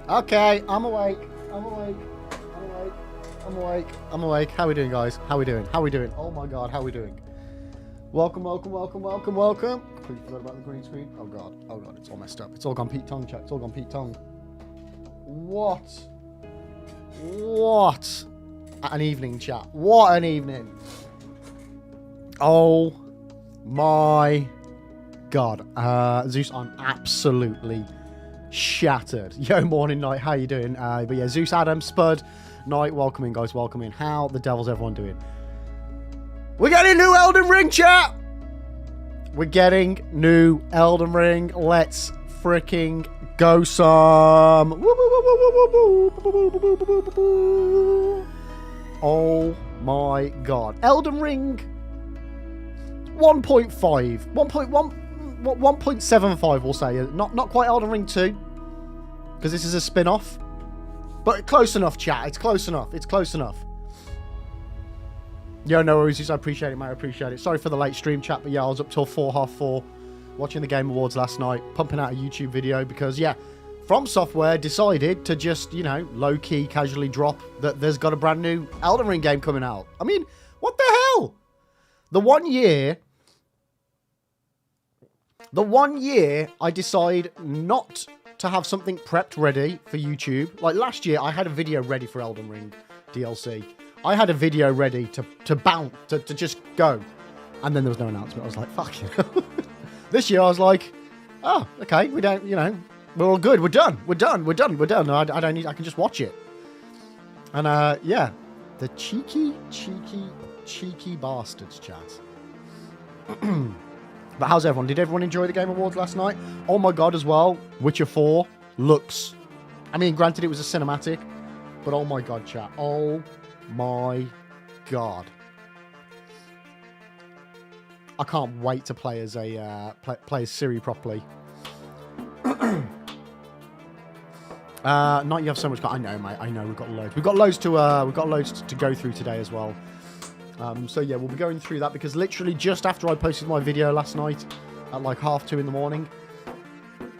Okay, I'm awake. I'm awake. I'm awake. I'm awake. I'm awake. How are we doing, guys? How are we doing? How are we doing? Oh my god, how are we doing? Welcome, welcome, welcome, welcome, welcome. Completely forgot about the green screen. Oh god. Oh god, it's all messed up. It's all gone Pete Tong, chat. It's all gone Pete Tong. What? What? An evening, chat. What an evening. Oh my god. Zeus, I'm absolutely shattered. Yo, morning, night, how you doing? But yeah, Zeus, Adam, Spud, Night, welcome in, guys, welcome in. How the devil's everyone doing? We're getting new Elden Ring, chat! We're getting new Elden Ring. Let's freaking go some. Oh my god. Elden Ring 1.5. 1.75 we'll say. Not quite Elden Ring 2. Because this is a spin-off. But close enough, chat. It's close enough. It's close enough. Yo, no worries. I appreciate it, mate. I appreciate it. Sorry for the late stream, chat. But yeah, I was up till 4, half 4. Watching the Game Awards last night. Pumping out a YouTube video. Because, yeah, From Software decided to just, you know, low-key, casually drop that there's got a brand new Elden Ring game coming out. I mean, what the hell? The 1 year I decide not to have something prepped ready for YouTube. Like last year, I had a video ready for Elden Ring DLC. I had a video ready to bounce, to just go. And then there was no announcement. I was like, fuck you. This year, I was like, oh, okay, we don't, you know, we're all good. We're done. We're done. We're done. We're done. No, I don't need, I can just watch it. And, yeah, the cheeky bastards, chat. But how's everyone? Did everyone enjoy the Game Awards last night? Oh my god, as well, Witcher 4 looks... I mean, granted, it was a cinematic, but oh my god, chat. Oh my god. I can't wait to play as a play as Ciri properly. Not you have so much. I know, mate. I know we've got loads. We've got loads to go through today as well. So yeah, we'll be going through that because literally just after I posted my video last night at like 2:30 in the morning,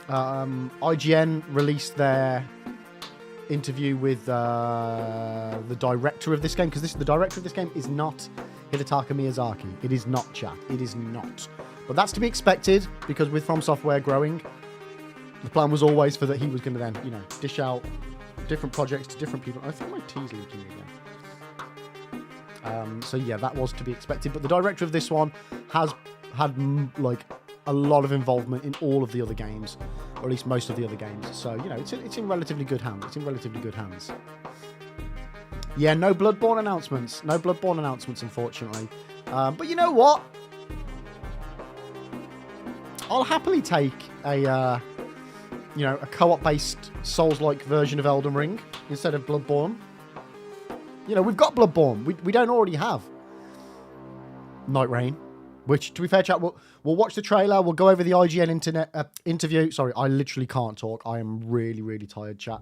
IGN released their interview with the director of this game, because the director of this game is not Hidetaka Miyazaki. It is not, chat. It is not. But that's to be expected, because with From Software growing, the plan was always for that he was going to then, you know, dish out different projects to different people. I think my tea's leaking again. So yeah, that was to be expected. But the director of this one has had like a lot of involvement in all of the other games, or at least most of the other games. So, you know, it's in relatively good hands. It's in relatively good hands. Yeah, no Bloodborne announcements. No Bloodborne announcements, unfortunately. But you know what? I'll happily take a, you know, a co-op-based Souls-like version of Elden Ring instead of Bloodborne. You know, we've got Bloodborne. We don't already have Nightreign. Which, to be fair, chat, we'll watch the trailer. We'll go over the IGN interview. Sorry, I literally can't talk. I am really, really tired, chat.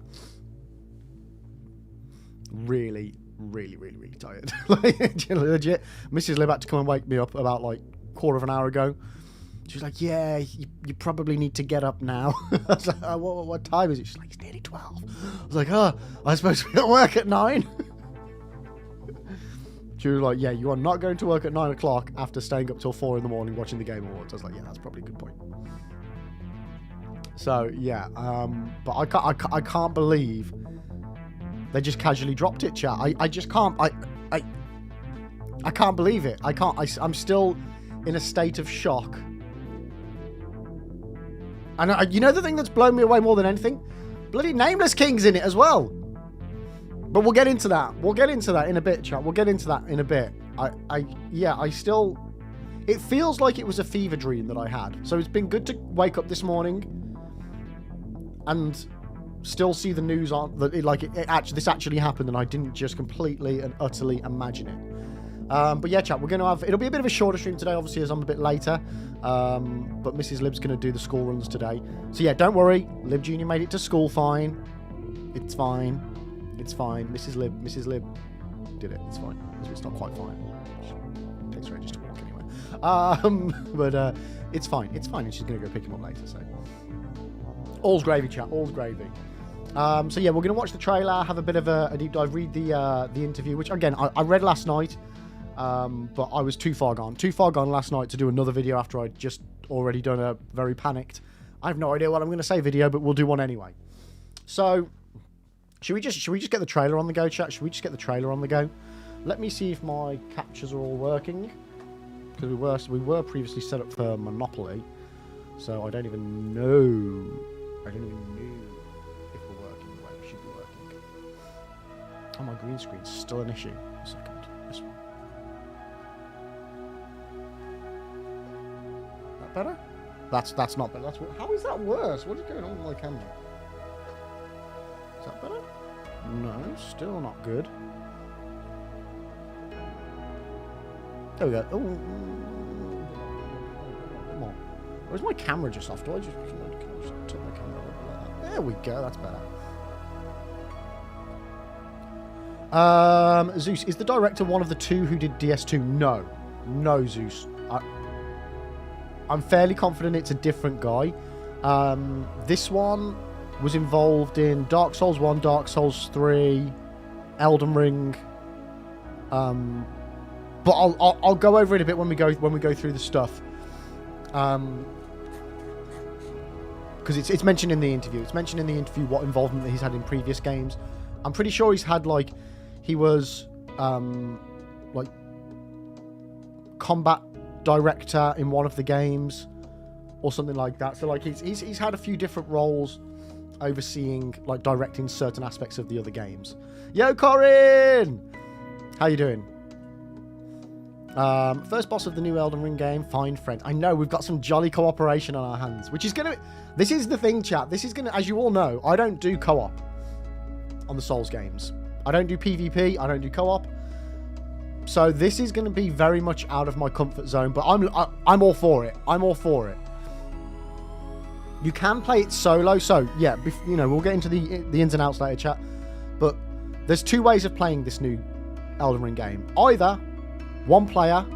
Really, really, really, really tired. Like, legit. Mrs. Lib had to come and wake me up about, like, quarter of an hour ago. She was like, yeah, you probably need to get up now. I was like, oh, what time is it? She's like, it's nearly 12. I was like, oh, I'm supposed to be at work at 9. She was like, yeah, you are not going to work at 9 o'clock after staying up till 4 in the morning watching the Game Awards. I was like, yeah, that's probably a good point. So, yeah. But I can't believe they just casually dropped it, chat. I just can't. I can't believe it. I can't. I'm still in a state of shock. And you know the thing that's blown me away more than anything? Bloody Nameless King's in it as well. But we'll get into that. We'll get into that in a bit, chat. We'll get into that in a bit. I still... It feels like it was a fever dream that I had. So it's been good to wake up this morning and still see the news on... This actually happened and I didn't just completely and utterly imagine it. But yeah, chat, we're going to have... It'll be a bit of a shorter stream today, obviously, as I'm a bit later. But Mrs. Lib's going to do the school runs today. So yeah, don't worry. Lib Jr. made it to school fine. It's fine. It's fine. Mrs. Lib did it. It's fine. It's not quite fine. It takes her ages to walk anyway. But it's fine. It's fine. And she's going to go pick him up later. So all's gravy, chat. All's gravy. So yeah, we're going to watch the trailer, have a bit of a deep dive, read the interview, which again I read last night, but I was too far gone last night to do another video after I'd just already done a very panicked, I have no idea what I'm going to say video, but we'll do one anyway. So. Should we just get the trailer on the go, chat? Should we just get the trailer on the go? Let me see if my captures are all working. Because we were previously set up for Monopoly. So I don't even know. If we're working the way we should be working. Oh, my green screen's still an issue. A second. This one. That better? That's not better. How is that worse? What is going on with my camera? Is that better? No, still not good. There we go. Oh, come on. Or is my camera just off? Can I just turn my camera over like that? There we go. That's better. Zeus, is the director one of the two who did DS2? No, Zeus. I'm fairly confident it's a different guy. This one was involved in Dark Souls 1, Dark Souls 3, Elden Ring. But I'll go over it a bit when we go through the stuff. Because it's mentioned in the interview. It's mentioned in the interview what involvement that he's had in previous games. I'm pretty sure he's had he was combat director in one of the games or something like that. So he's had a few different roles overseeing directing certain aspects of the other games. Yo, Corin! How you doing? First boss of the new Elden Ring game, find friends. I know, we've got some jolly cooperation on our hands, which is gonna... This is the thing, chat. This is gonna... As you all know, I don't do co-op on the Souls games. I don't do PvP. I don't do co-op. So this is gonna be very much out of my comfort zone, but I'm all for it. I'm all for it. You can play it solo, so yeah, we'll get into the ins and outs later, chat. But there's two ways of playing this new Elden Ring game. Either 1 player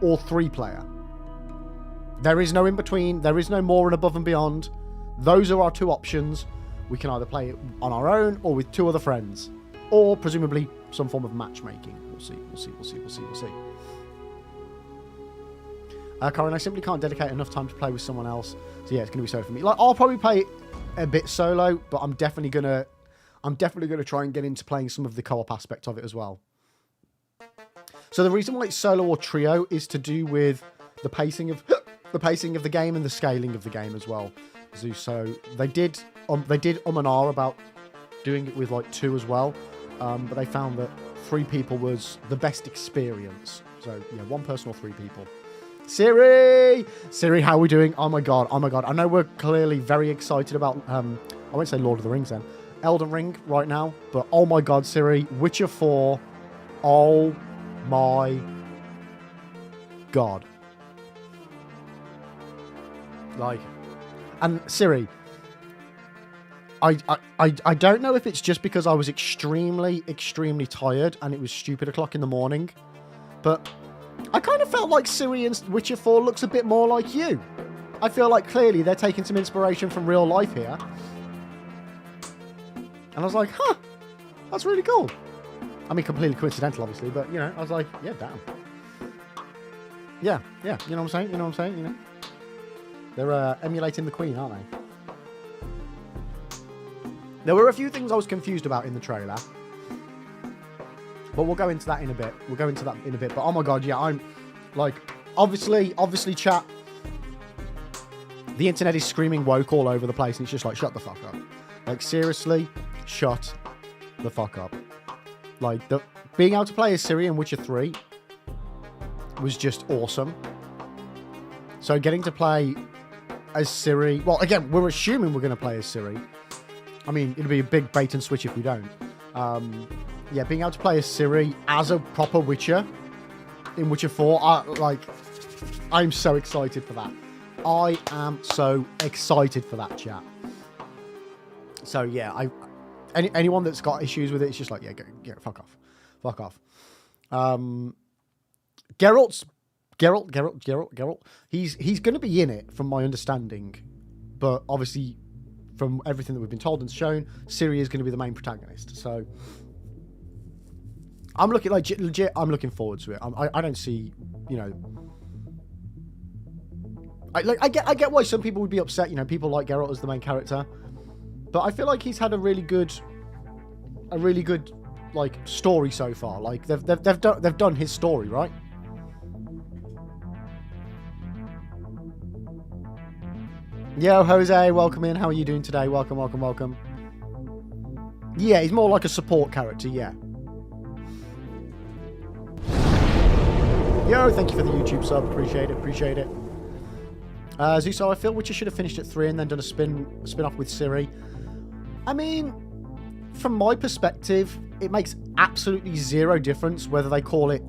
or 3 player. There is no in between. There is no more and above and beyond. Those are our 2 options. We can either play it on our own or with 2 other friends, or presumably some form of matchmaking. We'll see. Karen, I simply can't dedicate enough time to play with someone else. So yeah, it's gonna be solo for me. Like, I'll probably play a bit solo, but I'm definitely gonna try and get into playing some of the co-op aspect of it as well. So the reason why it's solo or trio is to do with the pacing of the game and the scaling of the game as well. So they did and ah about doing it with like 2 as well, but they found that 3 people was the best experience. So yeah, 1 person or 3 people. Siri, how are we doing? Oh my god. I know we're clearly very excited about I won't say Lord of the Rings then, Elden Ring right now, but oh my god, Siri, Witcher 4. Oh my god. Like, and Siri, I don't know if it's just because I was extremely tired and it was stupid o'clock in the morning, but I kind of felt like Siri in Witcher 4 looks a bit more like you. I feel like clearly they're taking some inspiration from real life here. And I was like, huh, that's really cool. I mean, completely coincidental, obviously, but, you know, I was like, yeah, damn. Yeah, you know what I'm saying, you know? They're emulating the Queen, aren't they? There were a few things I was confused about in the trailer, but we'll go into that in a bit. But oh my god, yeah, I'm like, obviously, chat. The internet is screaming woke all over the place, and it's just like, shut the fuck up. Like, seriously, shut the fuck up. Like, being able to play as Ciri in Witcher 3 was just awesome. So getting to play as Ciri, well, again, we're assuming we're going to play as Ciri. I mean, it'll be a big bait and switch if we don't. Yeah, being able to play as Ciri as a proper Witcher in Witcher 4, I'm so excited for that. I am so excited for that, chat. So yeah, anyone that's got issues with it, it's just like, yeah, fuck off. Geralt. He's going to be in it, from my understanding, but obviously, from everything that we've been told and shown, Ciri is going to be the main protagonist. So I'm looking legit. I'm looking forward to it. I don't see, you know. I get why some people would be upset. You know, people like Geralt as the main character, but I feel like he's had a really good like story so far. Like they've done his story, right? Yo, Jose, welcome in. How are you doing today? Welcome. Yeah, he's more like a support character, yeah. Yo, thank you for the YouTube sub. Appreciate it. Zuso, I feel Witcher should have finished at 3 and then done a spin-off with Ciri. I mean, from my perspective, it makes absolutely zero difference whether they call it,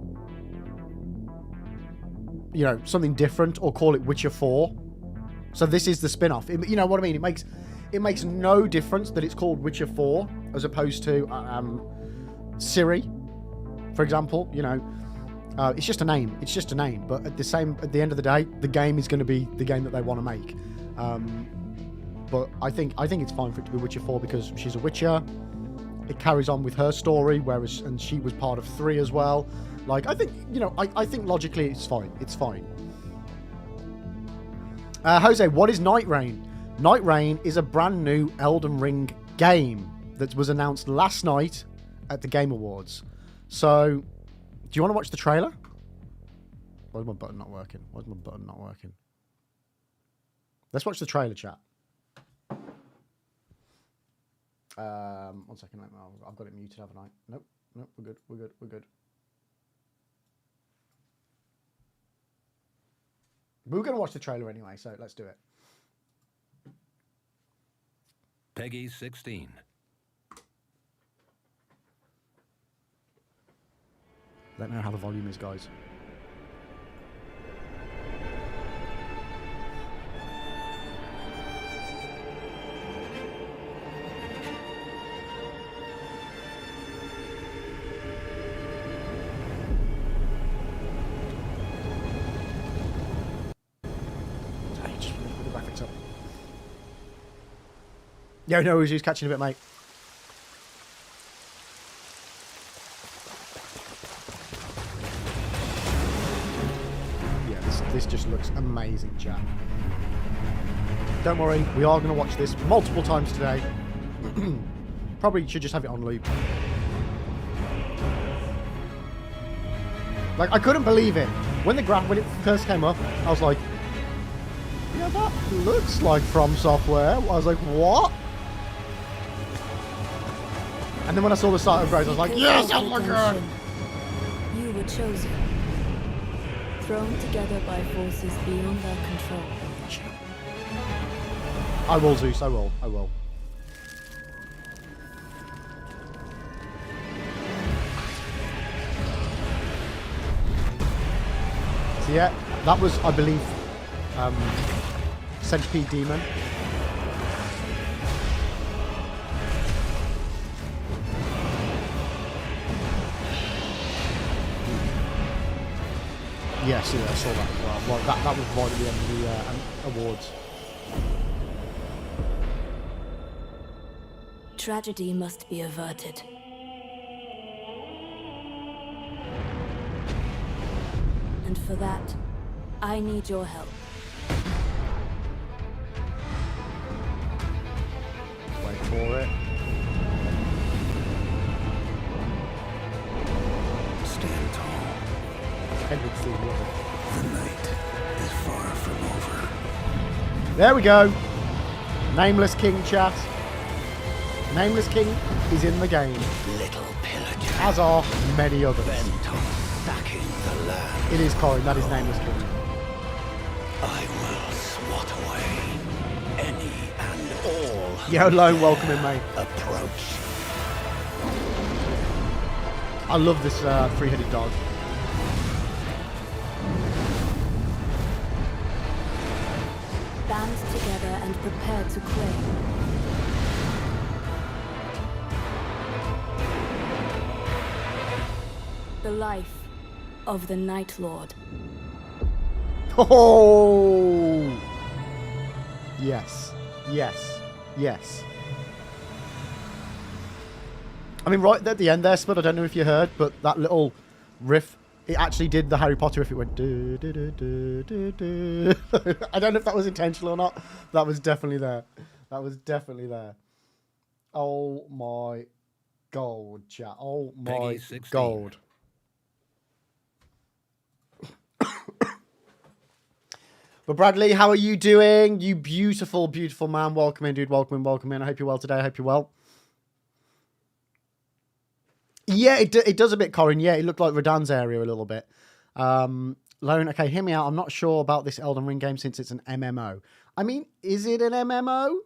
you know, something different or call it Witcher 4. So this is the spin-off. You know what I mean? It makes no difference that it's called Witcher 4 as opposed to Ciri, for example. You know, it's just a name. But at the end of the day, the game is going to be the game that they want to make. But I think it's fine for it to be Witcher 4 because she's a Witcher. It carries on with her story, and she was part of 3 as well. Like, I think, you know, I think logically it's fine. It's fine. Jose, what is Nightreign? Nightreign is a brand new Elden Ring game that was announced last night at the Game Awards. So, do you want to watch the trailer? Why's my button not working? Let's watch the trailer, chat. 1 second. I've got it muted, haven't I? Nope, we're good. We're going to watch the trailer anyway, so let's do it. Peggy 16. Let me know how the volume is, guys. Yeah, no worries. He's catching a bit, mate. Yeah, this just looks amazing, chat. Don't worry, we are going to watch this multiple times today. Probably should just have it on loop. Like, I couldn't believe it. When it first came up, I was like, yeah, that looks like From Software. I was like, what? And then when I saw the start of Grace, I was like, yes, oh my god! You were chosen. Thrown together by forces beyond their control. I will, Zeus, I will. So yeah, that was, I believe, Centipede Demon. Yes, yeah, I saw that as well. Well, that was right at the end of the awards. Tragedy must be averted. And for that, I need your help. Wait for it. Stand tall. The night is far from over. There we go. Nameless King, chat. Nameless King is in the game, Little pillager. as are many others. Benton backing the land. It is Corin, that is Nameless King. I will swat away any and all Yo, Lone, welcome in, mate. approach. I love this three-headed dog. Band together and prepare to claim. The life of the Night Lord. Oh! Yes. Yes. Yes. I mean, right at the end there, Spud, I don't know if you heard, but that little riff, it actually did the Harry Potter riff. It went do, do, do, do, do, do. I don't know if that was intentional or not. That was definitely there. That was definitely there. Oh my gold, chat. Oh my Peggy 16. gold. But Bradley, how are you doing? You beautiful, beautiful man. Welcome in, dude. Welcome in, welcome in. I hope you're well today. I hope you're well. Yeah, it does a bit, Corin. Yeah, it looked like Radan's area a little bit. Lone, okay, hear me out. I'm not sure about this Elden Ring game since it's an MMO. I mean, is it an MMO?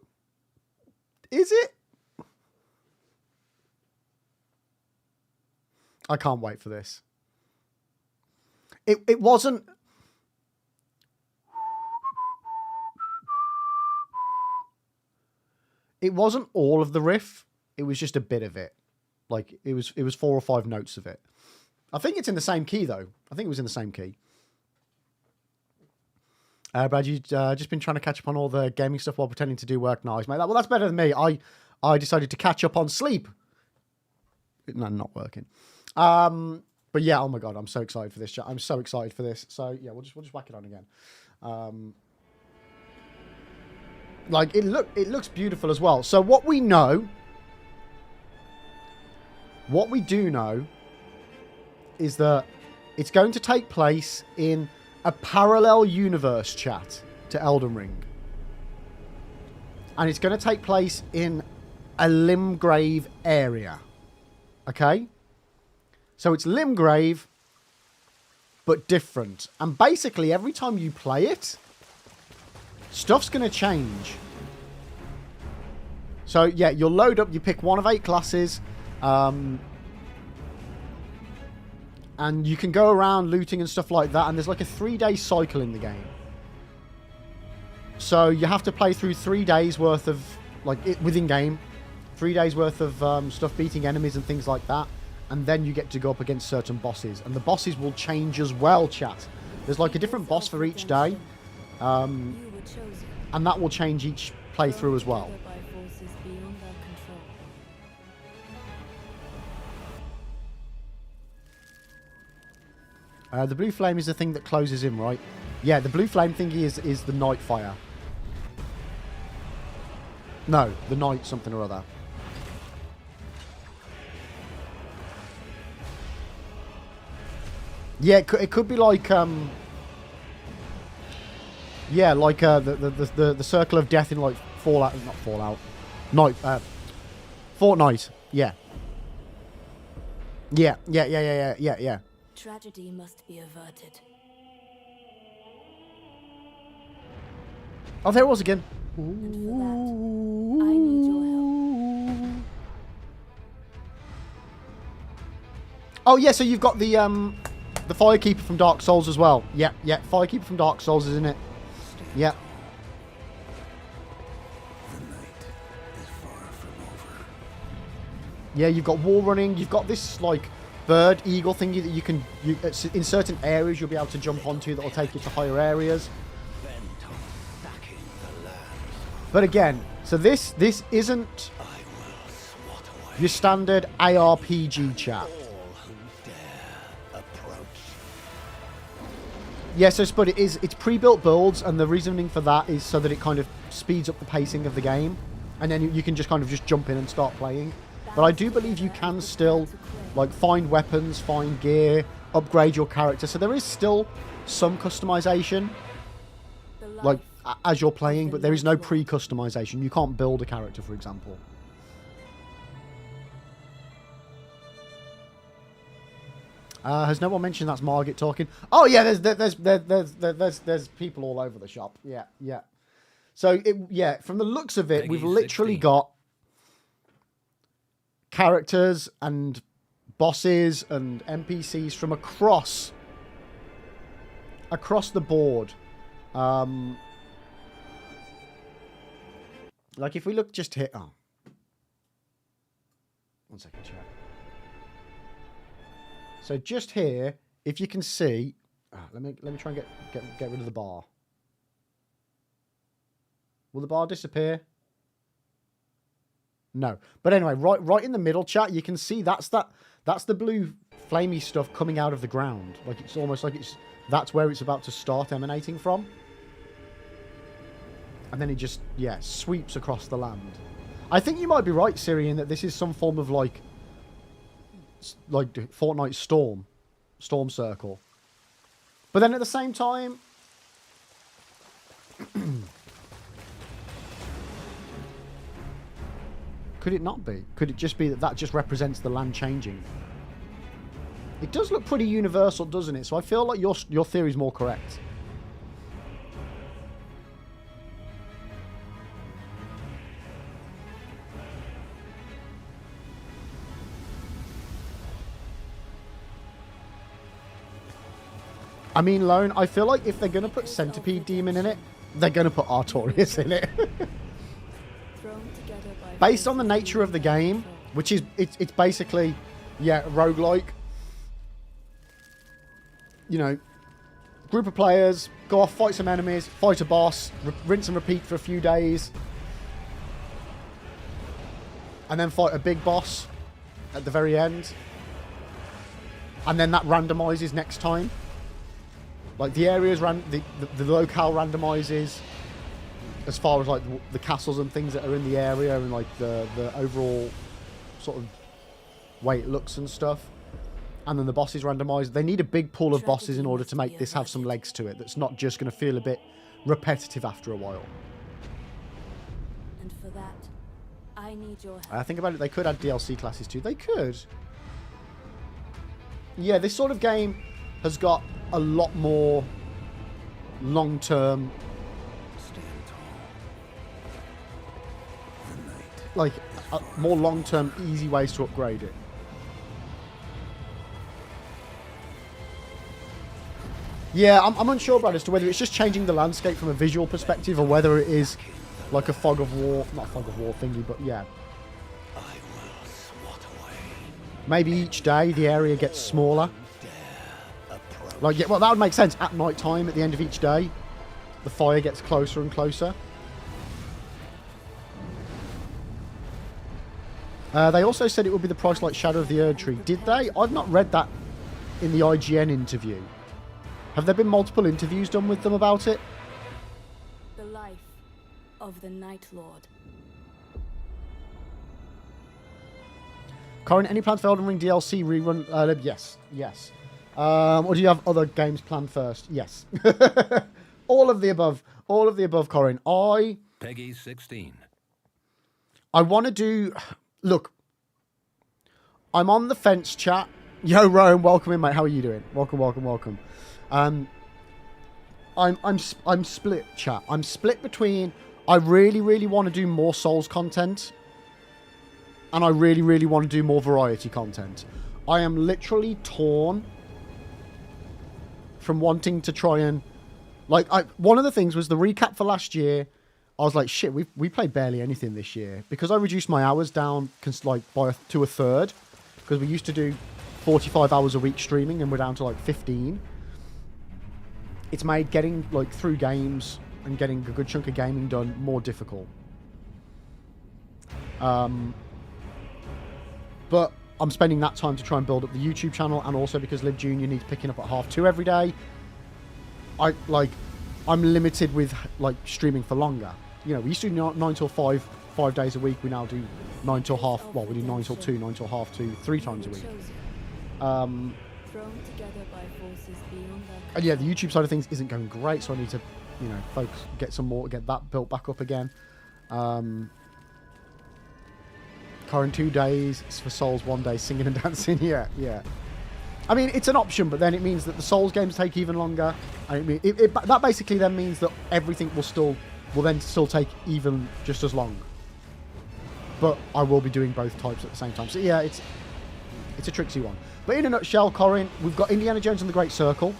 Is it? I can't wait for this. It wasn't... It wasn't all of the riff. It was just a bit of it. Like, it was 4 or 5 notes of it. I think it's in the same key, though. I think it was in the same key. Brad, you just been trying to catch up on all the gaming stuff while pretending to do work. Nice, mate. Well, that's better than me. I decided to catch up on sleep. No, not working. But yeah, oh my God, I'm so excited for this chat. I'm so excited for this. So yeah, we'll just whack it on again. Like, it looks beautiful as well. So what we do know is that it's going to take place in a parallel universe, chat, to Elden Ring. And it's going to take place in a Limgrave area. Okay? So it's Limgrave, but different. And basically, every time you play it, stuff's going to change. So, yeah, you'll load up, you pick one of 8 classes, and you can go around looting and stuff like that, and there's like a 3-day cycle in the game. So you have to play through 3 days worth of, like, within game, 3 days worth of stuff, beating enemies and things like that, and then you get to go up against certain bosses. And the bosses will change as well, chat. There's like a different boss for each day. You were chosen. and that will change each playthrough as well. Together by forces beyond our control. The blue flame is the thing that closes in, right? Yeah, the blue flame thingy is the night fire. No, the night something or other. Yeah, it could be like yeah, like the circle of death in like Fallout, not Fallout, Night, Fortnite. Yeah. Yeah. Tragedy must be averted. Oh, there it was again. And for that, I need your help. Oh yeah, so you've got the Firekeeper from Dark Souls as well. Yeah, Firekeeper from Dark Souls, isn't it? Yeah. The night is far from over. Yeah, you've got wall running. You've got this like bird eagle thingy that you can in certain areas you'll be able to jump onto that will take you to higher areas. But again, so this isn't your standard ARPG chat. Yeah, so but it's pre-built builds, and the reasoning for that is so that it kind of speeds up the pacing of the game, and then you can just kind of just jump in and start playing. But I do believe you can still like find weapons, find gear, upgrade your character. So there is still some customization, like as you're playing, but there is no pre-customization. You can't build a character, for example. Has no one mentioned that's Margit talking? Oh yeah, there's people all over the shop. Yeah. So from the looks of it, we've literally 16. got characters and bosses and NPCs from across the board. Like if we look just here, oh, 1 second, chat. So just here, if you can see, let me try and get rid of the bar. Will the bar disappear? No. But anyway, right in the middle, chat, you can see that's the blue flamey stuff coming out of the ground. Like it's almost like that's where it's about to start emanating from. And then it just, sweeps across the land. I think you might be right, Syrian, that this is some form of like Fortnite storm circle. But then at the same time, could it not be? Could it just be that just represents the land changing? It does look pretty universal, doesn't it? So I feel like your theory is more correct. I mean, Lone, I feel like if they're going to put Centipede Demon in it, they're going to put Artorias in it. Based on the nature of the game, which is, it's basically, roguelike. You know, group of players, go off, fight some enemies, fight a boss, rinse and repeat for a few days. And then fight a big boss at the very end. And then that randomizes next time. Like the areas, the locale randomizes as far as like the castles and things that are in the area and like the overall sort of way it looks and stuff. And then the bosses randomized. They need a big pool of bosses in order to make this have some legs to it. That's not just going to feel a bit repetitive after a while. And for that, I need your help. I think about it, they could add DLC classes too. They could. Yeah, this sort of game has got a lot more long-term, like more long-term easy ways to upgrade it. Yeah, I'm unsure about as to whether it's just changing the landscape from a visual perspective or whether it is like a fog of war, not fog of war thingy, but yeah. Maybe each day the area gets smaller. Like, yeah, well, that would make sense. At night time, at the end of each day, the fire gets closer and closer. They also said it would be the price like Shadow of the Erdtree. Did they? I've not read that in the IGN interview. Have there been multiple interviews done with them about it? The life of the Night Lord. Corin, any plans for Elden Ring DLC rerun? Yes. Yes. Or do you have other games planned first? Yes. All of the above. All of the above, Corin. Peggy 16. I want to do... Look. I'm on the fence, chat. Yo, Rome, welcome in, mate. How are you doing? Welcome, welcome, welcome. I'm split, chat. I'm split between... I really, really want to do more Souls content. And I really, really want to do more variety content. I am literally torn from wanting to try and... Like, one of the things was the recap for last year. I was like, shit, we played barely anything this year. Because I reduced my hours down to a third. Because we used to do 45 hours a week streaming and we're down to like 15. It's made getting like through games and getting a good chunk of gaming done more difficult. But I'm spending that time to try and build up the YouTube channel, and also because Liv Jr. needs picking up at 2:30 every day. I'm limited with like streaming for longer. You know, we used to do 9 till 5 days a week. We now do 9 till half. Well, we do 9 till 2, 9 till half 2, 3 times a week. Thrown together by forces beyond their And yeah, the YouTube side of things isn't going great, so I need to, you know, focus, get that built back up again. Current 2 days for Souls, 1 day singing and dancing. Yeah. I mean, it's an option, but then it means that the Souls games take even longer. I mean, that basically then means that everything will then still take even just as long. But I will be doing both types at the same time. So yeah, it's a tricksy one. But in a nutshell, Corin, we've got Indiana Jones and the Great Circle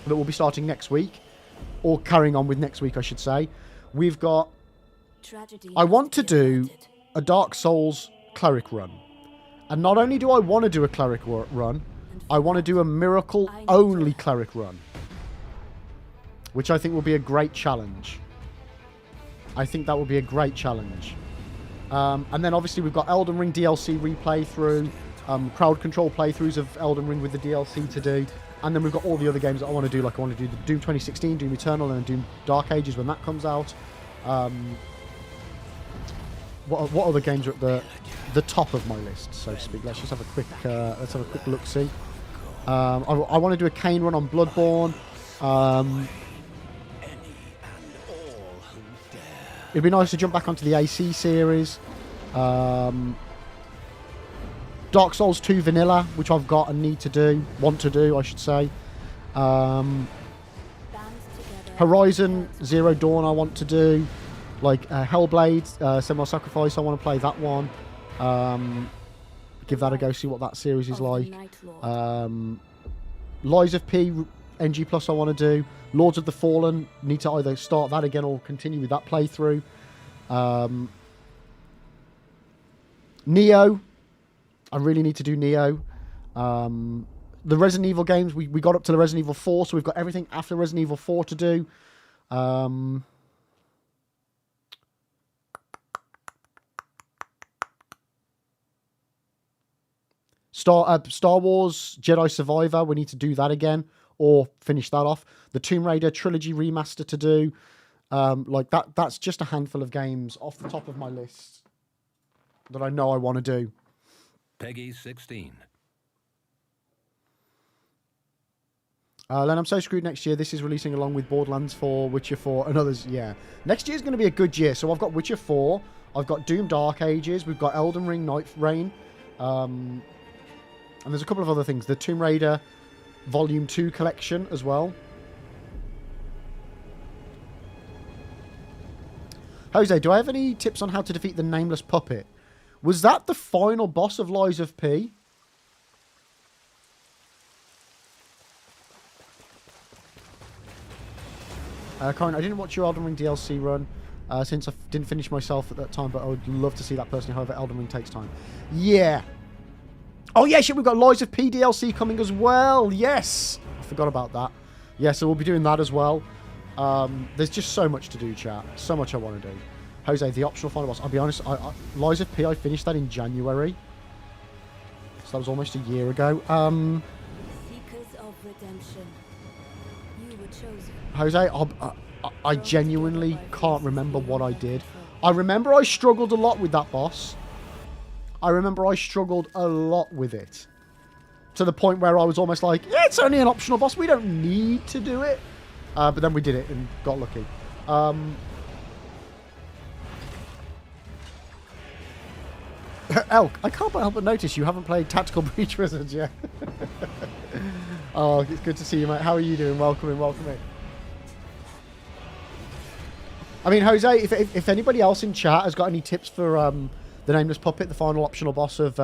that will be starting next week, or carrying on with next week, I should say. We've got... tragedy. I want to do a Dark Souls cleric run. And not only do I want to do a cleric run, I want to do a miracle-only cleric run. Which I think will be a great challenge. I think that will be a great challenge. And then obviously we've got Elden Ring DLC replay through, crowd control playthroughs of Elden Ring with the DLC to do. And then we've got all the other games that I want to do. Like I want to do the Doom 2016, Doom Eternal, and Doom Dark Ages when that comes out. What other games are at the top of my list, so to speak? Let's just have a quick look see. I want to do a Kane run on Bloodborne. It'd be nice to jump back onto the AC series. Dark Souls 2 Vanilla, which I've got and want to do, I should say. Horizon Zero Dawn I want to do. Like Hellblade, Seminole Sacrifice, I want to play that one. Give that a go, see what that series is like. Lies of P, NG Plus I want to do. Lords of the Fallen, need to either start that again or continue with that playthrough. Neo, I really need to do Neo. The Resident Evil games, we got up to the Resident Evil 4, so we've got everything after Resident Evil 4 to do. Star Wars Jedi Survivor, we need to do that again or finish that off. The Tomb Raider trilogy remaster to do. Like that's just a handful of games off the top of my list that I know I want to do. Peggy 16. Len, I'm so screwed next year. This is releasing along with Borderlands 4, Witcher 4 and others. Yeah. Next year's going to be a good year. So I've got Witcher 4. I've got Doom Dark Ages. We've got Elden Ring Nightreign. And there's a couple of other things. The Tomb Raider Volume 2 collection as well. Jose, do I have any tips on how to defeat the Nameless Puppet? Was that the final boss of Lies of P? Corin, I didn't watch your Elden Ring DLC run since I didn't finish myself at that time, but I would love to see that personally. However, Elden Ring takes time. Yeah. Oh, yeah, shit, we've got Lies of P DLC coming as well. Yes. I forgot about that. Yeah, so we'll be doing that as well. There's just so much to do, chat. So much I want to do. Jose, the optional final boss. I'll be honest, Lies of P, I finished that in January. So that was almost a year ago. Seekers of redemption. You were chosen. Jose, I genuinely can't remember what I did. I remember I struggled a lot with that boss. I remember I struggled a lot with it. To the point where I was almost like, yeah, it's only an optional boss. We don't need to do it. But then we did it and got lucky. Elk, I can't help but notice you haven't played Tactical Breach Wizards yet. Oh, it's good to see you, mate. How are you doing? Welcome in, welcome in. I mean, Jose, if anybody else in chat has got any tips for the Nameless Puppet, the final optional boss of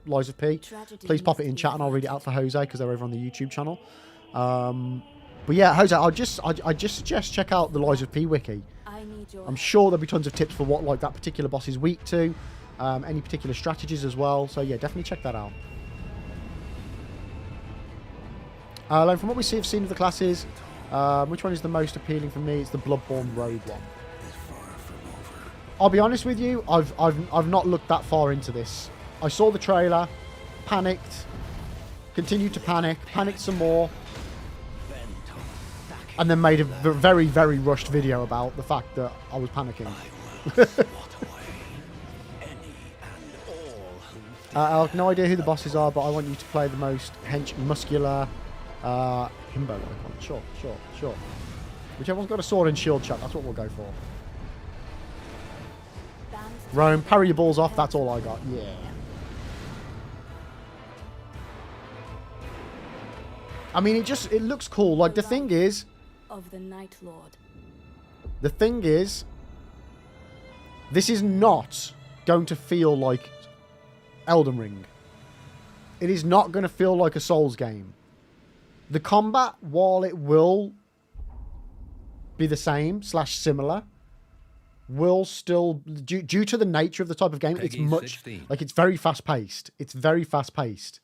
Lies of P, please pop it in chat and I'll read it out for Jose because they're over on the YouTube channel. But yeah, Jose, I just suggest check out the Lies of P wiki. I'm sure there'll be tons of tips for what like that particular boss is weak to, any particular strategies as well. So yeah, definitely check that out. From what we have seen of the classes, which one is the most appealing for me? It's the Bloodborne Rogue one. I'll be honest with you, I've not looked that far into this. I saw the trailer, panicked, continued to panicked some more, and then made a very, very rushed video about the fact that I was panicking. I have no idea who the bosses are, but I want you to play the most muscular himbo icon. Sure. Whichever one's got a sword and shield chuck, that's what we'll go for. Rome, parry your balls off, that's all I got. Yeah. I mean, it looks cool. Like, the thing is... Of the Night Lord. The thing is... This is not going to feel like Elden Ring. It is not going to feel like a Souls game. The combat, while it will be the same / similar, will still, due to the nature of the type of game, it's much 16. like it's very fast paced. It's very fast paced.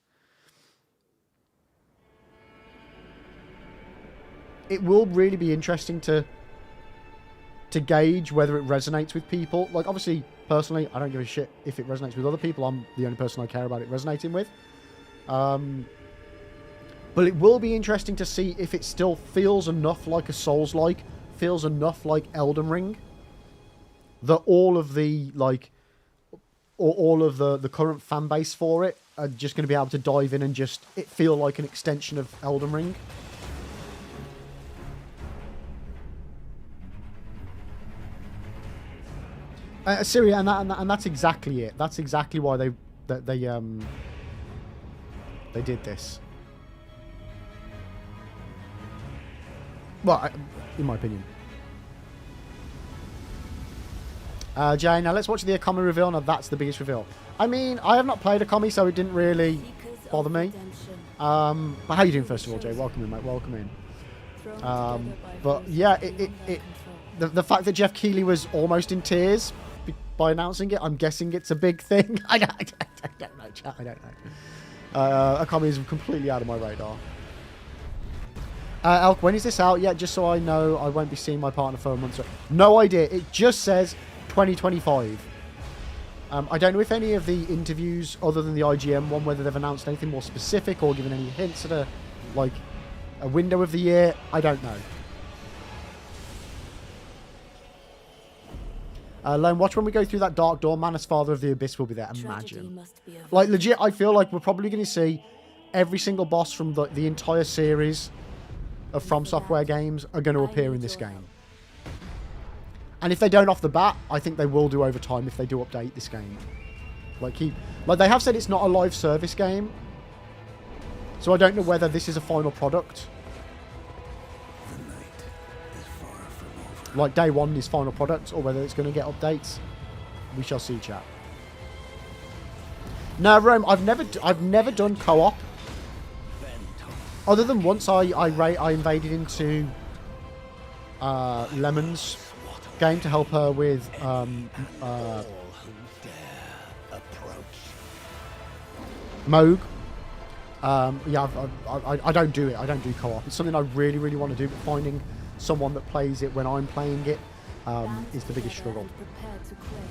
It will really be interesting to gauge whether it resonates with people. Like, obviously, personally, I don't give a shit if it resonates with other people. I'm the only person I care about it resonating with. But it will be interesting to see if it still feels enough like a Souls-like, feels enough like Elden Ring, that all of the, like, or all of the current fan base for it are just going to be able to dive in and just it feel like an extension of Elden Ring. Syria, and that's exactly it. That's exactly why they did this. Well, in my opinion. Jay, now let's watch the Akami reveal. Now that's the biggest reveal. I mean, I have not played Akami, so it didn't really bother me. But how you doing, first of all, Jay? Welcome in, mate. Welcome in. But yeah, the fact that Jeff Keighley was almost in tears by announcing it, I'm guessing it's a big thing. I don't know, chat. I don't know. Akami is completely out of my radar. Elk, when is this out? Yeah, just so I know I won't be seeing my partner for a month. No idea. It just says 2025. I don't know if any of the interviews, other than the IGN one, whether they've announced anything more specific or given any hints at a window of the year. I don't know. Lone, watch when we go through that dark door. Manus, Father of the Abyss will be there. Imagine. Like, legit, I feel like we're probably going to see every single boss from the entire series of From Software games are going to appear in this game. And if they don't off the bat, I think they will do over time if they do update this game. Like they have said it's not a live service game. So I don't know whether this is a final product. The night is far from over. Like day one is final product, or whether it's going to get updates. We shall see, chat. No, Rome, I've never done co-op. Other than once I invaded into Lemon's game to help her with Moog. Yeah, I don't do it. I don't do co-op. It's something I really, really want to do, but finding someone that plays it when I'm playing it is the biggest struggle. Prepared to claim.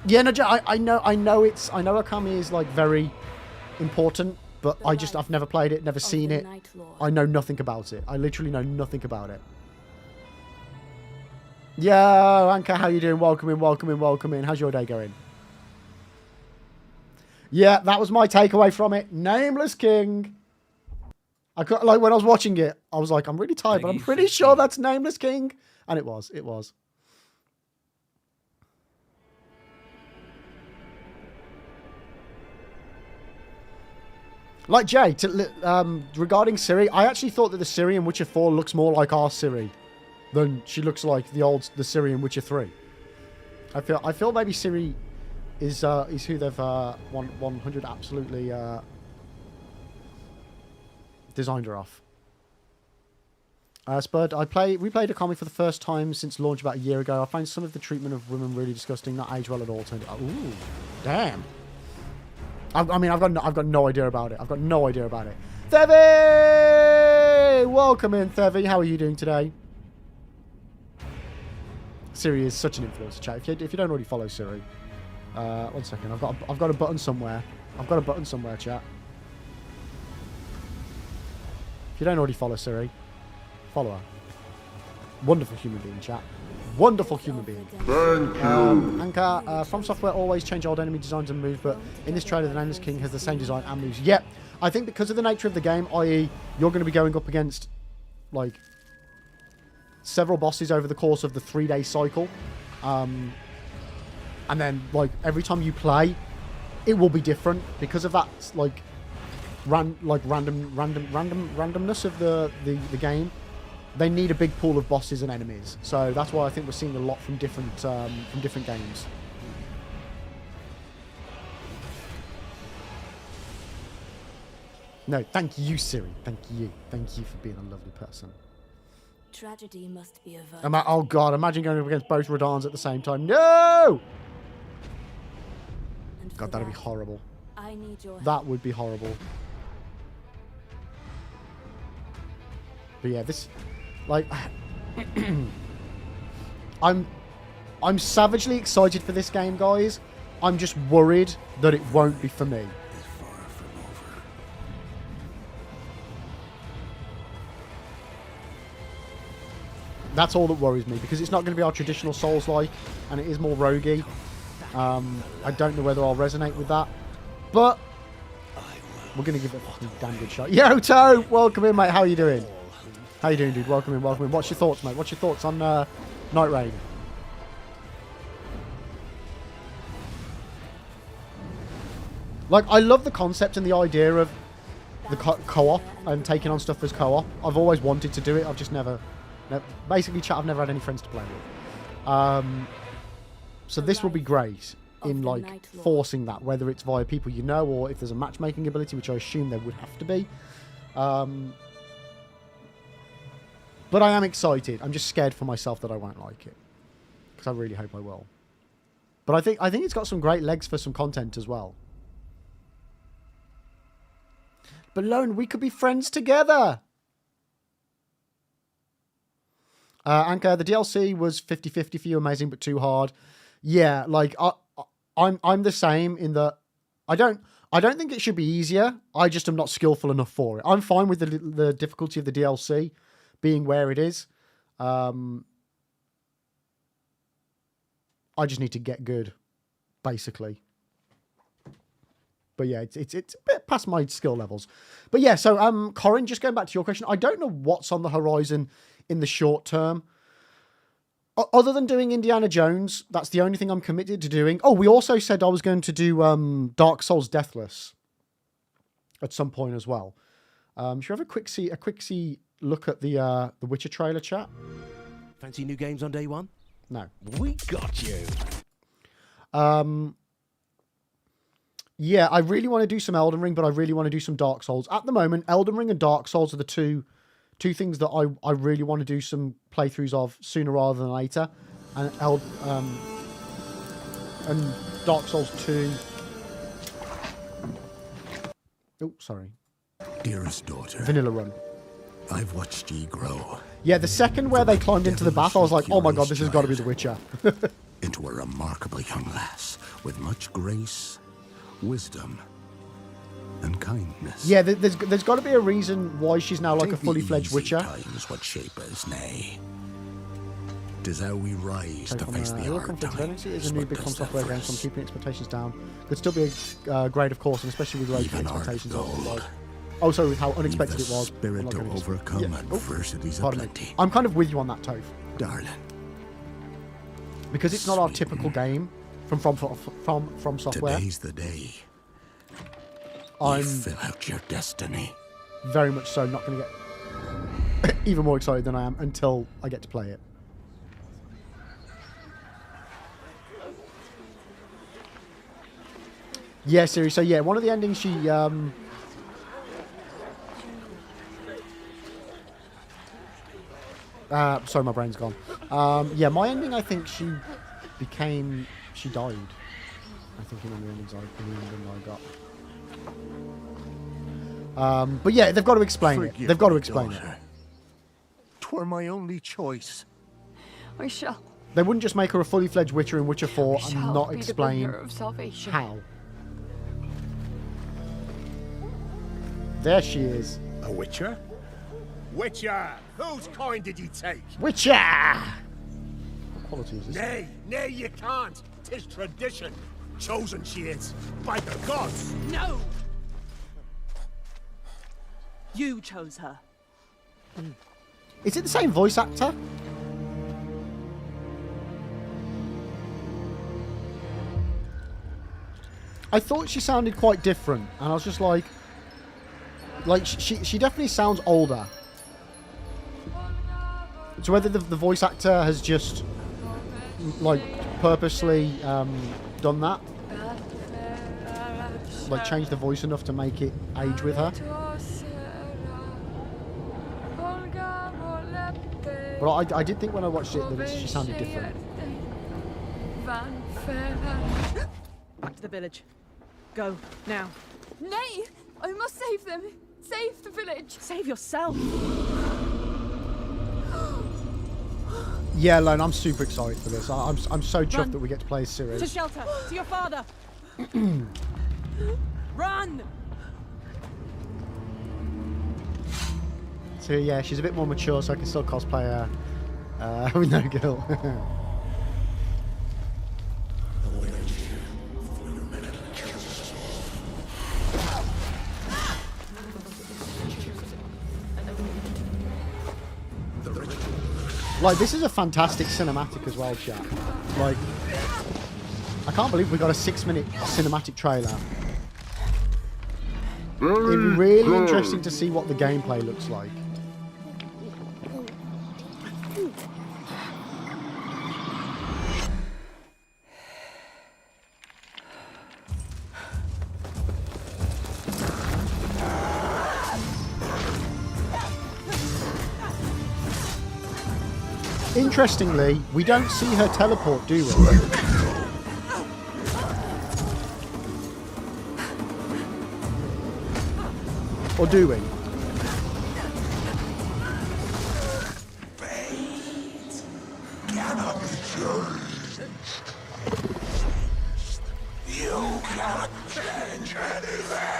Yeah, no, I know Akami is like very important, but I've never played it, never seen it. I know nothing about it. I literally know nothing about it. Yo, Anka, how you doing? Welcome in, welcome in, welcome in. How's your day going? Yeah, that was my takeaway from it. Nameless King. I could, like when I was watching it, I was like, I'm really tired, but I'm pretty sure that's Nameless King, and it was. It was. Like Jay, regarding Ciri, I actually thought that the Ciri in Witcher 4 looks more like our Ciri than she looks like the Ciri in Witcher 3. I feel maybe Ciri is who they've 100 absolutely designed her off. Spud, we played a comic for the first time since launch about a year ago. I find some of the treatment of women really disgusting, not aged well at all. Ooh, damn. I mean, I've got no idea about it. I've got no idea about it. Thevi! Welcome in, Thevi. How are you doing today? Ciri is such an influencer, chat. If you don't already follow Ciri, 1 second. I've got a button somewhere. I've got a button somewhere, chat. If you don't already follow Ciri, follow her. Wonderful human being, chat. Wonderful human being. Thank you. Anka, From Software always change old enemy designs and moves, but in this trailer, the Nameless King has the same design and moves. Yep. I think because of the nature of the game, i.e., you're going to be going up against, like, several bosses over the course of the 3-day cycle. And then, like, every time you play, it will be different because of that, like, randomness of the game. They need a big pool of bosses and enemies, so that's why I think we're seeing a lot from different games. No, thank you, Ciri. Thank you for being a lovely person. Tragedy must be averted. Oh god, imagine going up against both Radans at the same time. No! God, that'd be horrible. I need your help. That would be horrible. But yeah, this, like, I'm savagely excited for this game, guys. I'm just worried that it won't be for me. Is far from over. That's all that worries me, because it's not going to be our traditional Souls-like, and it is more roguey. I don't know whether I'll resonate with that, but we're going to give it a damn good shot. Yo, Toe! Welcome in, mate. How are you doing? How you doing, dude? Welcome in, welcome in. What's your thoughts, mate? What's your thoughts on Nightreign? Like, I love the concept and the idea of the co-op and taking on stuff as co-op. I've always wanted to do it. I've just never basically, chat, I've never had any friends to play with. So this will be great in, like, forcing that, whether it's via people you know or if there's a matchmaking ability, which I assume there would have to be. But I am excited. I'm just scared for myself that I won't like it, because I really hope I will. But I think it's got some great legs for some content as well. But Lone, we could be friends together. Anka, the DLC was 50-50 for you, amazing but too hard. Yeah, like I'm the same in that I don't think it should be easier. I just am not skillful enough for it. I'm fine with the difficulty of the DLC being where it is. I just need to get good, basically. But yeah, it's a bit past my skill levels. But yeah, so Corin, just going back to your question, I don't know what's on the horizon in the short term. Other than doing Indiana Jones, that's the only thing I'm committed to doing. Oh, we also said I was going to do Dark Souls Deathless at some point as well. Should we have a quick look at the Witcher trailer, chat? Fancy new games on day one? No. We got you. Yeah, I really want to do some Elden Ring, but I really want to do some Dark Souls. At the moment, Elden Ring and Dark Souls are the two things that I really want to do some playthroughs of sooner rather than later. And Dark Souls 2. Oh, sorry. Dearest daughter, Vanilla Run. I've watched ye grow. Yeah, the second where they climbed into the bath, I was like, oh my god, this has got to be The Witcher. Into a remarkable young lass with much grace, wisdom, and kindness. Yeah, there's got to be a reason why she's now like a fully fledged Witcher. Times what shape us, nay. 'Tis how we rise Take to on face the Real hard Conflict times. is a new What big does software that game, for so I'm us? keeping expectations down. Could still be a grade, of course, and especially with raising Even expectations. heart gold. Oh, sorry, with how unexpected Leave it the was. Spirit I'm not to gonna ex- overcome yeah. adversities Pardon me. aplenty. I'm kind of with you on that, Toph. Darling, Because it's not our typical game from Software. today's the day. I'm You fill out your destiny. very much so not going to get even more excited than I am until I get to play it. Yeah, Siri. So yeah, one of the endings she sorry, my brain's gone. Yeah, my ending, I think she died. I think in one of the endings I got. But yeah, they've got to explain it. They've got to explain it. 'Twere my only choice. I shall. They wouldn't just make her a fully fledged Witcher in Witcher 4 Shall and not be the explain bringer of salvation. how. There she is. A Witcher? Witcher! Whose coin did ye take? Witcher! What quality is this? Nay, nay, you can't. 'Tis tradition. Chosen she is, by the gods. No! You chose her. Is it the same voice actor? I thought she sounded quite different, and I was just like she definitely sounds older. So whether the voice actor has just like purposely done that, like changed the voice enough to make it age with her. But I did think when I watched it that she sounded different. Back to the village. Go, now. Nay! I must save them! Save the village! Save yourself! Yeah, Lone, I'm super excited for this. I'm so chuffed Run. that we get to play as Ciri. To shelter! To your father! Run! So yeah, she's a bit more mature, so I can still cosplay her with no guilt. Like, this is a fantastic cinematic as well, chat. Like, I can't believe we got a 6-minute cinematic trailer. It'd be really interesting to see what the gameplay looks like. Interestingly, we don't see her teleport, do we? Or do we? Cannot be changed. You cannot change anything.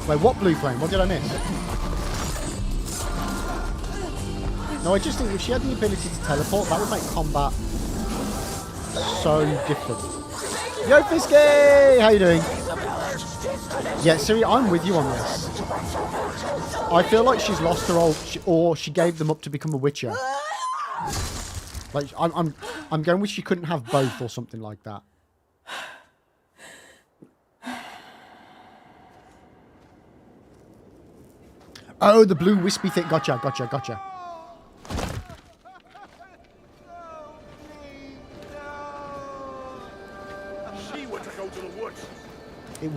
Wait, what blue flame? What did I miss? No, I just think if she had the ability to teleport, that would make combat so different. Yo, Fisky! How you doing? Yeah, Ciri, I'm with you on this. I feel like she's lost her old, or she gave them up to become a Witcher. Like, I'm going with she couldn't have both or something like that. Oh, the blue wispy thing. Gotcha, gotcha, gotcha.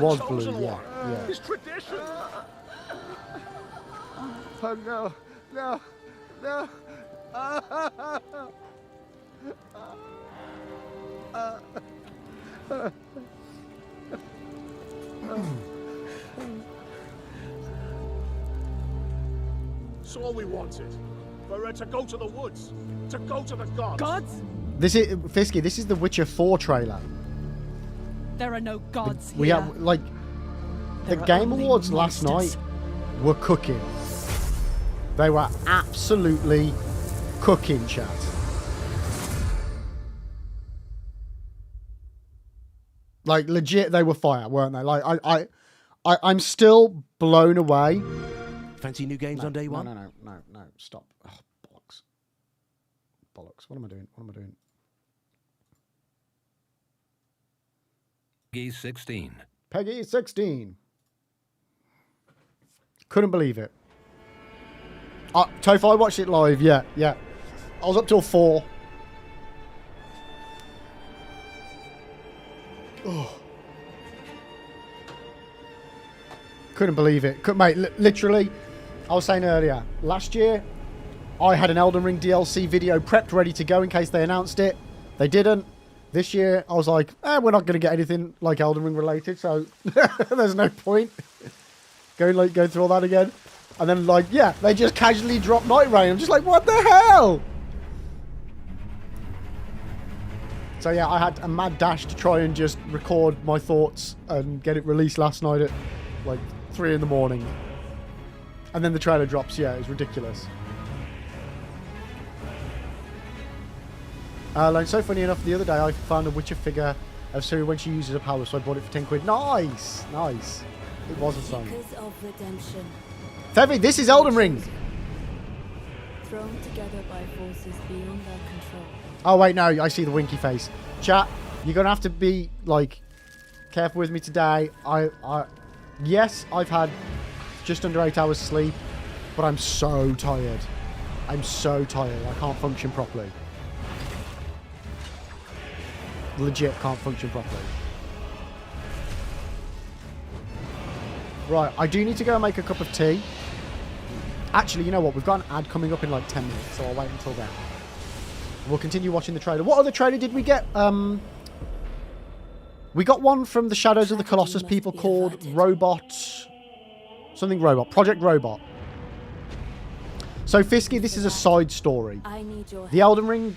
was the blue, chosen yeah, one. yeah. It's tradition. Oh no, no, no. It's all we wanted. For her to go to the woods. To go to the gods. Gods? This is Fisky. This is the Witcher 4 trailer. There are no gods We here. have like the There are Game only Awards last monsters. night were cooking. They were absolutely cooking, chat. Like legit, they were fire, weren't they? Like I'm still blown away. Fancy new games on day one? No, stop. Oh, bollocks. Bollocks. What am I doing? What am I doing? Peggy 16. Peggy 16. Couldn't believe it. Toph, I watched it live. Yeah. I was up till 4. Oh. Couldn't believe it. Mate, literally, I was saying earlier, last year, I had an Elden Ring DLC video prepped, ready to go in case they announced it. They didn't. This year, I was like, we're not going to get anything like Elden Ring related, so there's no point going through all that again. And then, they just casually dropped Nightreign. I'm just like, what the hell? So, yeah, I had a mad dash to try and just record my thoughts and get it released last night at, 3 in the morning. And then the trailer drops. Yeah, it's ridiculous. So funny enough, the other day I found a Witcher figure of Ciri when she uses a power, so I bought it for 10 quid. Nice! It was a song. Seekers of redemption, Tevi, this is Elden Ring! thrown together by forces beyond their control. Oh, wait, no, I see the winky face. Chat, you're going to have to be, careful with me today. Yes, I've had just under 8 hours sleep, but I'm so tired. I'm so tired. I can't function properly. Legit can't function properly. Right, I do need to go and make a cup of tea. Actually, you know what? We've got an ad coming up in 10 minutes, so I'll wait until then. We'll continue watching the trailer. What other trailer did we get? We got one from the Shadows of the Colossus people called Robot... Something Robot. Project Robot. So, Fisky, this is a side story. I need your The Elden Ring...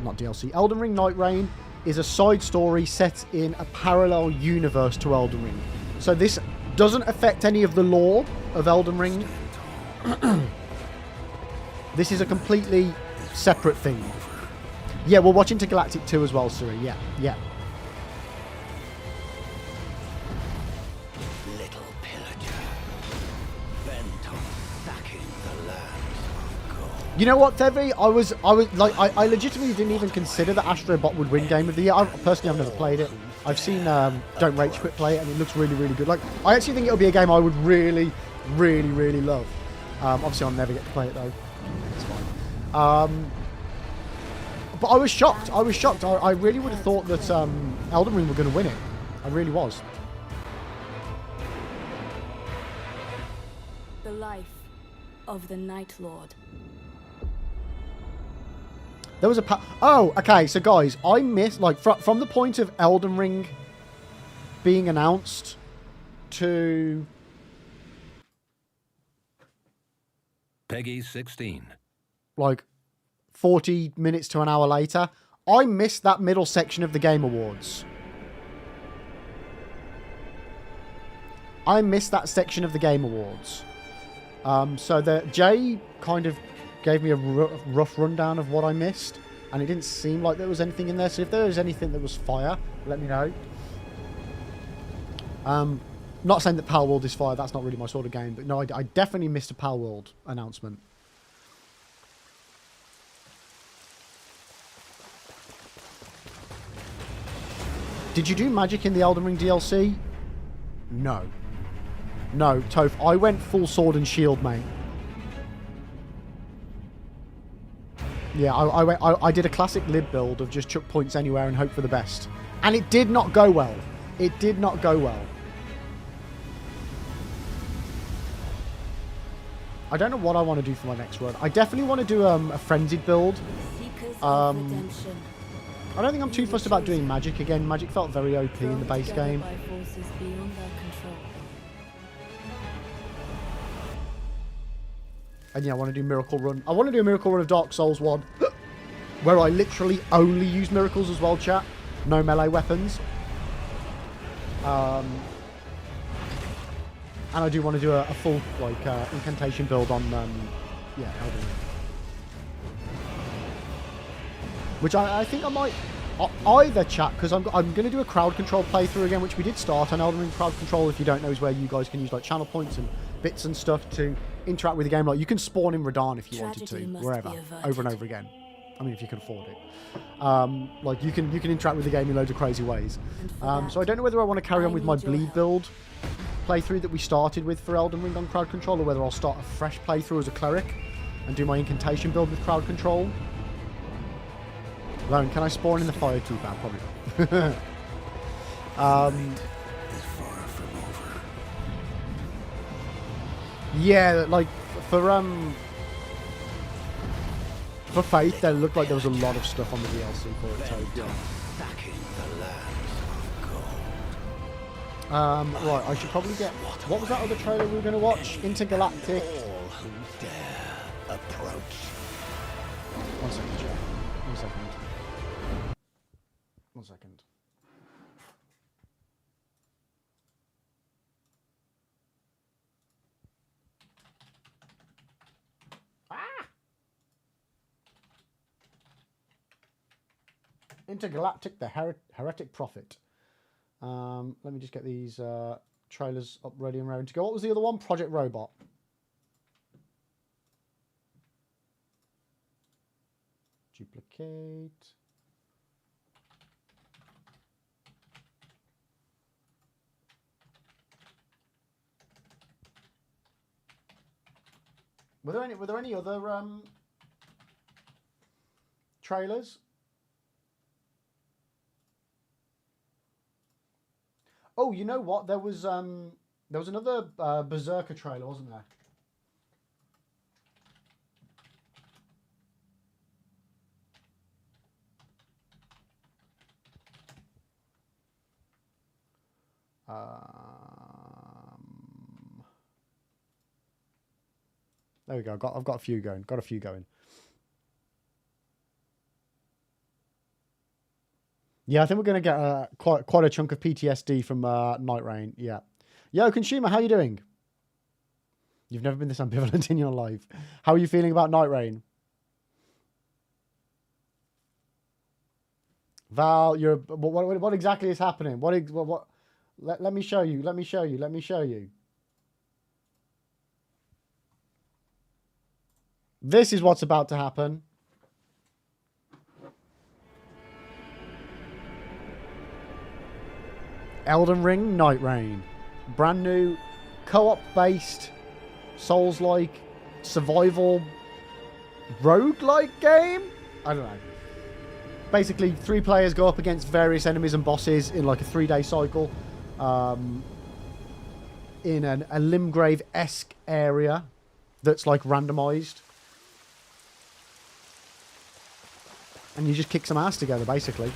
not DLC. Elden Ring Nightreign is a side story set in a parallel universe to Elden Ring. So this doesn't affect any of the lore of Elden Ring. This is a completely separate thing. Yeah, we're watching Galactic 2 as well, Siri. Yeah. Little pillager, bent on sacking the lands of gold. You know what, Tevi? I legitimately didn't even consider that Astro Bot would win Game of the Year. Personally, I've never played it. I've seen Don't Rage Quit play it, and it looks really, really good. I actually think it'll be a game I would really, really, really love. Obviously, I'll never get to play it though. It's fine. But I was shocked. I really would have thought that Elden Ring were going to win it. I really was. the life of the Night Lord. There was a oh, okay. So guys, I missed from the point of Elden Ring being announced to Peggy 16. 40 minutes to an hour later, I missed that middle section of the Game Awards. I missed that section of the Game Awards. So Jay kind of gave me a rough rundown of what I missed, and it didn't seem like there was anything in there. So if there was anything that was fire, let me know. Not saying that Palworld is fire, that's not really my sort of game, but no, I definitely missed a Palworld announcement. Did you do magic in the Elden Ring DLC? No. No, Toph, I went full sword and shield, mate. Yeah, I did a classic lib build of just chuck points anywhere and hope for the best. And it did not go well. It did not go well. I don't know what I want to do for my next run. I definitely want to do a frenzied build. Seekers of redemption. I don't think I'm too fussed about doing magic again. Magic felt very OP in the Thrown base together game. by forces beyond their control. And yeah, I want to do Miracle Run. I want to do a Miracle Run of Dark Souls 1. Where I literally only use miracles as well, chat. No melee weapons. And I do want to do a full, like, incantation build on, yeah, Elden Ring. Which I think I might either chat, because I'm going to do a crowd control playthrough again, which we did start on Elden Ring. Crowd control, if you don't know, is where you guys can use like channel points and bits and stuff to interact with the game. Like you can spawn in Radahn if you wanted to, wherever, over and over again. I mean, if you can afford it. Like you can interact with the game in loads of crazy ways. So I don't know whether I want to carry on with my bleed build playthrough that we started with for Elden Ring on crowd control, or whether I'll start a fresh playthrough as a cleric and do my incantation build with crowd control. Lone, can I spawn in the Firekeeper? Probably not. Yeah, like for Faith, there looked like there was a lot of stuff on the DLC for it. So yeah. Right, I should probably get. What was that other trailer we were going to watch? Intergalactic. One second, Jack. 1 second. 1 second. Intergalactic, the Heretic Prophet. Let me just get these trailers up ready and ready to go. What was the other one? Project Robot. Duplicate. Were there any other trailers? Oh, you know what? There was another Berserker trailer, wasn't there? There we go. I've got a few going. Got a few going. Yeah, I think we're going to get quite a chunk of PTSD from Nightreign. Yeah. Yo, Consumer, how you doing? You've never been this ambivalent in your life. How are you feeling about Nightreign? Val, what exactly is happening? What? Let me show you. Let me show you. Let me show you. This is what's about to happen. Elden Ring Nightreign. Brand new co-op based Souls-like survival roguelike game? I don't know. Basically, 3 players go up against various enemies and bosses in like a 3-day cycle. In a Limgrave-esque area that's like randomized. And you just kick some ass together, basically.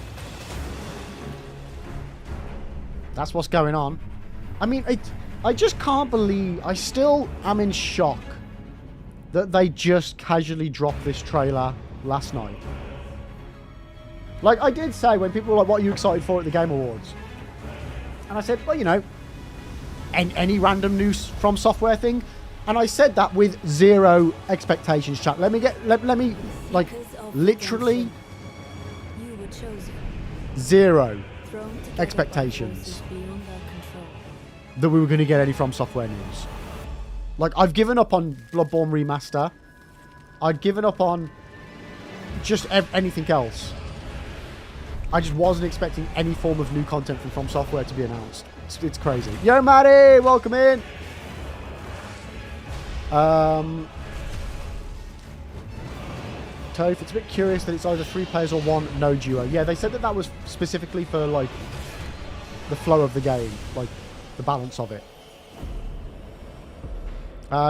That's what's going on. I mean, I just can't believe... I still am in shock that they just casually dropped this trailer last night. Like, I did say when people were like, what are you excited for at the Game Awards? And I said, well, you know, any random news from software thing. And I said that with 0 expectations, chat. Let me, like, literally... You were chosen. 0 Thrown together by expectations forces beyond their control. that we were going to get any from software news. Like, I've given up on Bloodborne Remaster. I'd given up on just anything else. I just wasn't expecting any form of new content from Software to be announced. It's crazy. Yo, Maddie! Welcome in! Toph, it's a bit curious that it's either 3 players or 1, no duo. Yeah, they said that was specifically for, like, the flow of the game. Like, the balance of it.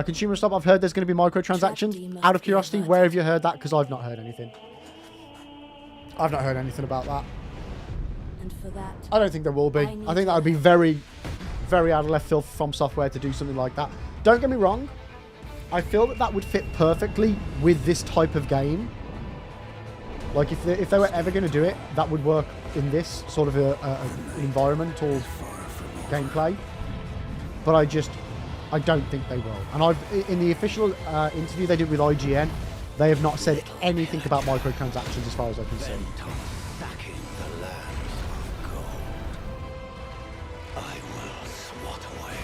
Consumer Stop, I've heard there's going to be microtransactions. Out of curiosity, where have you heard that? Because I've not heard anything. I've not heard anything about that. And for that, I don't think there will be. I think that would be very, very out of left field from software to do something like that. Don't get me wrong. I feel that that would fit perfectly with this type of game. Like, if they were ever going to do it, that would work in this sort of environment or gameplay. But I don't think they will. And in the official interview they did with IGN, they have not said anything about microtransactions as far as I can see. Back in the lands of gold, I will swat away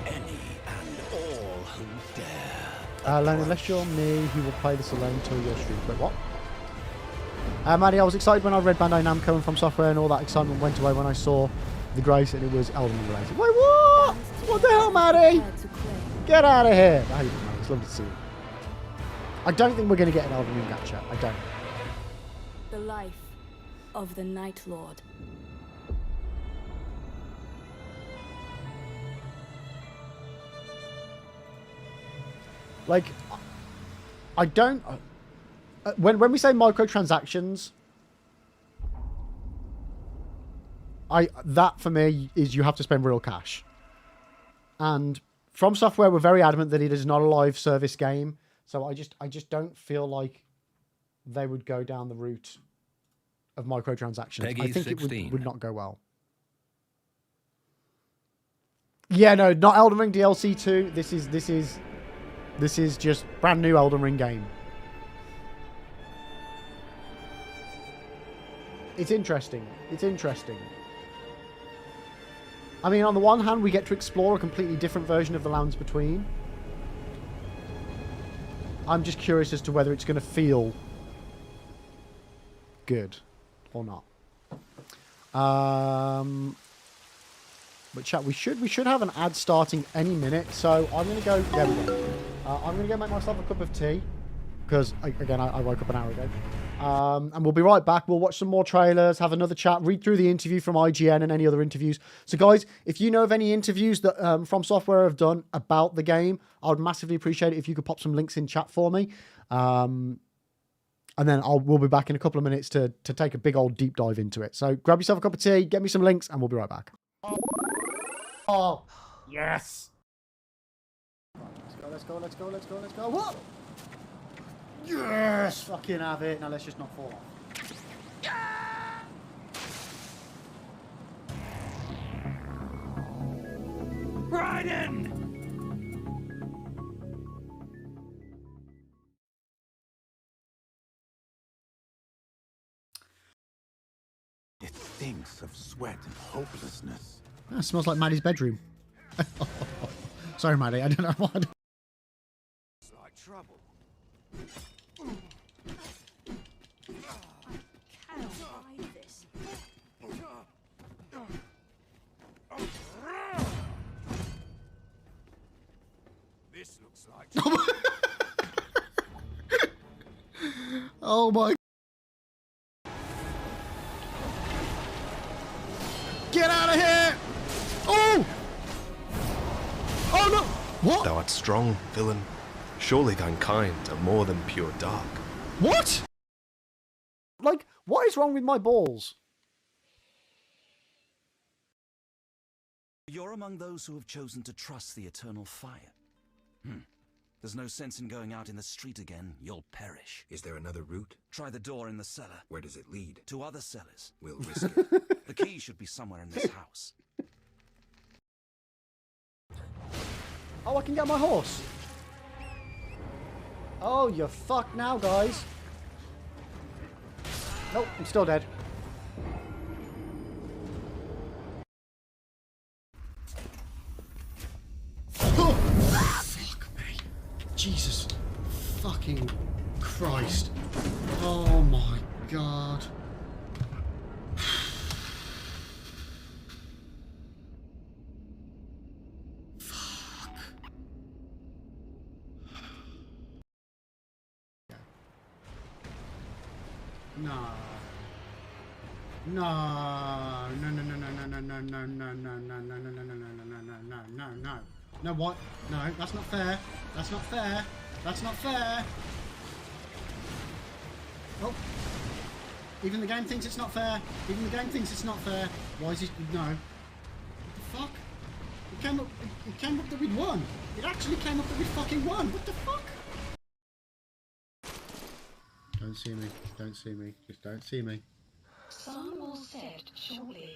any and all who dare. Lenny, unless you're me, he will play this alone until your stream. Wait, what? Maddie, I was excited when I read Bandai Namco and From Software, and all that excitement went away when I saw the grace and it was Elden Ring related. Wait, what? What the hell, Maddie? Get out of here. I hate it, man. It's lovely to see you. I don't think we're going to get an Elden Ring gacha. I don't. the life of the Night Lord. Like, I don't... when we say microtransactions, that for me is you have to spend real cash. And From Software were very adamant that it is not a live service game, so I just don't feel like they would go down the route of microtransactions. Peggy I think 16. it would not go well. Yeah, no, not Elden Ring DLC 2. This is just brand new Elden Ring game. It's interesting. It's interesting. I mean, on the one hand, we get to explore a completely different version of the Lands Between. I'm just curious as to whether it's going to feel good or not. But chat, we should have an ad starting any minute. So I'm going to go. There we go. I'm going to go make myself a cup of tea because again I woke up an hour ago. And we'll be right back. We'll watch some more trailers, have another chat, read through the interview from IGN and any other interviews. So guys, if you know of any interviews that From Software have done about the game, I would massively appreciate it if you could pop some links in chat for me. And then we'll be back in a couple of minutes to take a big old deep dive into it. So grab yourself a cup of tea, get me some links, and we'll be right back. Oh, yes. Let's go. What? Yes! Fucking have it. Now let's just not fall off. Raiden! It stinks of sweat and hopelessness. That smells like Maddie's bedroom. Sorry, Maddie. I don't know why. It's like trouble. This looks like Oh my. Get out of here! Oh! Oh no! What? Thou art strong, villain. Surely thine kind are more than pure dark. What? Like, what is wrong with my balls? You're among those who have chosen to trust the eternal fire. There's no sense in going out in the street again. You'll perish. Is there another route? Try the door in the cellar. Where does it lead? To other cellars. We'll risk it. The key should be somewhere in this house. Oh, I can get my horse. Oh, you're fucked now, guys. Nope, I'm still dead. Fuck me. Jesus fucking Christ. Oh my God. No. No. No, what? No, that's not fair. That's not fair. That's not fair. Oh. Even the game thinks it's not fair. Even the game thinks it's not fair. Why is it? No. What the fuck? It came up that we'd won. It actually came up that we fucking won. What the fuck? Don't see me. Don't see me. Just don't see me. Sun will set shortly.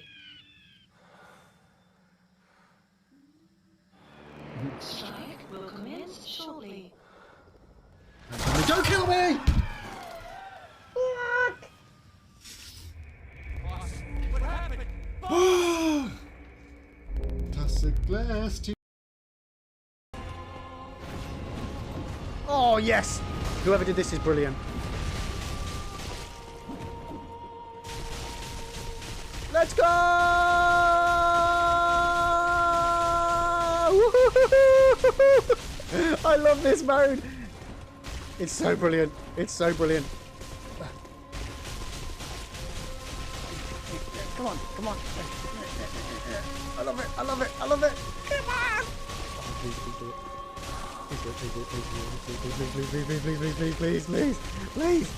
Strike will commence shortly. Don't kill me! What happened? Toss a glass to... Oh, yes! Whoever did this is brilliant. Let's go! I love this mode. It's so brilliant. It's so brilliant. Come on, come on. I love it, I love it, I love it. Come on! Oh, please do it. Please do it, please do it, please, please, please,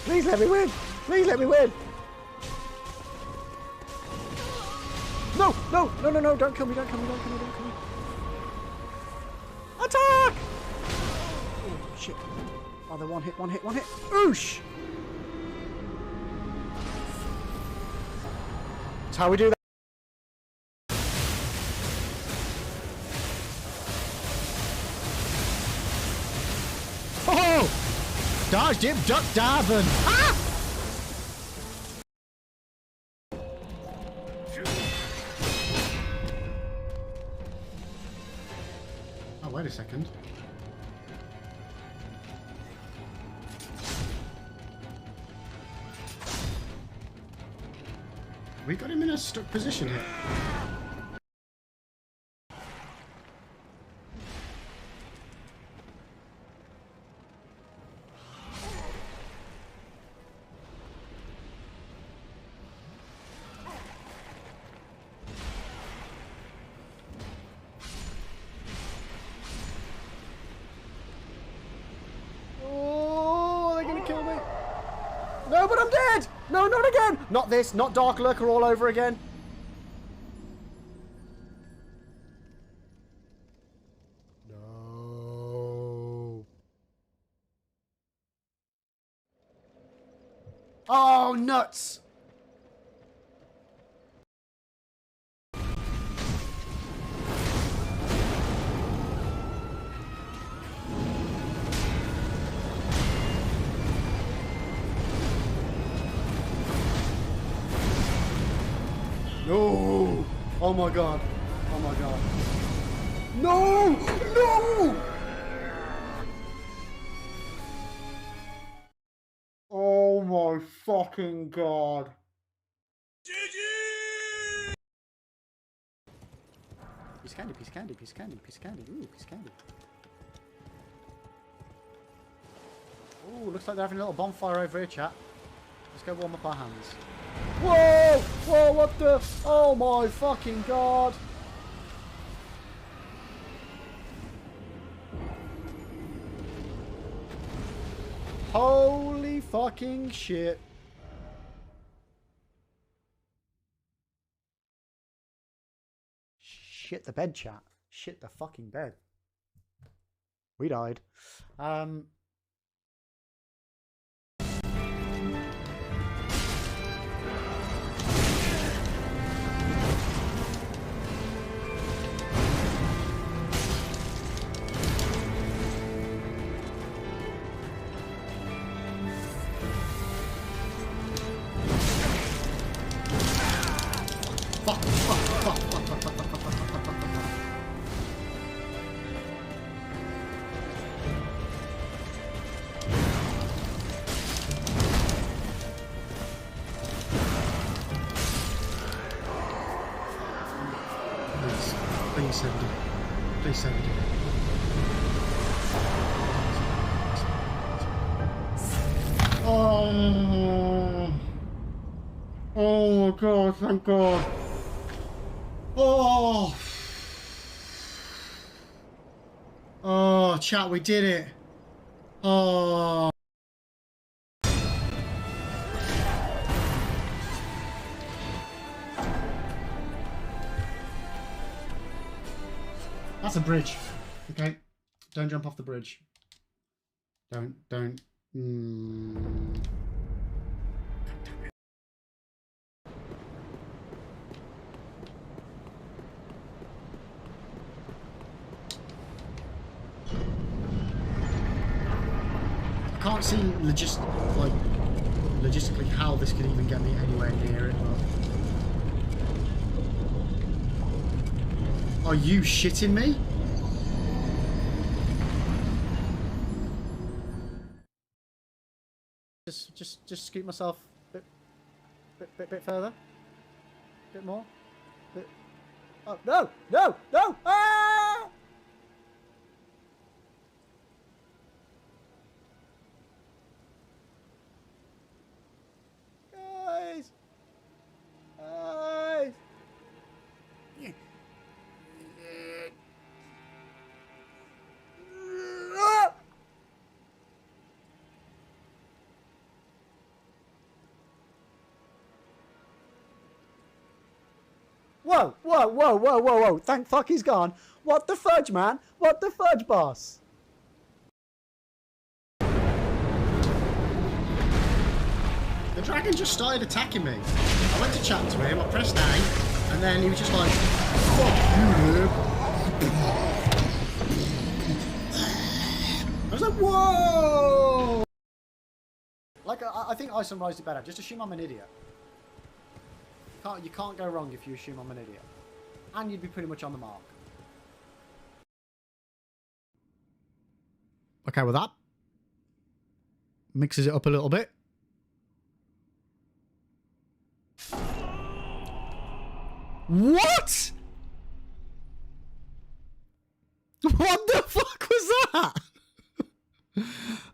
please let me win. Please let me win. No, no, no, no, no, don't kill me, don't kill me, don't kill me, don't kill me. Attack! Oh, shit. Oh, they're one hit, one hit, one hit. Oosh! That's how we do that. Oh! Dodge, dip, duck, dive, and... Ah! Oh, wait a second. We got him in a stuck position here. Oh, they're gonna kill me. No, but I'm dead! No, not again! Not this, not Dark Lurker all over again. No. Oh, nuts! No! Oh my god. Oh my god. No! No! Oh my fucking god. Piece of candy, piece of candy, piece of candy, piece of candy. Ooh, piece of candy. Ooh, looks like they're having a little bonfire over here, chat. Let's go warm up our hands. Whoa! Whoa, what the? Oh my fucking god! Holy fucking shit. Shit the bed, chat. Shit the fucking bed. We died. Fuck, fuck, fuck, fuck, fuck, fuck, fuck, fuck, fuck, fuck, fuck, fuck. Please send it. Please send it. Oh. Oh my god, thank god. Oh. Oh, chat, we did it. Oh. That's a bridge. Okay. Don't jump off the bridge. Don't. I can't see logistically how this could even get me anywhere near it. But... Are you shitting me? Just scoot myself a bit further, bit more. Oh no! Ah! Guys! Whoa. Thank fuck he's gone. What the fudge, man? What the fudge, boss? The dragon just started attacking me. I went to chat to him, I pressed A, and then he was just like, fuck you, dude. I was like, whoa! Like, I think I summarised it better. Just assume I'm an idiot. You can't go wrong if you assume I'm an idiot. And you'd be pretty much on the mark. Okay with that. Mixes it up a little bit. What? What the fuck was that?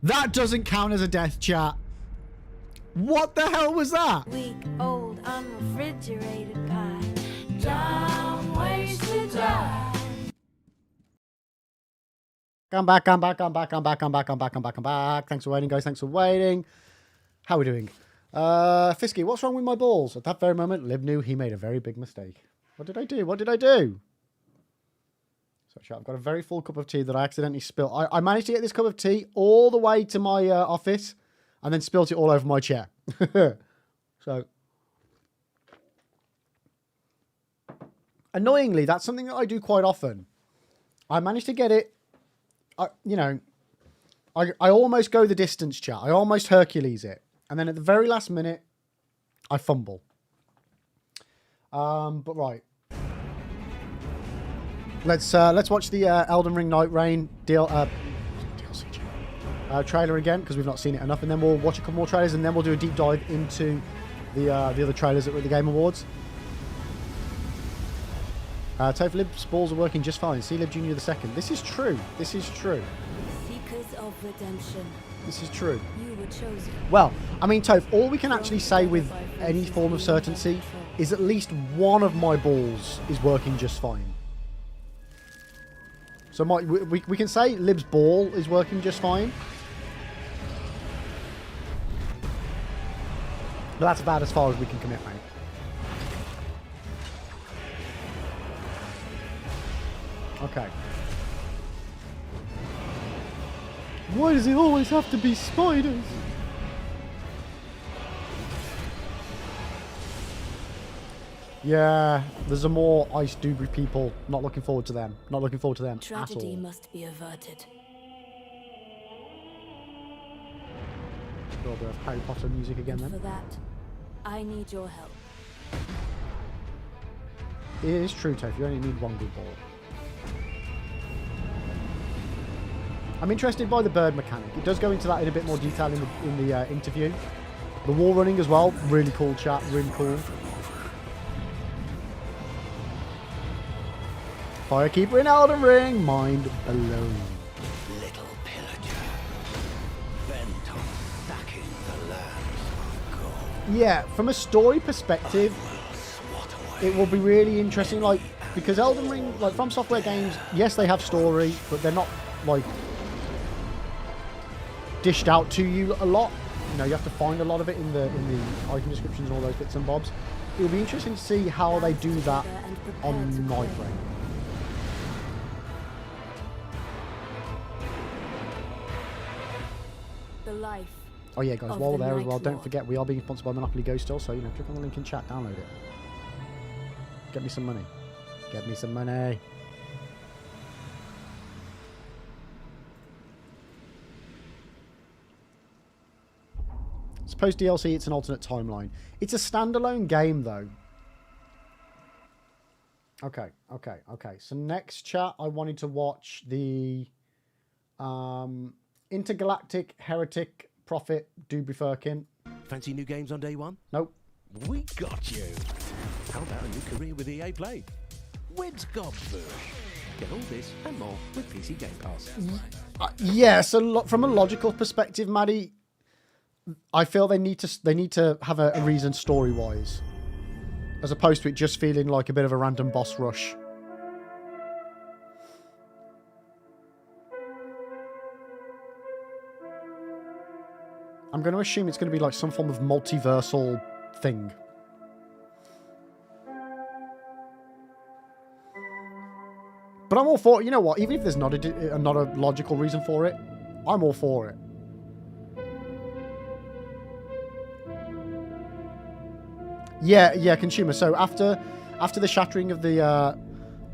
That doesn't count as a death, chat. What the hell was that? Week old unrefrigerated pie. Dumb ways to die. I'm back. Thanks for waiting, guys. Thanks for waiting. How are we doing? Fisky, what's wrong with my balls? At that very moment, Lib knew he made a very big mistake. What did I do? So, I've got a very full cup of tea that I accidentally spilled. I managed to get this cup of tea all the way to my office and then spilt it all over my chair. So, annoyingly, that's something that I do quite often. I managed to get it, I almost go the distance, chat. I almost Hercules it. And then at the very last minute, I fumble. But right. Let's watch the Elden Ring Nightreign DLC trailer again, because we've not seen it enough, and then we'll watch a couple more trailers, and then we'll do a deep dive into the other trailers that were at the Game Awards. Toph, Lib's balls are working just fine. See Lib Jr. the second. This is true. Seekers of redemption. This is true. You were chosen. Well, I mean, Toph, all we can actually say with any form of certainty is at least one of my balls is working just fine. So we can say Lib's ball is working just fine. But that's about as far as we can commit, mate. Okay. Why does it always have to be spiders? Yeah, there's a more ice debris people. Not looking forward to them. Not looking forward to them Tragedy at all. must be averted. A little bit of Harry Potter music again then. For that, I need your help. It is true, Toph. You only need one good ball. I'm interested by the bird mechanic. It does go into that in a bit more detail in the interview. The wall running as well. Really cool, chat. Really cool. Firekeeper in Elden Ring. Mind blown. Little pillager, bent on stacking the lands of gold. Yeah, from a story perspective, it will be really interesting. Like, because Elden Ring, like From Software games, yes, they have story, but they're not like dished out to you a lot. You know, you have to find a lot of it in the item descriptions and all those bits and bobs. It'll be interesting to see how they do that on Nightreign. The life. Oh yeah, guys, while we're there as well, don't forget we are being sponsored by Monopoly Go still, so, you know, click on the link in chat, download it. Get me some money. Get me some money. Suppose DLC, it's an alternate timeline. It's a standalone game, though. Okay. So next chat, I wanted to watch the Intergalactic Heretic Prophet Dubry Firkin. Fancy new games on day one? Nope. We got you. How about a new career with EA Play? When's Godverse? Get all this and more with PC Game Pass. Yeah, so from a logical perspective, Maddie, I feel they need to have a reason story-wise, as opposed to it just feeling like a bit of a random boss rush. I'm going to assume it's going to be like some form of multiversal thing. But I'm all for it. You know what? Even if there's not a logical reason for it, I'm all for it. Yeah, consumer. So after the shattering of the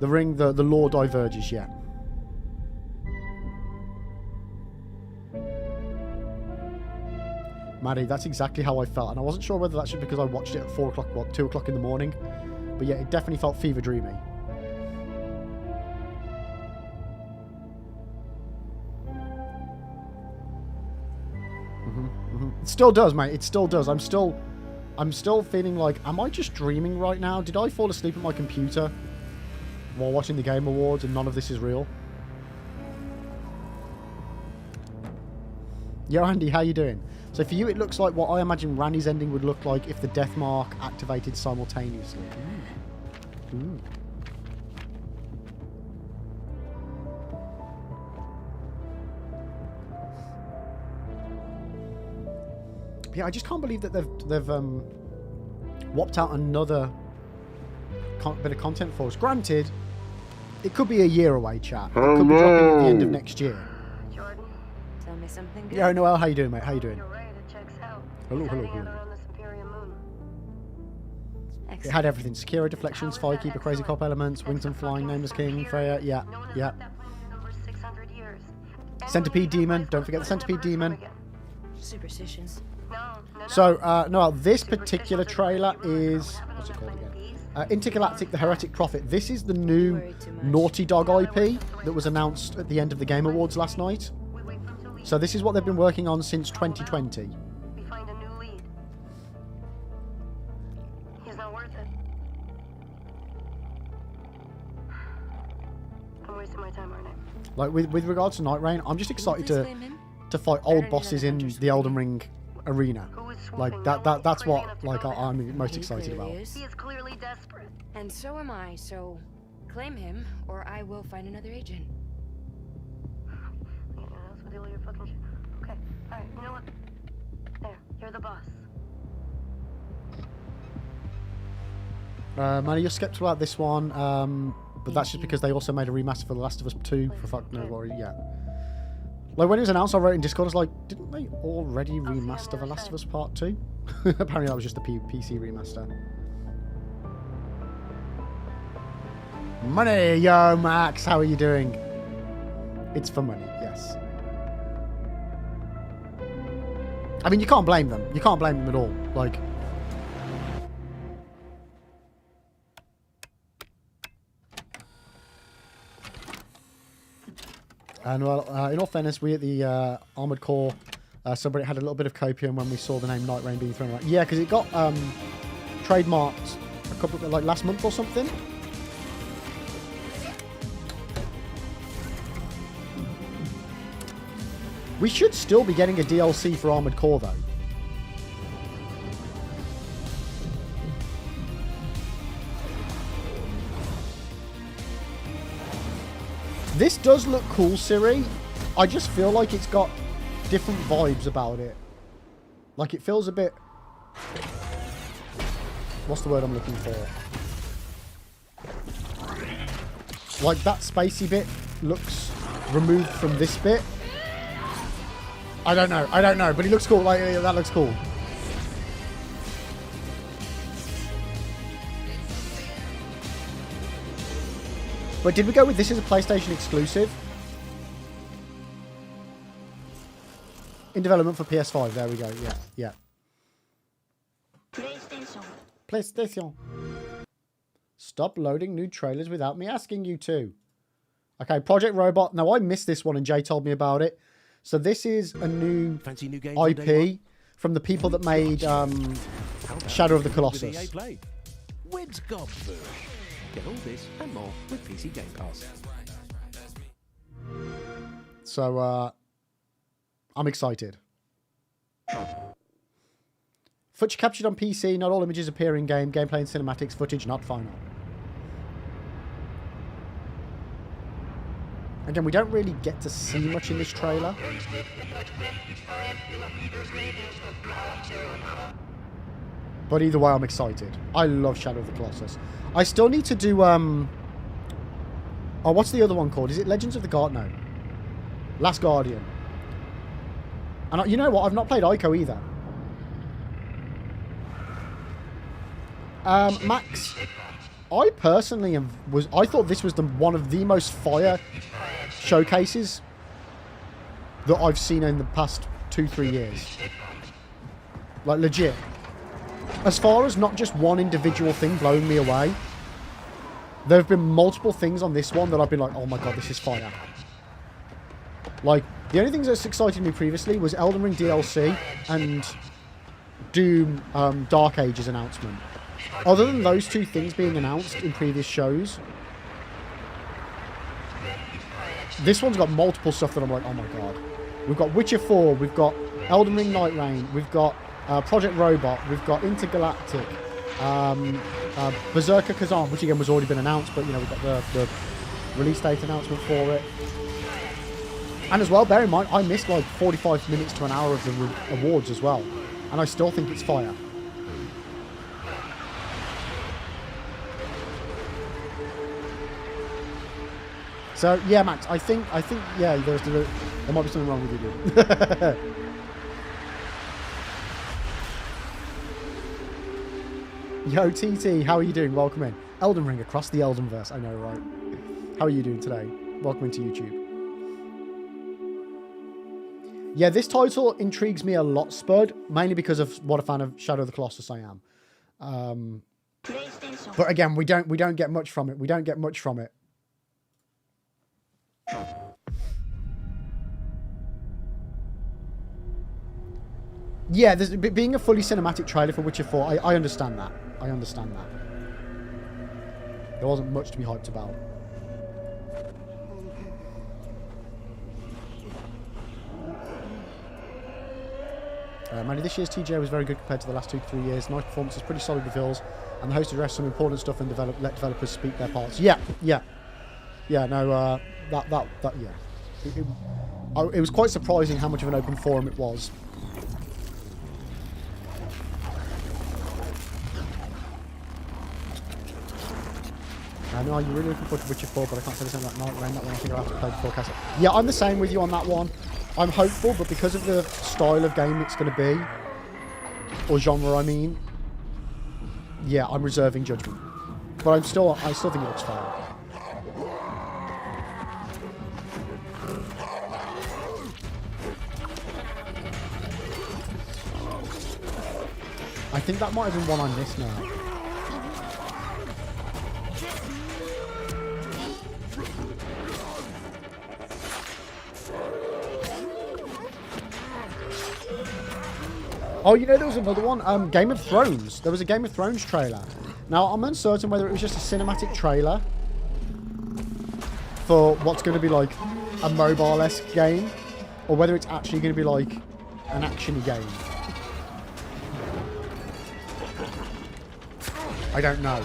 ring, the law diverges. Yeah. Maddie, that's exactly how I felt, and I wasn't sure whether that's just because I watched it at 4 o'clock, 2 o'clock in the morning, but yeah, it definitely felt fever dreamy. It still does, mate. It still does. I'm still feeling like, am I just dreaming right now? Did I fall asleep at my computer while watching the Game Awards and none of this is real? Yo, Andy, how you doing? So for you, it looks like what I imagine Randy's ending would look like if the death mark activated simultaneously. Ooh. Yeah, I just can't believe that they've whopped out another bit of content for us. Granted, it could be a year away, chat. It could be dropping at the end of next year. Jordan, tell me something good. Yeah, Noel, how you doing, mate? How you doing? You're right, it checks out. Hello. On this Imperium moon. It had everything: Sekiro, deflections, firekeeper, crazy cop elements, wings and flying, nameless king, Freya. Yeah. Centipede demon. Don't forget the centipede demon. Superstitions. So, Noel, this particular trailer is... What's it called again? Intergalactic, the Heretic Prophet. This is the new Naughty Dog IP that was announced at the end of the Game Awards last night. So this is what they've been working on since 2020. We find a new lead. He's not worth it. I'm wasting my time, aren't I? Like, with regards to Nightreign, I'm just excited to fight old bosses in the Elden Ring arena. Like that's what I'm most excited about. He is clearly desperate. And so am I, so claim him or I will find another agent. Okay, alright, you know what? There, you're the boss. Manny, you're skeptical about this one, but that's just because they also made a remaster for The Last of Us 2 for fuck no glory. Yeah. Like, when it was announced, I wrote in Discord, I was like, didn't they already remaster The Last of Us Part 2? Apparently that was just the PC remaster. Money! Yo, Max, how are you doing? It's for money, yes. I mean, you can't blame them. You can't blame them at all. Like... And well, in all fairness, we at the Armored Core subreddit had a little bit of copium when we saw the name Nightreign being thrown around. Yeah, because it got trademarked a couple of, like, last month or something. We should still be getting a DLC for Armored Core though. This does look cool, Siri. I just feel like it's got different vibes about it. Like it feels a bit... What's the word I'm looking for? Like that spacey bit looks removed from this bit. I don't know, but it looks cool. Like that looks cool. But did we go with this as a PlayStation exclusive? In development for PS5. There we go. Yeah, yeah. PlayStation. Stop loading new trailers without me asking you to. Okay, Project Robot. Now, I missed this one and Jay told me about it. So this is a new IP from the people that made Shadow of the Colossus. When's Godford? Get all this and more with PC Game Pass. So, I'm excited. Footage captured on PC, not all images appear in game. Gameplay and cinematics footage not final. Again, we don't really get to see much in this trailer. But either way, I'm excited. I love Shadow of the Colossus. I still need to do, oh, what's the other one called? Is it Legends of the Guardian? No. Last Guardian. And you know what? I've not played Ico either. Max, I personally I thought this was one of the most fire showcases that I've seen in the past 2-3 years. Like, legit. As far as not just one individual thing blowing me away, there have been multiple things on this one that I've been like, oh my god, this is fire. Like, the only things that's excited me previously was Elden Ring DLC and Doom Dark Ages announcement. Other than those two things being announced in previous shows, this one's got multiple stuff that I'm like, oh my god. We've got Witcher 4, we've got Elden Ring Nightreign, we've got Project Robot, we've got Intergalactic, Berserker Kazan, which again was already been announced, but you know, we've got the release date announcement for it. And as well, bear in mind, I missed like 45 minutes to an hour of the awards as well. And I still think it's fire. So, yeah, Max, I think, yeah, there might be something wrong with you, dude. Yo, TT, how are you doing? Welcome in. Elden Ring across the Eldenverse. I know, right? How are you doing today? Welcome into YouTube. Yeah, this title intrigues me a lot, Spud, mainly because of what a fan of Shadow of the Colossus I am. But again, we don't get much from it. We don't get much from it. Yeah, being a fully cinematic trailer for Witcher 4, I understand that. I understand that. There wasn't much to be hyped about. Manny, this year's TGA was very good compared to the last 2 to 3 years. Nice performances, pretty solid reveals, and the host addressed some important stuff and let developers speak their parts. Yeah. No, yeah. It was quite surprising how much of an open forum it was. I know you're really looking forward to Witcher 4, but I can't say the same about Nightreign. That one I think I'll have to play before cast. Yeah, I'm the same with you on that one. I'm hopeful, but because of the style of game it's going to be, or genre, I mean, yeah, I'm reserving judgment. But I still think it looks fine. I think that might have been one I missed now. Oh, you know, there was another one. Game of Thrones. There was a Game of Thrones trailer. Now, I'm uncertain whether it was just a cinematic trailer for what's going to be like a mobile-esque game, or whether it's actually going to be like an action-y game. I don't know.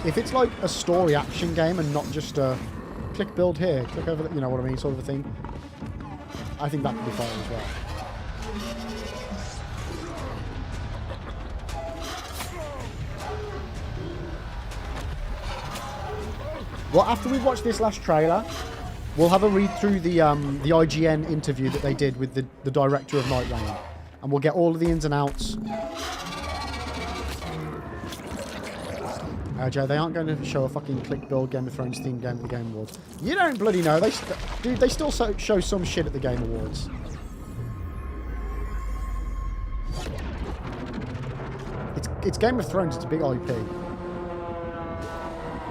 if it's like a story action game and not just a click build here, click over, you know what I mean, sort of a thing, I think that could be fine as well. Well, after we watch this last trailer, we'll have a read through the IGN interview that they did with the director of Nightreign, and we'll get all of the ins and outs. Jay, they aren't going to show a fucking click build Game of Thrones themed game at the Game Awards. You don't bloody know. Dude, they still show some shit at the Game Awards. It's Game of Thrones. It's a big IP.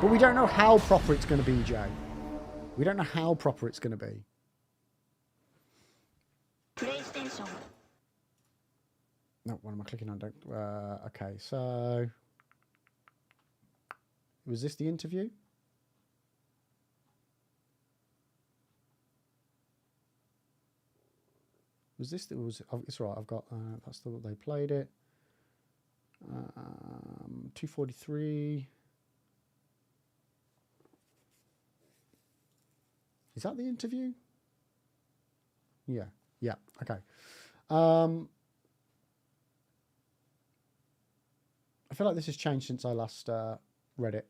But we don't know how proper it's going to be, Jay. We don't know how proper it's going to be. PlayStation. No, what am I clicking on? Okay, so... Was this the interview? Was this... It's right, I've got... that's the they played it. 243... Is that the interview? Yeah. Yeah. Okay. I feel like this has changed since I last read it.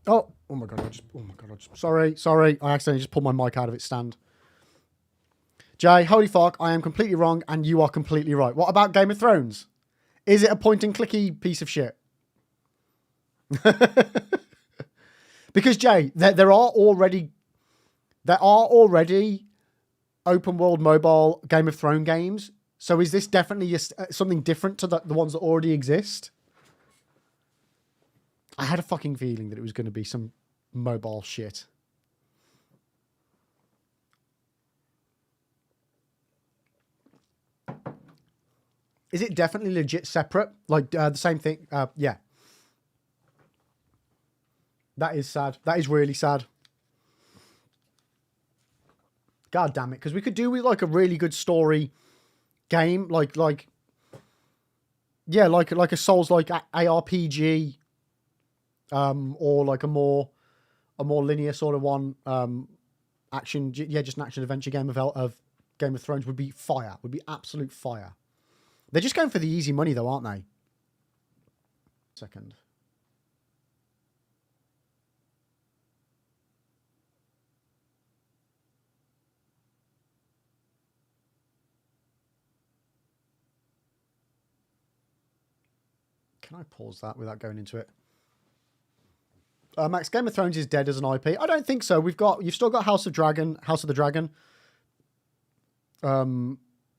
Oh my god! Sorry. I accidentally just pulled my mic out of its stand. Jay, holy fuck! I am completely wrong, and you are completely right. What about Game of Thrones? Is it a point and clicky piece of shit? Because Jay, there are already open world mobile Game of Thrones games. So is this definitely something different to the ones that already exist? I had a fucking feeling that it was going to be some mobile shit. Is it definitely legit separate? Like the same thing? Yeah. That is sad. That is really sad. God damn it. Because we could do with like a really good story game. Like a Souls-like ARPG. Or like a more linear sort of one. Action. Yeah, just an action adventure game of Game of Thrones would be fire. Would be absolute fire. They're just going for the easy money though, aren't they? Second. Can I pause that without going into it? Max, Game of Thrones is dead as an IP. I don't think so. You've still got House of the Dragon,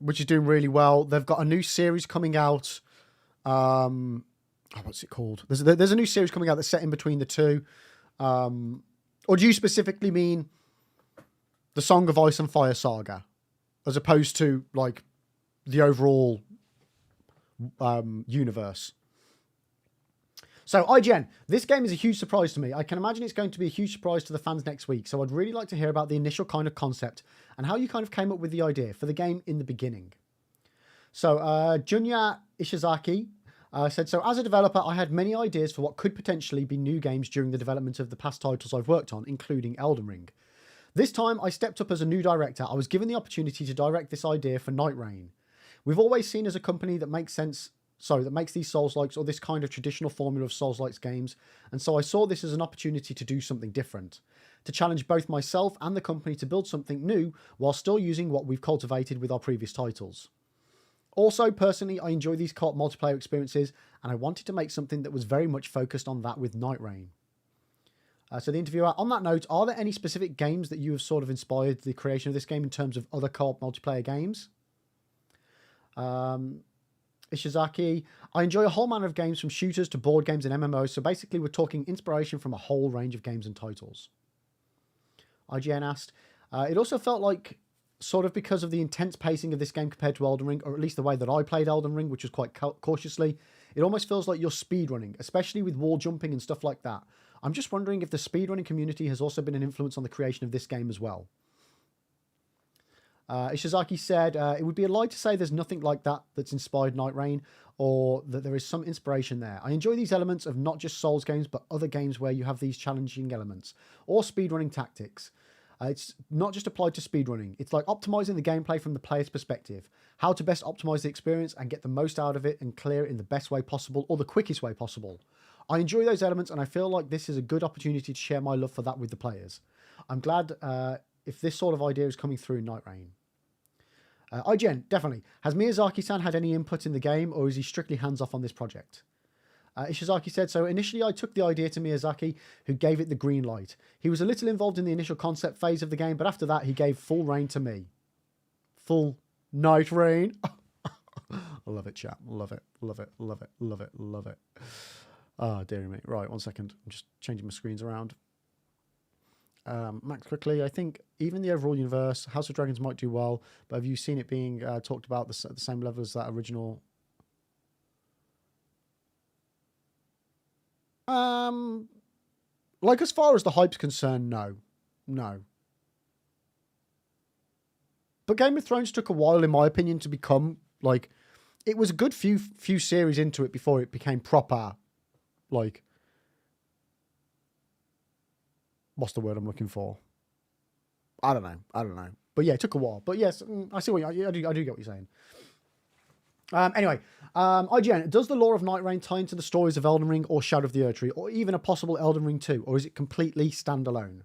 which is doing really well. They've got a new series coming out. What's it called? There's a new series coming out that's set in between the two. Or do you specifically mean the Song of Ice and Fire saga, as opposed to like the overall universe? So, IGN, this game is a huge surprise to me. I can imagine it's going to be a huge surprise to the fans next week, so I'd really like to hear about the initial kind of concept and how you kind of came up with the idea for the game in the beginning. So, Junya Ishizaki said, so as a developer, I had many ideas for what could potentially be new games during the development of the past titles I've worked on, including Elden Ring. This time, I stepped up as a new director. I was given the opportunity to direct this idea for Nightreign. We've always seen as a company that makes these Souls-likes or this kind of traditional formula of Souls-likes games, and so I saw this as an opportunity to do something different, to challenge both myself and the company to build something new while still using what we've cultivated with our previous titles. Also, personally, I enjoy these co-op multiplayer experiences, and I wanted to make something that was very much focused on that with Nightreign. So the interviewer, on that note, are there any specific games that you have sort of inspired the creation of this game in terms of other co-op multiplayer games? Ishizaki, I enjoy a whole manner of games from shooters to board games and MMOs, so basically we're talking inspiration from a whole range of games and titles. IGN asked, it also felt like, sort of because of the intense pacing of this game compared to Elden Ring, or at least the way that I played Elden Ring, which was quite cautiously, it almost feels like you're speedrunning, especially with wall jumping and stuff like that. I'm just wondering if the speedrunning community has also been an influence on the creation of this game as well. Ishizaki said, it would be a lie to say there's nothing like that that's inspired Nightreign, or that there is some inspiration there. I enjoy these elements of not just Souls games, but other games where you have these challenging elements, or speedrunning tactics. It's not just applied to speedrunning. It's like optimizing the gameplay from the player's perspective, how to best optimize the experience and get the most out of it and clear it in the best way possible, or the quickest way possible. I enjoy those elements, and I feel like this is a good opportunity to share my love for that with the players. I'm glad if this sort of idea is coming through Nightreign. IGN, definitely. Has Miyazaki-san had any input in the game, or is he strictly hands-off on this project? Ishizaki said, so initially I took the idea to Miyazaki, who gave it the green light. He was a little involved in the initial concept phase of the game, but after that he gave full reign to me. Full Nightreign. I love it, chat. Love it, love it, love it, love it, love it. Oh, dear me. Right, 1 second. I'm just changing my screens around. Max, quickly, I think even the overall universe, House of Dragons might do well, but have you seen it being talked about the same level as that original? Like, as far as the hype's concerned, no. But Game of Thrones took a while, in my opinion, to become, like, it was a good few series into it before it became proper, like, what's the word I'm looking for? I don't know. But yeah, it took a while. But yes, I see what I do get what you're saying. Anyway, IGN, does the lore of Nightreign tie into the stories of Elden Ring or Shadow of the Erdtree, or even a possible Elden Ring 2, or is it completely standalone?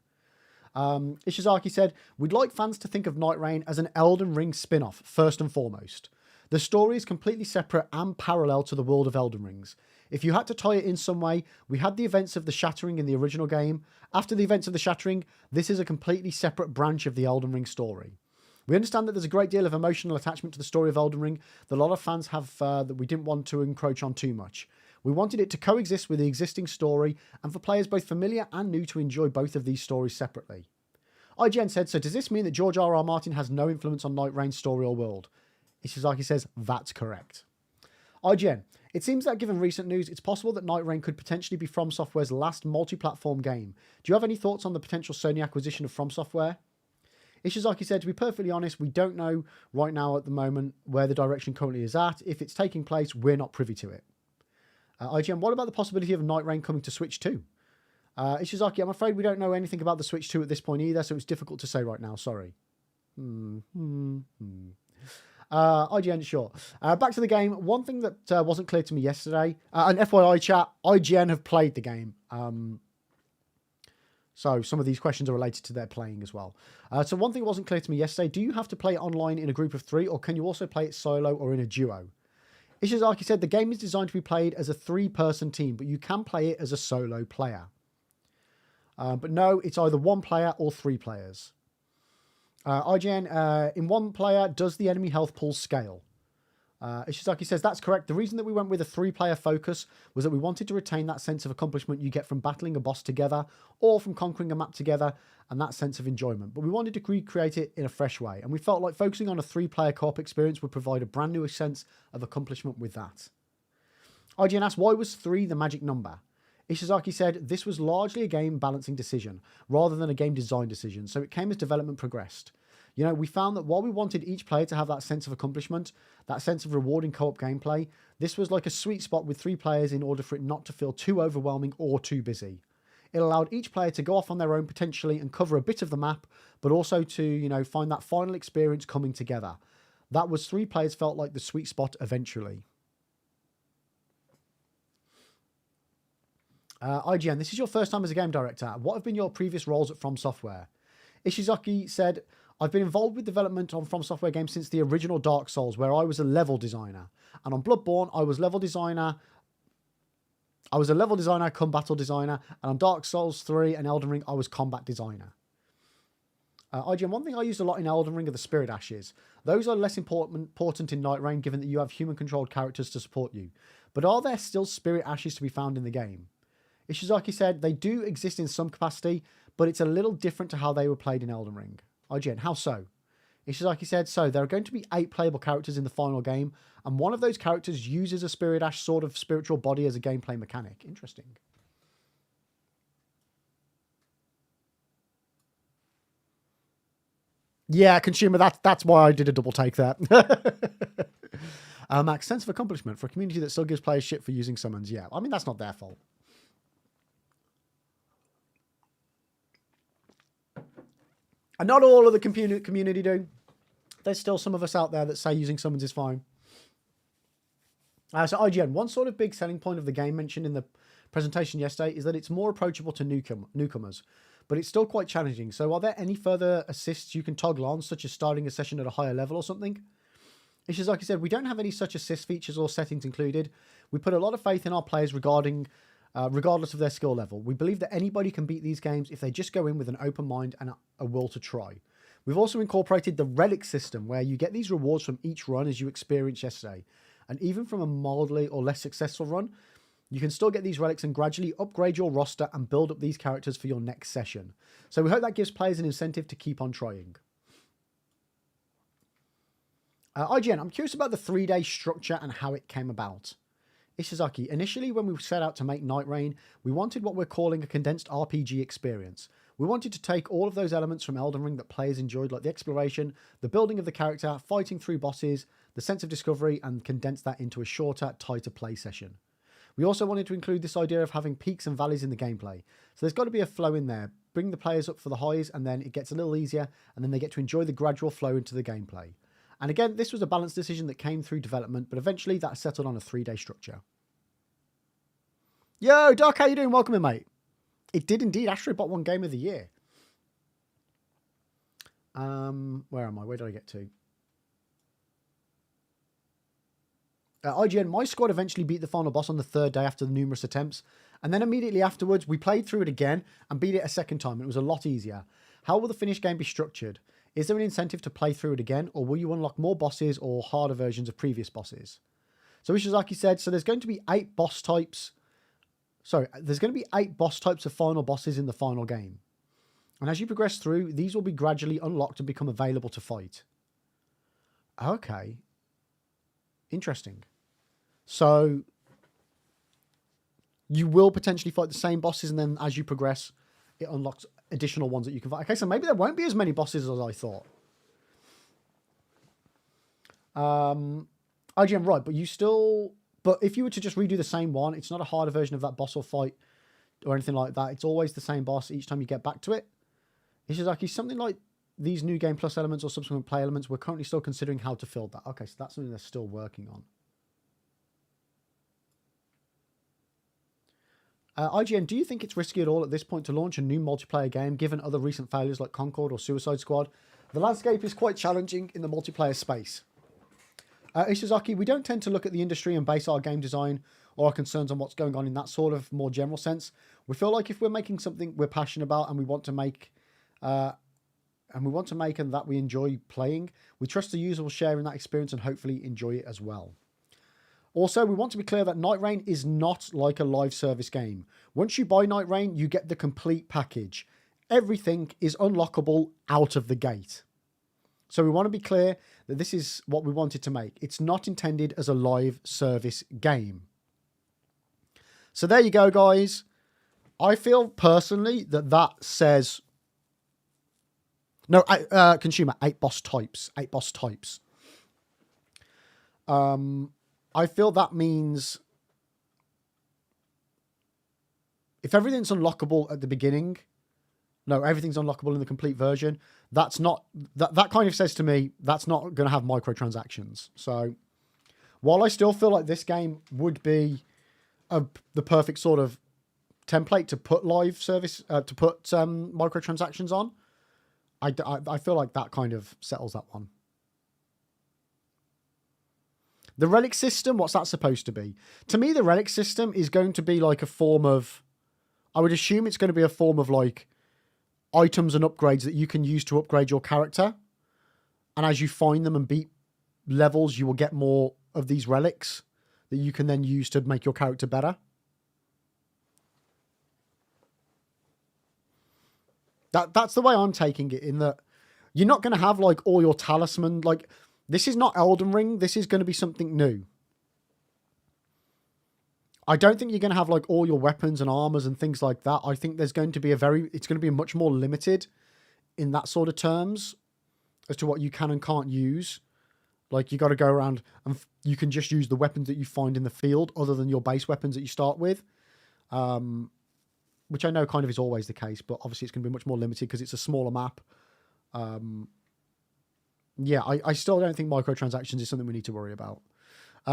Ishizaki said, we'd like fans to think of Nightreign as an Elden Ring spin-off, first and foremost. The story is completely separate and parallel to the world of Elden Rings. If you had to tie it in some way, we had the events of the Shattering in the original game. After the events of the Shattering, this is a completely separate branch of the Elden Ring story. We understand that there's a great deal of emotional attachment to the story of Elden Ring that a lot of fans have that we didn't want to encroach on too much. We wanted it to coexist with the existing story and for players both familiar and new to enjoy both of these stories separately. IGN said, so does this mean that George R.R. Martin has no influence on Nightreign's story or world? Ishizaki says, that's correct. IGN, it seems that given recent news, it's possible that Nightreign could potentially be From Software's last multi-platform game. Do you have any thoughts on the potential Sony acquisition of From Software? Ishizaki said, to be perfectly honest, we don't know right now at the moment where the direction currently is at. If it's taking place, we're not privy to it. IGN, what about the possibility of Nightreign coming to Switch 2? Ishizaki, I'm afraid we don't know anything about the Switch 2 at this point either, so it's difficult to say right now. Sorry. IGN, sure. Back to the game. One thing that wasn't clear to me yesterday, and FYI chat, IGN have played the game. So some of these questions are related to their playing as well. So one thing that wasn't clear to me yesterday, do you have to play it online in a group of 3, or can you also play it solo or in a duo? Ishizaki said the game is designed to be played as a 3-person team, but you can play it as a solo player. But no, it's either 1 player or 3 players. IGN, in 1 player, does the enemy health pool scale? Ishizaki says, that's correct. The reason that we went with a 3-player focus was that we wanted to retain that sense of accomplishment you get from battling a boss together or from conquering a map together, and that sense of enjoyment. But we wanted to recreate it in a fresh way, and we felt like focusing on a 3-player co-op experience would provide a brand new sense of accomplishment with that. IGN asked, why was 3 the magic number? Ishizaki said, this was largely a game balancing decision rather than a game design decision, so it came as development progressed. You know, we found that while we wanted each player to have that sense of accomplishment, that sense of rewarding co-op gameplay, this was like a sweet spot with 3 players in order for it not to feel too overwhelming or too busy. It allowed each player to go off on their own potentially and cover a bit of the map, but also to, you know, find that final experience coming together. That was 3 players felt like the sweet spot eventually. IGN, this is your first time as a game director. What have been your previous roles at From Software? Ishizaki said, I've been involved with development on From Software games since the original Dark Souls, where I was a level designer. And on Bloodborne, I was a level designer, come battle designer. And on Dark Souls 3 and Elden Ring, I was combat designer. IGN, one thing I used a lot in Elden Ring are the Spirit Ashes. Those are less important in Nightreign, given that you have human-controlled characters to support you. But are there still Spirit Ashes to be found in the game? Ishizaki said, they do exist in some capacity, but it's a little different to how they were played in Elden Ring. IGN, how so? Ishizaki said, so there are going to be 8 playable characters in the final game, and one of those characters uses a Spirit Ash sort of spiritual body as a gameplay mechanic. Interesting. Yeah, consumer, that's why I did a double take there. Max, sense of accomplishment for a community that still gives players shit for using summons. Yeah, I mean, that's not their fault. And not all of the community do. There's still some of us out there that say using summons is fine. So IGN, one sort of big selling point of the game mentioned in the presentation yesterday is that it's more approachable to newcomers, but it's still quite challenging. So are there any further assists you can toggle on, such as starting a session at a higher level or something? Ishizaki said, we don't have any such assist features or settings included. We put a lot of faith in our players regardless of their skill level. We believe that anybody can beat these games if they just go in with an open mind and a will to try. We've also incorporated the relic system, where you get these rewards from each run as you experienced yesterday. And even from a mildly or less successful run, you can still get these relics and gradually upgrade your roster and build up these characters for your next session. So we hope that gives players an incentive to keep on trying. IGN, I'm curious about the 3-day structure and how it came about. Ishizaki, initially when we set out to make Nightreign, we wanted what we're calling a condensed RPG experience. We wanted to take all of those elements from Elden Ring that players enjoyed, like the exploration, the building of the character, fighting through bosses, the sense of discovery, and condense that into a shorter, tighter play session. We also wanted to include this idea of having peaks and valleys in the gameplay. So there's got to be a flow in there. Bring the players up for the highs, and then it gets a little easier, and then they get to enjoy the gradual flow into the gameplay. And again, this was a balanced decision that came through development, but eventually that settled on a 3-day structure. Yo, Doc, how you doing? Welcome in, mate. It did indeed. Astrobot won Game of the Year. Where am I? Where did I get to? IGN, my squad eventually beat the final boss on the 3rd day after the numerous attempts. And then immediately afterwards, we played through it again and beat it a second time. It was a lot easier. How will the finished game be structured? Is there an incentive to play through it again, or will you unlock more bosses or harder versions of previous bosses? So Ishizaki said, so there's going to be 8 boss types. Sorry, there's going to be 8 boss types of final bosses in the final game. And as you progress through, these will be gradually unlocked and become available to fight. Okay. Interesting. So you will potentially fight the same bosses, and then as you progress, it unlocks additional ones that you can fight. Okay, so maybe there won't be as many bosses as I thought. IGN, right, but you still... But if you were to just redo the same one, it's not a harder version of that boss or fight or anything like that. It's always the same boss each time you get back to it. It's just like, something like these new Game Plus elements or subsequent play elements, we're currently still considering how to fill that. Okay, so that's something they're still working on. IGN, do you think it's risky at all at this point to launch a new multiplayer game, given other recent failures like Concord or Suicide Squad? The landscape is quite challenging in the multiplayer space. Ishizaki, we don't tend to look at the industry and base our game design or our concerns on what's going on in that sort of more general sense. We feel like if we're making something we're passionate about and we want to make, and that we enjoy playing, we trust the user will share in that experience and hopefully enjoy it as well. Also, we want to be clear that Nightreign is not like a live service game. Once you buy Nightreign, you get the complete package. Everything is unlockable out of the gate. So we want to be clear that this is what we wanted to make. It's not intended as a live service game. So there you go, guys. I feel personally that says... No, consumer, 8 boss types. 8 boss types. I feel that means if everything's unlockable at the beginning, no, everything's unlockable in the complete version, that's not, that kind of says to me, that's not going to have microtransactions. So while I still feel like this game would be the perfect sort of template to put live service, to put microtransactions on, I feel like that kind of settles that one. The relic system, what's that supposed to be? To me, the relic system is going to be like a form of... I would assume it's going to be a form of like items and upgrades that you can use to upgrade your character. And as you find them and beat levels, you will get more of these relics that you can then use to make your character better. That's the way I'm taking it, in that you're not going to have like all your talisman, like... This is not Elden Ring. This is going to be something new. I don't think you're going to have like all your weapons and armors and things like that. I think there's going to be it's going to be much more limited in that sort of terms. as to what you can and can't use. Like, you got to go around and you can just use the weapons that you find in the field other than your base weapons that you start with. Which I know kind of is always the case, but obviously it's going to be much more limited because it's a smaller map. Yeah, I still don't think microtransactions is something we need to worry about.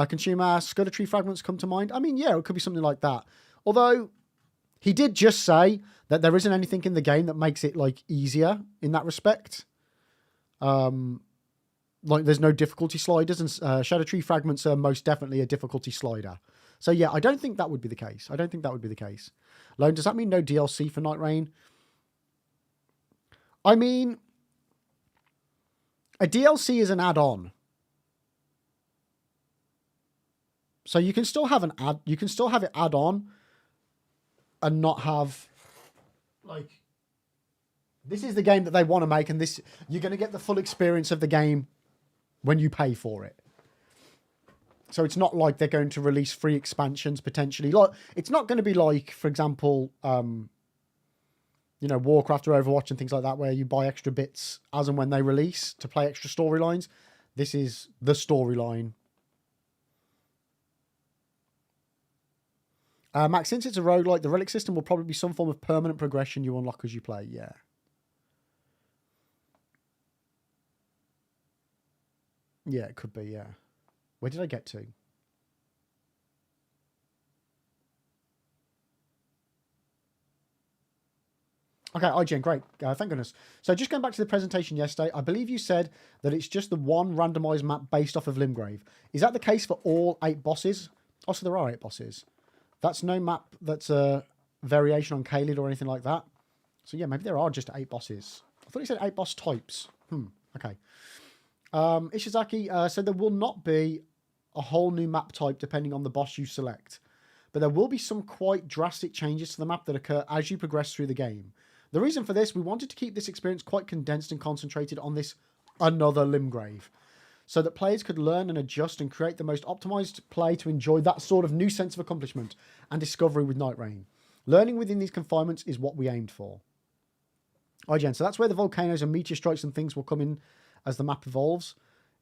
Consumer asks, Scudder tree fragments come to mind? I mean, yeah, it could be something like that. Although, he did just say that there isn't anything in the game that makes it, like, easier in that respect. Like, there's no difficulty sliders, and Shadow Tree fragments are most definitely a difficulty slider. So, yeah, I don't think that would be the case. I don't think that would be the case. Lone, does that mean no DLC for Nightreign? I mean, a DLC is an add-on. So you can still have you can still have it add on and not have, like, this is the game that they want to make, and this, you're going to get the full experience of the game when you pay for it. So it's not like they're going to release free expansions potentially. Like, it's not going to be like, for example, you know, Warcraft or Overwatch and things like that, where you buy extra bits as and when they release to play extra storylines. This is the storyline. Max, since it's a roguelike, the relic system will probably be some form of permanent progression you unlock as you play. Yeah. Yeah, it could be, yeah. Where did I get to? Okay, IGN, great. Thank goodness. So just going back to the presentation yesterday, I believe you said that it's just the one randomized map based off of Limgrave. Is that the case for all 8 bosses? Also, there are 8 bosses. That's no map that's a variation on Kaled or anything like that. So yeah, maybe there are just 8 bosses. I thought you said 8 boss types. Okay. Ishizaki said there will not be a whole new map type depending on the boss you select. But there will be some quite drastic changes to the map that occur as you progress through the game. The reason for this, we wanted to keep this experience quite condensed and concentrated on this another Limgrave, so that players could learn and adjust and create the most optimized play to enjoy that sort of new sense of accomplishment and discovery with Nightreign. Learning within these confinements is what we aimed for. IGN, so that's where the volcanoes and meteor strikes and things will come in as the map evolves.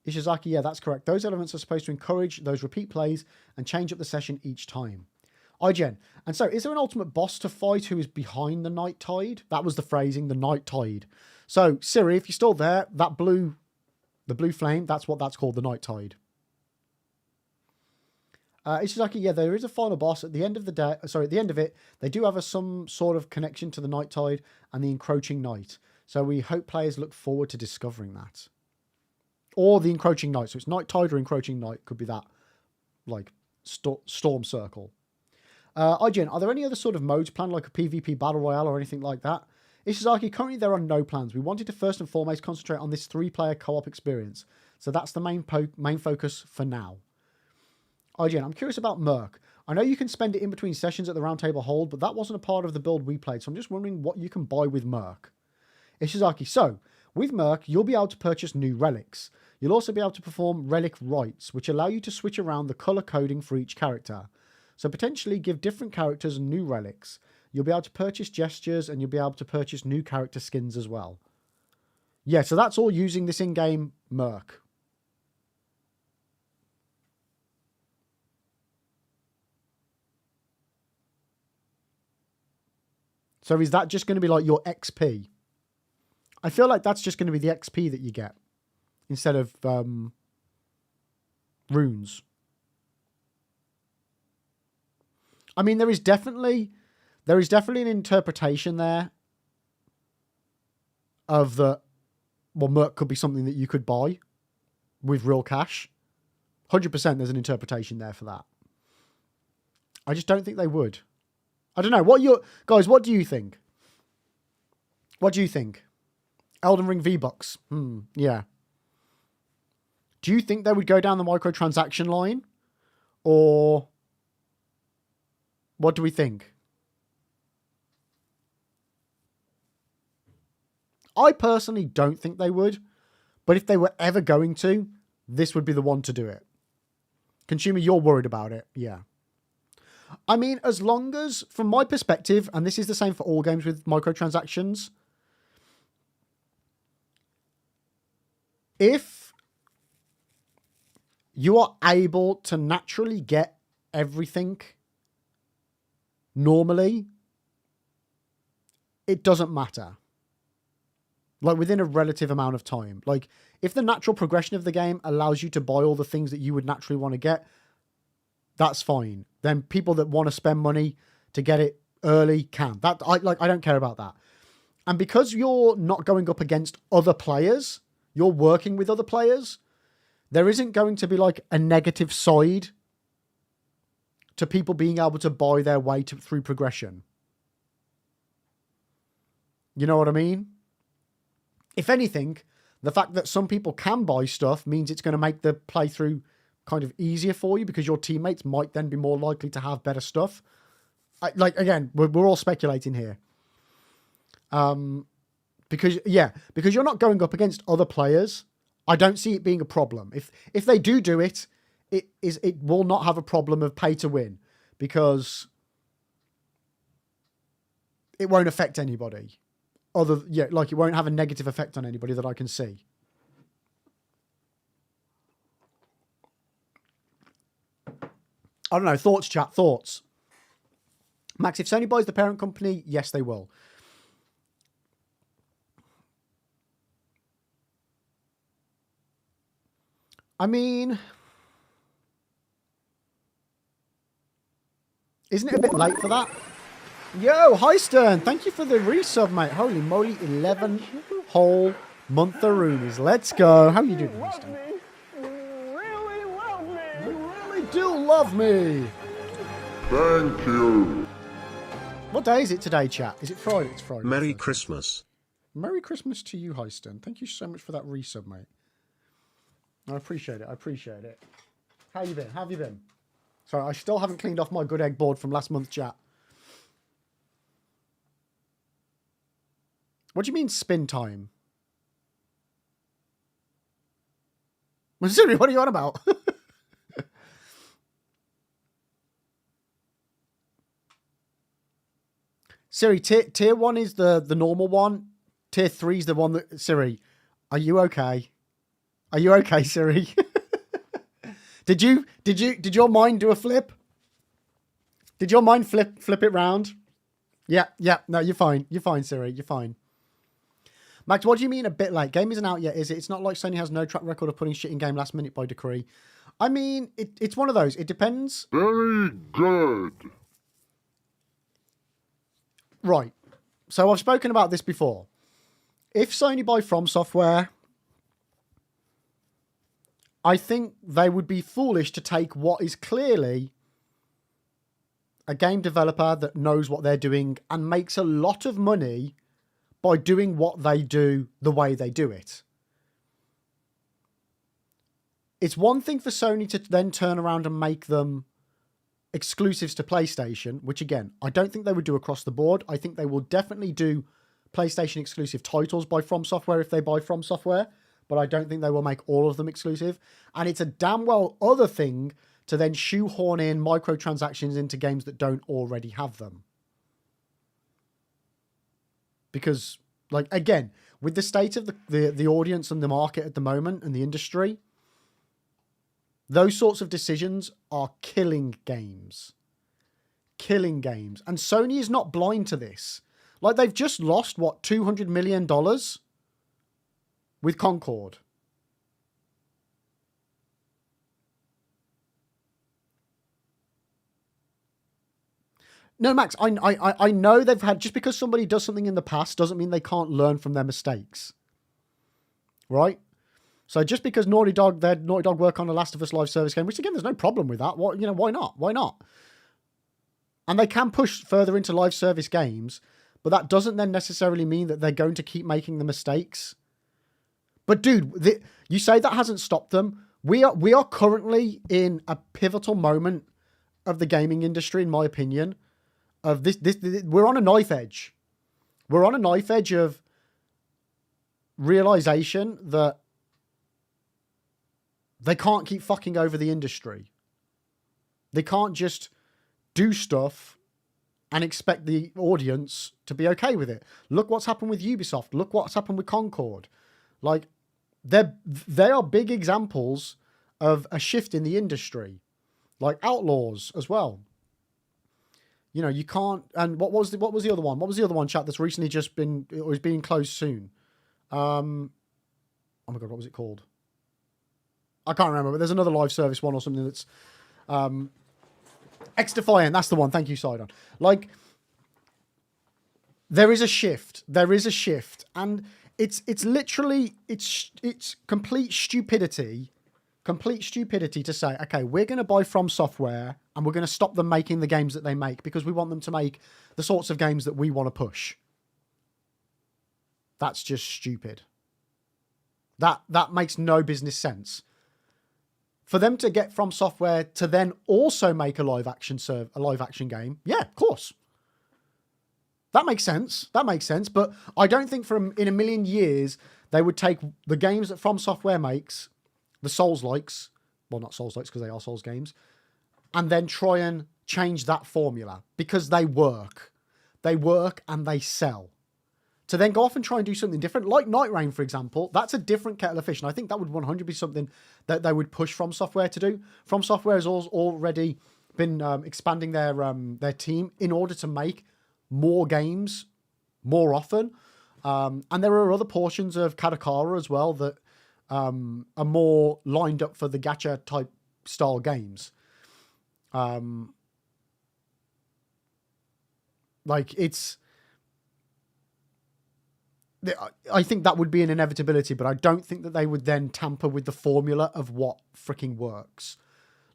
Ishizaki, yeah, that's correct. Those elements are supposed to encourage those repeat plays and change up the session each time. IGN, and so is there an ultimate boss to fight who is behind the Night Tide? That was the phrasing, the Night Tide. So, Siri, if you're still there, the blue flame, that's what that's called, the Night Tide. Ishizaki, yeah, there is a final boss at the end of the day. Sorry, at the end of it, they do have some sort of connection to the Night Tide and the encroaching night. So we hope players look forward to discovering that. Or the encroaching night. So it's Night Tide or encroaching night. Could be that, like, storm circle. IGN, are there any other sort of modes planned, like a PvP battle royale or anything like that? Ishizaki, currently there are no plans. We wanted to first and foremost concentrate on this 3-player co-op experience. So that's the main focus for now. IGN, I'm curious about Merc. I know you can spend it in between sessions at the Round Table Hold, but that wasn't a part of the build we played, so I'm just wondering what you can buy with Merc. Ishizaki, so, with Merc, you'll be able to purchase new relics. You'll also be able to perform relic rites, which allow you to switch around the colour coding for each character. So potentially give different characters new relics. You'll be able to purchase gestures, and you'll be able to purchase new character skins as well. Yeah, so that's all using this in-game Merc. So is that just going to be like your XP? I feel like that's just going to be the XP that you get instead of runes. I mean, there is definitely an interpretation there of the, well, Merc could be something that you could buy with real cash. 100% there's an interpretation there for that. I just don't think they would. I don't know. Guys, what do you think? What do you think? Elden Ring V-Bucks. Yeah. Do you think they would go down the microtransaction line? Or what do we think? I personally don't think they would. But if they were ever going to, this would be the one to do it. Consumer, you're worried about it. Yeah. I mean, as long as, from my perspective, and this is the same for all games with microtransactions, if you are able to naturally get everything normally, it doesn't matter. Like, within a relative amount of time. Like, if the natural progression of the game allows you to buy all the things that you would naturally want to get, that's fine. Then people that want to spend money to get it early can. I don't care about that. And because you're not going up against other players, you're working with other players, there isn't going to be like a negative side to people being able to buy their way through progression. You know what I mean? If anything, the fact that some people can buy stuff means it's going to make the playthrough kind of easier for you, because your teammates might then be more likely to have better stuff. Again, we're all speculating here. Because you're not going up against other players, I don't see it being a problem. If they do it, it will not have a problem of pay to win, because it won't affect anybody. It won't have a negative effect on anybody that I can see. I don't know. Thoughts, chat. Thoughts. Max, if Sony buys the parent company, yes, they will. I mean, isn't it a bit late for that? Yo, hi Stern. Thank you for the resub, mate. Holy moly, 11 whole month-a-roomies. Let's go. How are you doing, Stern? You really do love me. Thank you. What day is it today, chat? Is it Friday? It's Friday. Merry Christmas. Merry Christmas to you, Heiston. Thank you so much for that resub, mate. I appreciate it. How you been? How have you been? Sorry, I still haven't cleaned off my good egg board from last month's chat. What do you mean spin time? Well, Siri, what are you on about? Siri, tier 1 is the normal one. Tier 3 is the one that... Siri, are you okay? Are you okay, Siri? Did your mind do a flip? Did your mind flip it round? Yeah. No, you're fine. You're fine, Siri. You're fine. Max, what do you mean a bit late? Game isn't out yet, is it? It's not like Sony has no track record of putting shit in game last minute by decree. I mean, it's one of those. It depends. Very good. Right. So I've spoken about this before. If Sony buy From Software, I think they would be foolish to take what is clearly a game developer that knows what they're doing and makes a lot of money by doing what they do the way they do it. It's one thing for Sony to then turn around and make them exclusives to PlayStation, which again, I don't think they would do across the board. I think they will definitely do PlayStation exclusive titles by From Software if they buy From Software, but I don't think they will make all of them exclusive. And it's a damn well other thing to then shoehorn in microtransactions into games that don't already have them. Because, like, again, with the state of the audience and the market at the moment and the industry, those sorts of decisions are killing games. Killing games. And Sony is not blind to this. Like, they've just lost, what, $200 million with Concord. No, Max, I know they've had... Just because somebody does something in the past doesn't mean they can't learn from their mistakes. Right? So just because Naughty Dog work on a Last of Us live service game, which again, there's no problem with that. What, why not? Why not? And they can push further into live service games, but that doesn't then necessarily mean that they're going to keep making the mistakes. But dude, you say that hasn't stopped them. We are currently in a pivotal moment of the gaming industry, in my opinion. Of this, we're on a knife edge. We're on a knife edge of realization that they can't keep fucking over the industry. They can't just do stuff and expect the audience to be okay with it. Look what's happened with Ubisoft. Look what's happened with Concord. Like, they are big examples of a shift in the industry, like Outlaws as well. You know, you can't. And what was the other one? What was the other one, chat, that's recently just been, or is being closed soon? Oh my god, what was it called? I can't remember, but there's another live service one or something that's X-Defiant. That's the one. Thank you, Sidon. Like, there is a shift. There is a shift, and it's literally it's complete stupidity. Complete stupidity to say, okay, we're going to buy From Software and we're going to stop them making the games that they make because we want them to make the sorts of games that we want to push. That's just stupid. That makes no business sense. For them to get From Software to then also make a live action game, yeah, of course. That makes sense. That makes sense. But I don't think in a million years they would take the games that From Software makes, the Souls-likes, well, not Souls-likes because they are Souls games, and then try and change that formula because they work. They work and they sell. To then go off and try and do something different, like Nightreign, for example, that's a different kettle of fish. And I think that would 100% be something that they would push From Software to do. From Software has already been expanding their team in order to make more games more often. And there are other portions of Katakara as well that are more lined up for the gacha type style games. Like I think that would be an inevitability, but I don't think that they would then tamper with the formula of what freaking works.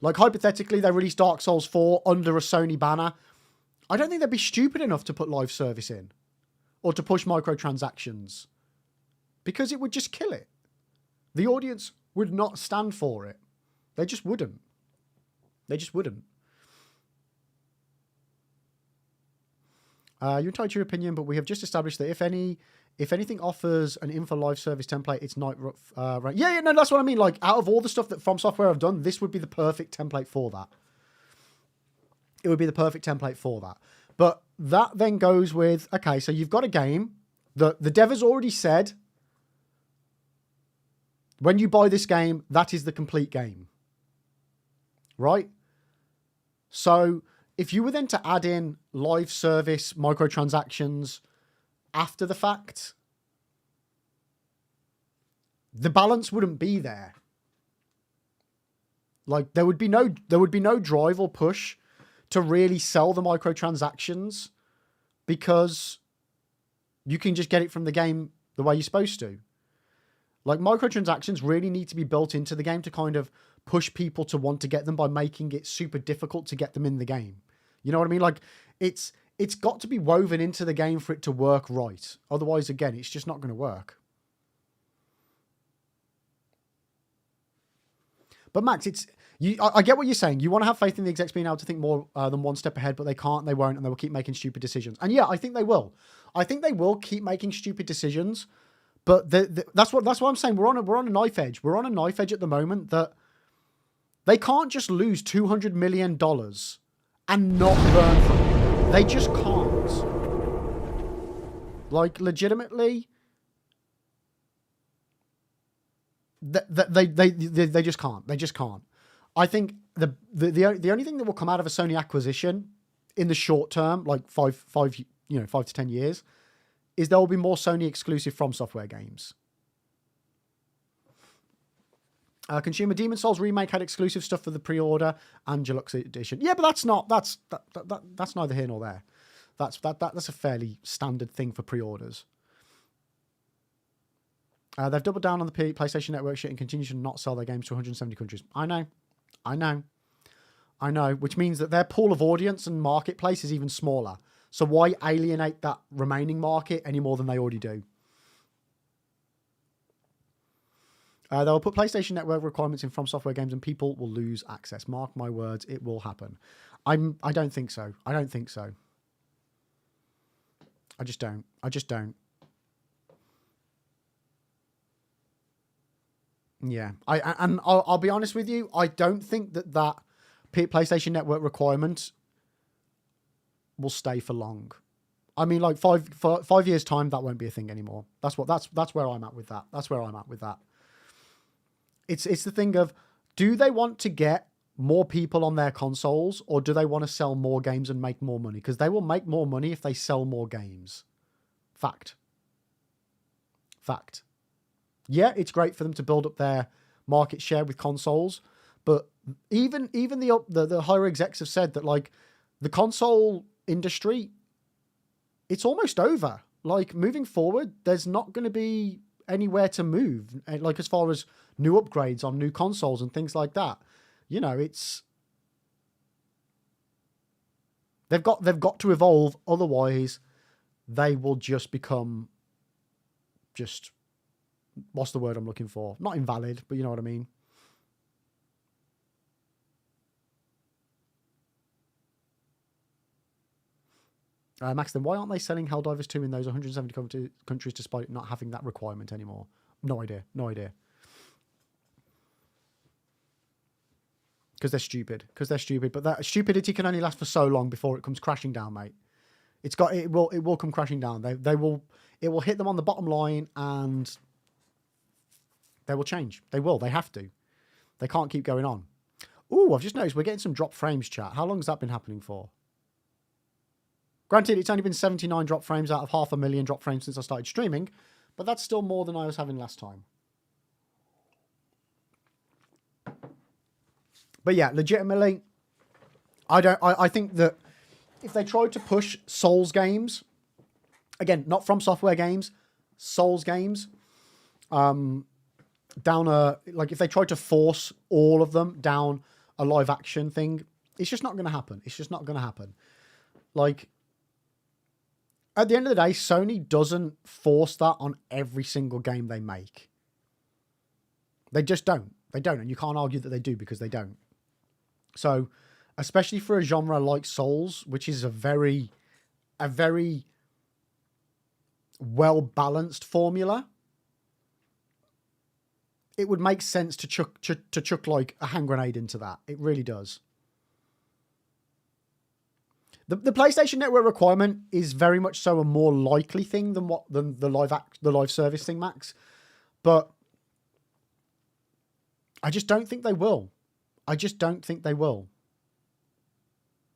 Like, hypothetically, they release Dark Souls 4 under a Sony banner. I don't think they'd be stupid enough to put live service in or to push microtransactions because it would just kill it. The audience would not stand for it. They just wouldn't. They just wouldn't. You're entitled to your opinion, but we have just established that if anything offers an info live service template, it's Nightreign. Yeah, no, that's what I mean. Like, out of all the stuff that From Software have done, this would be the perfect template for that. It would be the perfect template for that. But that then goes with, okay, so you've got a game. The dev has already said, when you buy this game, that is the complete game. Right? So if you were then to add in live service microtransactions after the fact, the balance wouldn't be there. Like, there would be no drive or push to really sell the microtransactions because you can just get it from the game the way you're supposed to. Like, microtransactions really need to be built into the game to kind of push people to want to get them by making it super difficult to get them in the game. You know what I mean? Like, it's got to be woven into the game for it to work right. Otherwise, again, it's just not going to work. But Max, I get what you're saying. You want to have faith in the execs being able to think more than one step ahead, but they can't, they won't, and they will keep making stupid decisions. And yeah, I think they will. I think they will keep making stupid decisions. But that's what I'm saying. We're on a knife edge. We're on a knife edge at the moment that they can't just lose $200 million and not learn from it. They just can't. Like, legitimately, they just can't. They just can't. I think the only thing that will come out of a Sony acquisition in the short term, like 5 to 10 years, is there will be more Sony exclusive From Software games. Consumer Demon Souls remake had exclusive stuff for the pre-order and deluxe edition. Yeah, but that's neither here nor there. That's a fairly standard thing for pre-orders. They've doubled down on the PlayStation Network shit and continue to not sell their games to 170 countries. I know. Which means that their pool of audience and marketplace is even smaller. So why alienate that remaining market any more than they already do? They'll put PlayStation Network requirements in From Software games and people will lose access. Mark my words, it will happen. I don't think so. I just don't. Yeah. I'll be honest with you. I don't think that PlayStation Network requirement will stay for long. I mean, like 5 years time, that won't be a thing anymore. That's where I'm at with that. It's the thing of, do they want to get more people on their consoles, or do they want to sell more games and make more money? Because they will make more money if they sell more games. Fact. Yeah, it's great for them to build up their market share with consoles, but even the higher execs have said that, like, the console industry, it's almost over. Like, moving forward, there's not going to be anywhere to move, like, as far as new upgrades on new consoles and things like that. You know, they've got to evolve, otherwise they will just become what's the word I'm looking for? Not invalid, but you know what I mean. Max, then why aren't they selling Helldivers 2 in those 170 countries despite not having that requirement anymore? No idea. Because they're stupid. But that stupidity can only last for so long before it comes crashing down, mate. It will come crashing down. It will hit them on the bottom line, and they will change. They have to. They can't keep going on. Ooh, I've just noticed we're getting some drop frames, chat. How long has that been happening for? Granted, it's only been 79 drop frames out of 500,000 drop frames since I started streaming, but that's still more than I was having last time. But yeah, legitimately, I think that if they tried to push Souls games, again, not From Software games, Souls games, down like if they tried to force all of them down a live action thing, it's just not going to happen. Like, at the end of the day, Sony doesn't force that on every single game they make. They just don't. And you can't argue that they do, because they don't. So, especially for a genre like Souls, which is a very well-balanced formula, it would make sense to chuck like a hand grenade into that. It really does. The PlayStation Network requirement is very much so a more likely thing than the live service thing, Max. But I just don't think they will.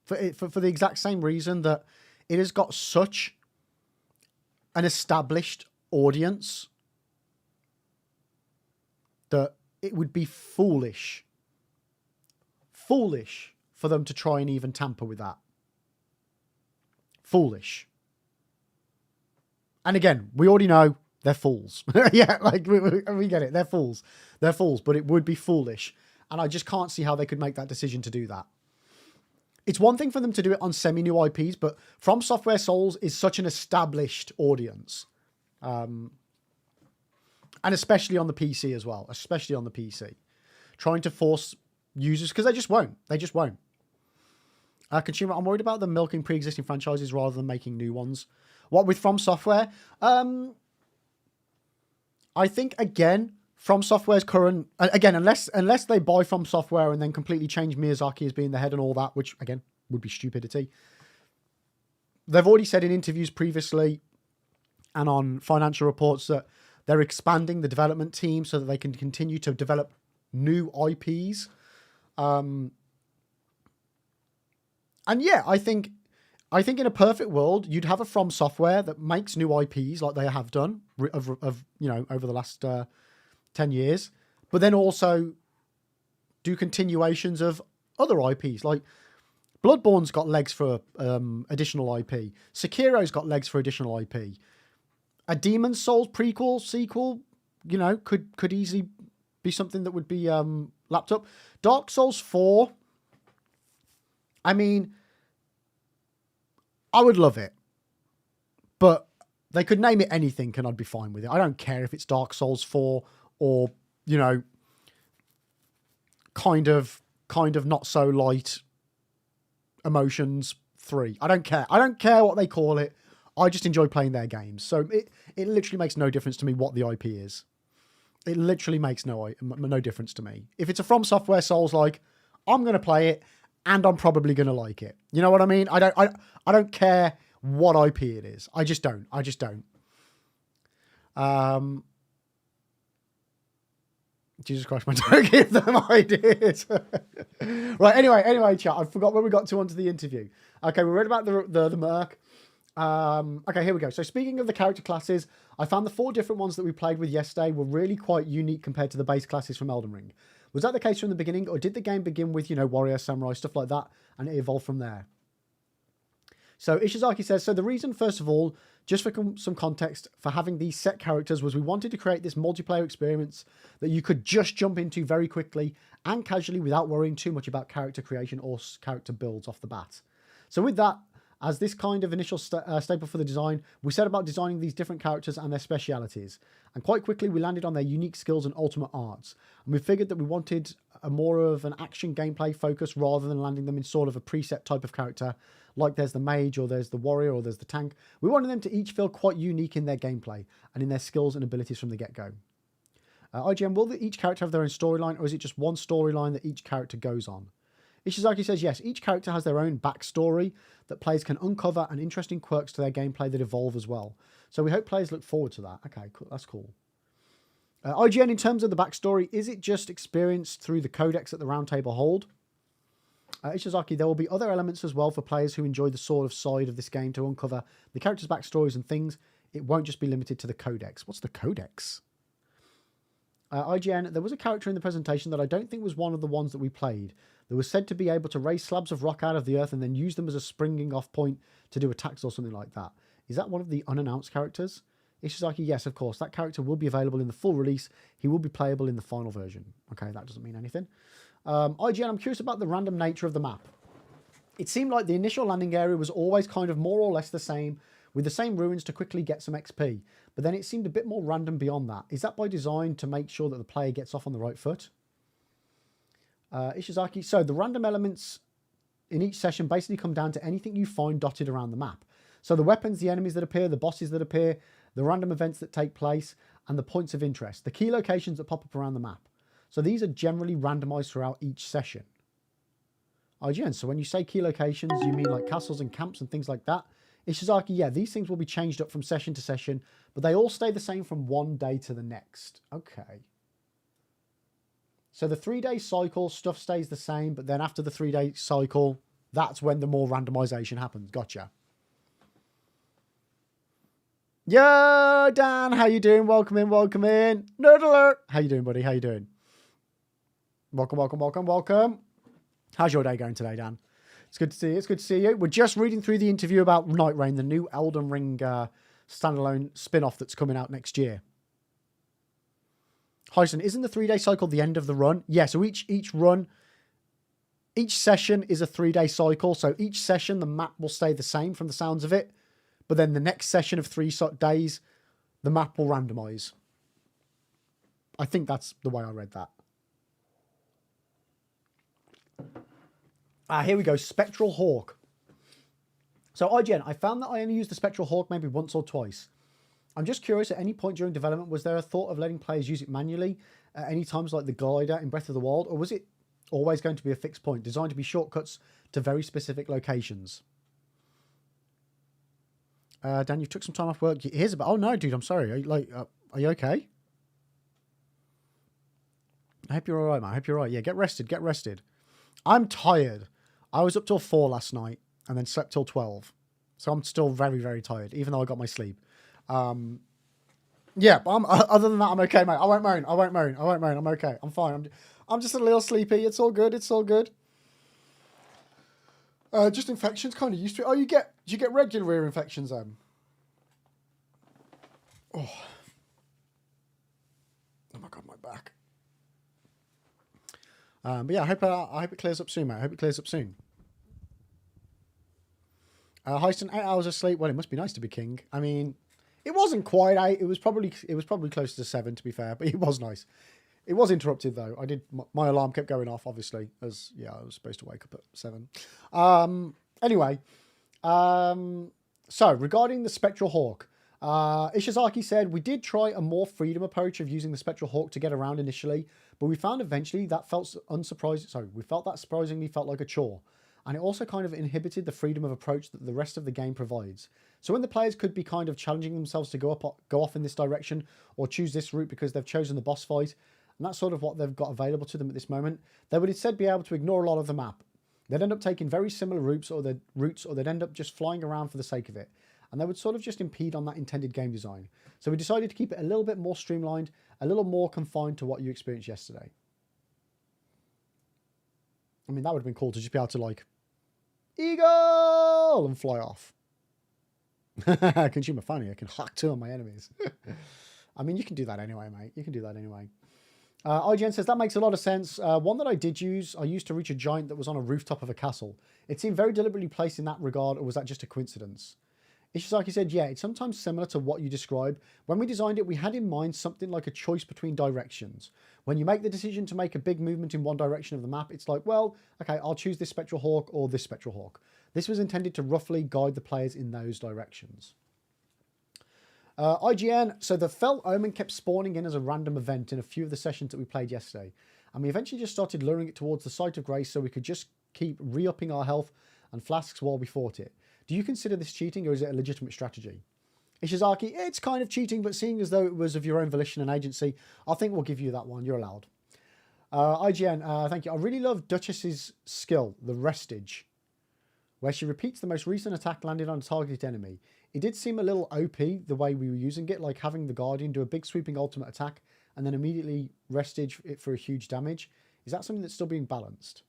For the exact same reason that it has got such an established audience that it would be foolish for them to try and even tamper with that. Foolish. And again, we already know they're fools. Yeah, like we get it. They're fools. But it would be foolish. And I just can't see how they could make that decision to do that. It's one thing for them to do it on semi-new IPs, but From Software Souls is such an established audience. And especially on the PC as well. Especially on the PC. Trying to force users, because they just won't. Consumer, I'm worried about them milking pre-existing franchises rather than making new ones. What with From Software? I think, again, From Software's current... Again, unless they buy From Software and then completely change Miyazaki as being the head and all that, which, again, would be stupidity. They've already said in interviews previously and on financial reports that they're expanding the development team so that they can continue to develop new IPs. And yeah, I think in a perfect world, you'd have a From Software that makes new IPs like they have done of over the last 10 years, but then also do continuations of other IPs. Like Bloodborne's got legs for additional IP. Sekiro's got legs for additional IP. A Demon's Souls prequel, sequel, could easily be something that would be lapped up. Dark Souls 4, I mean, I would love it, but they could name it anything and I'd be fine with it. I don't care if it's Dark Souls 4 or, kind of not so light Emotions 3. I don't care. I don't care what they call it. I just enjoy playing their games. So it literally makes no difference to me what the IP is. It literally makes no difference to me. If it's a From Software Souls-like, I'm going to play it and I'm probably going to like it. You know what I mean? I don't care what IP it is. I just don't. Jesus Christ, man, don't give them ideas. Right, anyway, chat, I forgot where we got to onto the interview. Okay, we read about the Merc. Okay, here we go. So speaking of the character classes, I found the 4 different ones that we played with yesterday were really quite unique compared to the base classes from Elden Ring. Was that the case from the beginning, or did the game begin with, warrior, samurai, stuff like that, and it evolved from there? So Ishizaki says, so the reason, first of all, just for some context, for having these set characters was we wanted to create this multiplayer experience that you could just jump into very quickly and casually without worrying too much about character creation or character builds off the bat. So with that, as this kind of initial staple for the design, we set about designing these different characters and their specialities. And quite quickly, we landed on their unique skills and ultimate arts. And we figured that we wanted a more of an action gameplay focus rather than landing them in sort of a preset type of character, like there's the mage or there's the warrior or there's the tank. We wanted them to each feel quite unique in their gameplay and in their skills and abilities from the get-go. IGN, will each character have their own storyline, or is it just one storyline that each character goes on? Ishizaki says, yes, each character has their own backstory that players can uncover and interesting quirks to their gameplay that evolve as well. So we hope players look forward to that. Okay, cool. That's cool. IGN, in terms of the backstory, is it just experienced through the codex that the Round Table hold? Ishizaki, there will be other elements as well for players who enjoy the sort of side of this game to uncover the characters' backstories and things. It won't just be limited to the codex. What's the codex? IGN, there was a character in the presentation that I don't think was one of the ones that we played. That was said to be able to raise slabs of rock out of the earth and then use them as a springing off point to do attacks or something like that. Is that one of the unannounced characters? Ishizaki, yes, of course. That character will be available in the full release. He will be playable in the final version. Okay, that doesn't mean anything. IGN, I'm curious about the random nature of the map. It seemed like the initial landing area was always kind of more or less the same, with the same ruins to quickly get some XP, but then it seemed a bit more random beyond that. Is that by design to make sure that the player gets off on the right foot? Ishizaki, so the random elements in each session basically come down to anything you find dotted around the map. So the weapons, the enemies that appear, the bosses that appear, the random events that take place, and the points of interest, the key locations that pop up around the map. So these are generally randomized throughout each session. IGN, so when you say key locations, you mean like castles and camps and things like that? Ishizaki, yeah, these things will be changed up from session to session, but they all stay the same from one day to the next. Okay. So the 3-day cycle, stuff stays the same, but then after the 3-day cycle, that's when the more randomization happens. Gotcha. Yo, Dan, how you doing? Welcome in, welcome in. Nerd alert. How you doing, buddy? How you doing? Welcome, welcome, welcome, welcome. How's your day going today, Dan? It's good to see you. It's good to see you. We're just reading through the interview about Nightreign, the new Elden Ring standalone spin-off that's coming out next year. Hyson, isn't the 3-day cycle the end of the run? Yeah, so each session is a 3-day cycle. So each session, the map will stay the same from the sounds of it. But then the next session of 3 days, the map will randomize. I think that's the way I read that. Here we go. Spectral Hawk. So IGN, I found that I only used the Spectral Hawk maybe once or twice. I'm just curious, at any point during development, was there a thought of letting players use it manually at any times like the glider in Breath of the Wild, or was it always going to be a fixed point, designed to be shortcuts to very specific locations? Dan, you took some time off work. Here's about... Oh, no, dude, I'm sorry. Are you okay? I hope you're all right, man. I hope you're all right. Yeah, get rested. Get rested. I'm tired. I was up till 4 last night and then slept till 12. So I'm still very, very tired, even though I got my sleep. Yeah, but other than that, I'm okay, mate. I won't moan. I'm okay. I'm fine. I'm just a little sleepy. It's all good. It's all good. Just infections, kind of used to it. Oh, do you get regular ear infections, Oh. Oh my God, my back. But yeah, I hope it clears up soon, mate. I hope it clears up soon. Heiston, 8 hours of sleep. Well, it must be nice to be king. I mean, it wasn't quite 8. It was probably closer to 7, to be fair. But it was nice. It was interrupted though. My alarm kept going off, obviously, as I was supposed to wake up at 7. Anyway, so regarding the Spectral Hawk, Ishizaki said we did try a more freedom approach of using the Spectral Hawk to get around initially, but we found eventually that surprisingly felt like a chore. And it also kind of inhibited the freedom of approach that the rest of the game provides. So when the players could be kind of challenging themselves to go off in this direction or choose this route because they've chosen the boss fight, And that's sort of what they've got available to them at this moment. They would instead be able to ignore a lot of the map. They'd end up taking very similar routes, or they'd end up just flying around for the sake of it. And they would sort of just impede on that intended game design. So we decided to keep it a little bit more streamlined, a little more confined to what you experienced yesterday. I mean, that would have been cool to just be able to, like, eagle, and fly off. Consumer funny, I can hack 2 of my enemies. I mean, you can do that anyway, mate. You can do that anyway. IGN says, that makes a lot of sense. One that I did use, I used to reach a giant that was on a rooftop of a castle. It seemed very deliberately placed in that regard, or was that just a coincidence? Ishizaki said, yeah, it's sometimes similar to what you described. When we designed it, we had in mind something like a choice between directions. When you make the decision to make a big movement in one direction of the map, it's like, well, okay, I'll choose this Spectral Hawk or this Spectral Hawk. This was intended to roughly guide the players in those directions. IGN, so the Felt Omen kept spawning in as a random event in a few of the sessions that we played yesterday. And we eventually just started luring it towards the site of grace so we could just keep re-upping our health and flasks while we fought it. Do you consider this cheating, or is it a legitimate strategy? Ishizaki, it's kind of cheating, but seeing as though it was of your own volition and agency, I think we'll give you that one. You're allowed. IGN, thank you. I really love Duchess's skill, the Restage, where she repeats the most recent attack landed on a targeted enemy. It did seem a little OP the way we were using it, like having the Guardian do a big sweeping ultimate attack and then immediately Restage it for a huge damage. Is that something that's still being balanced?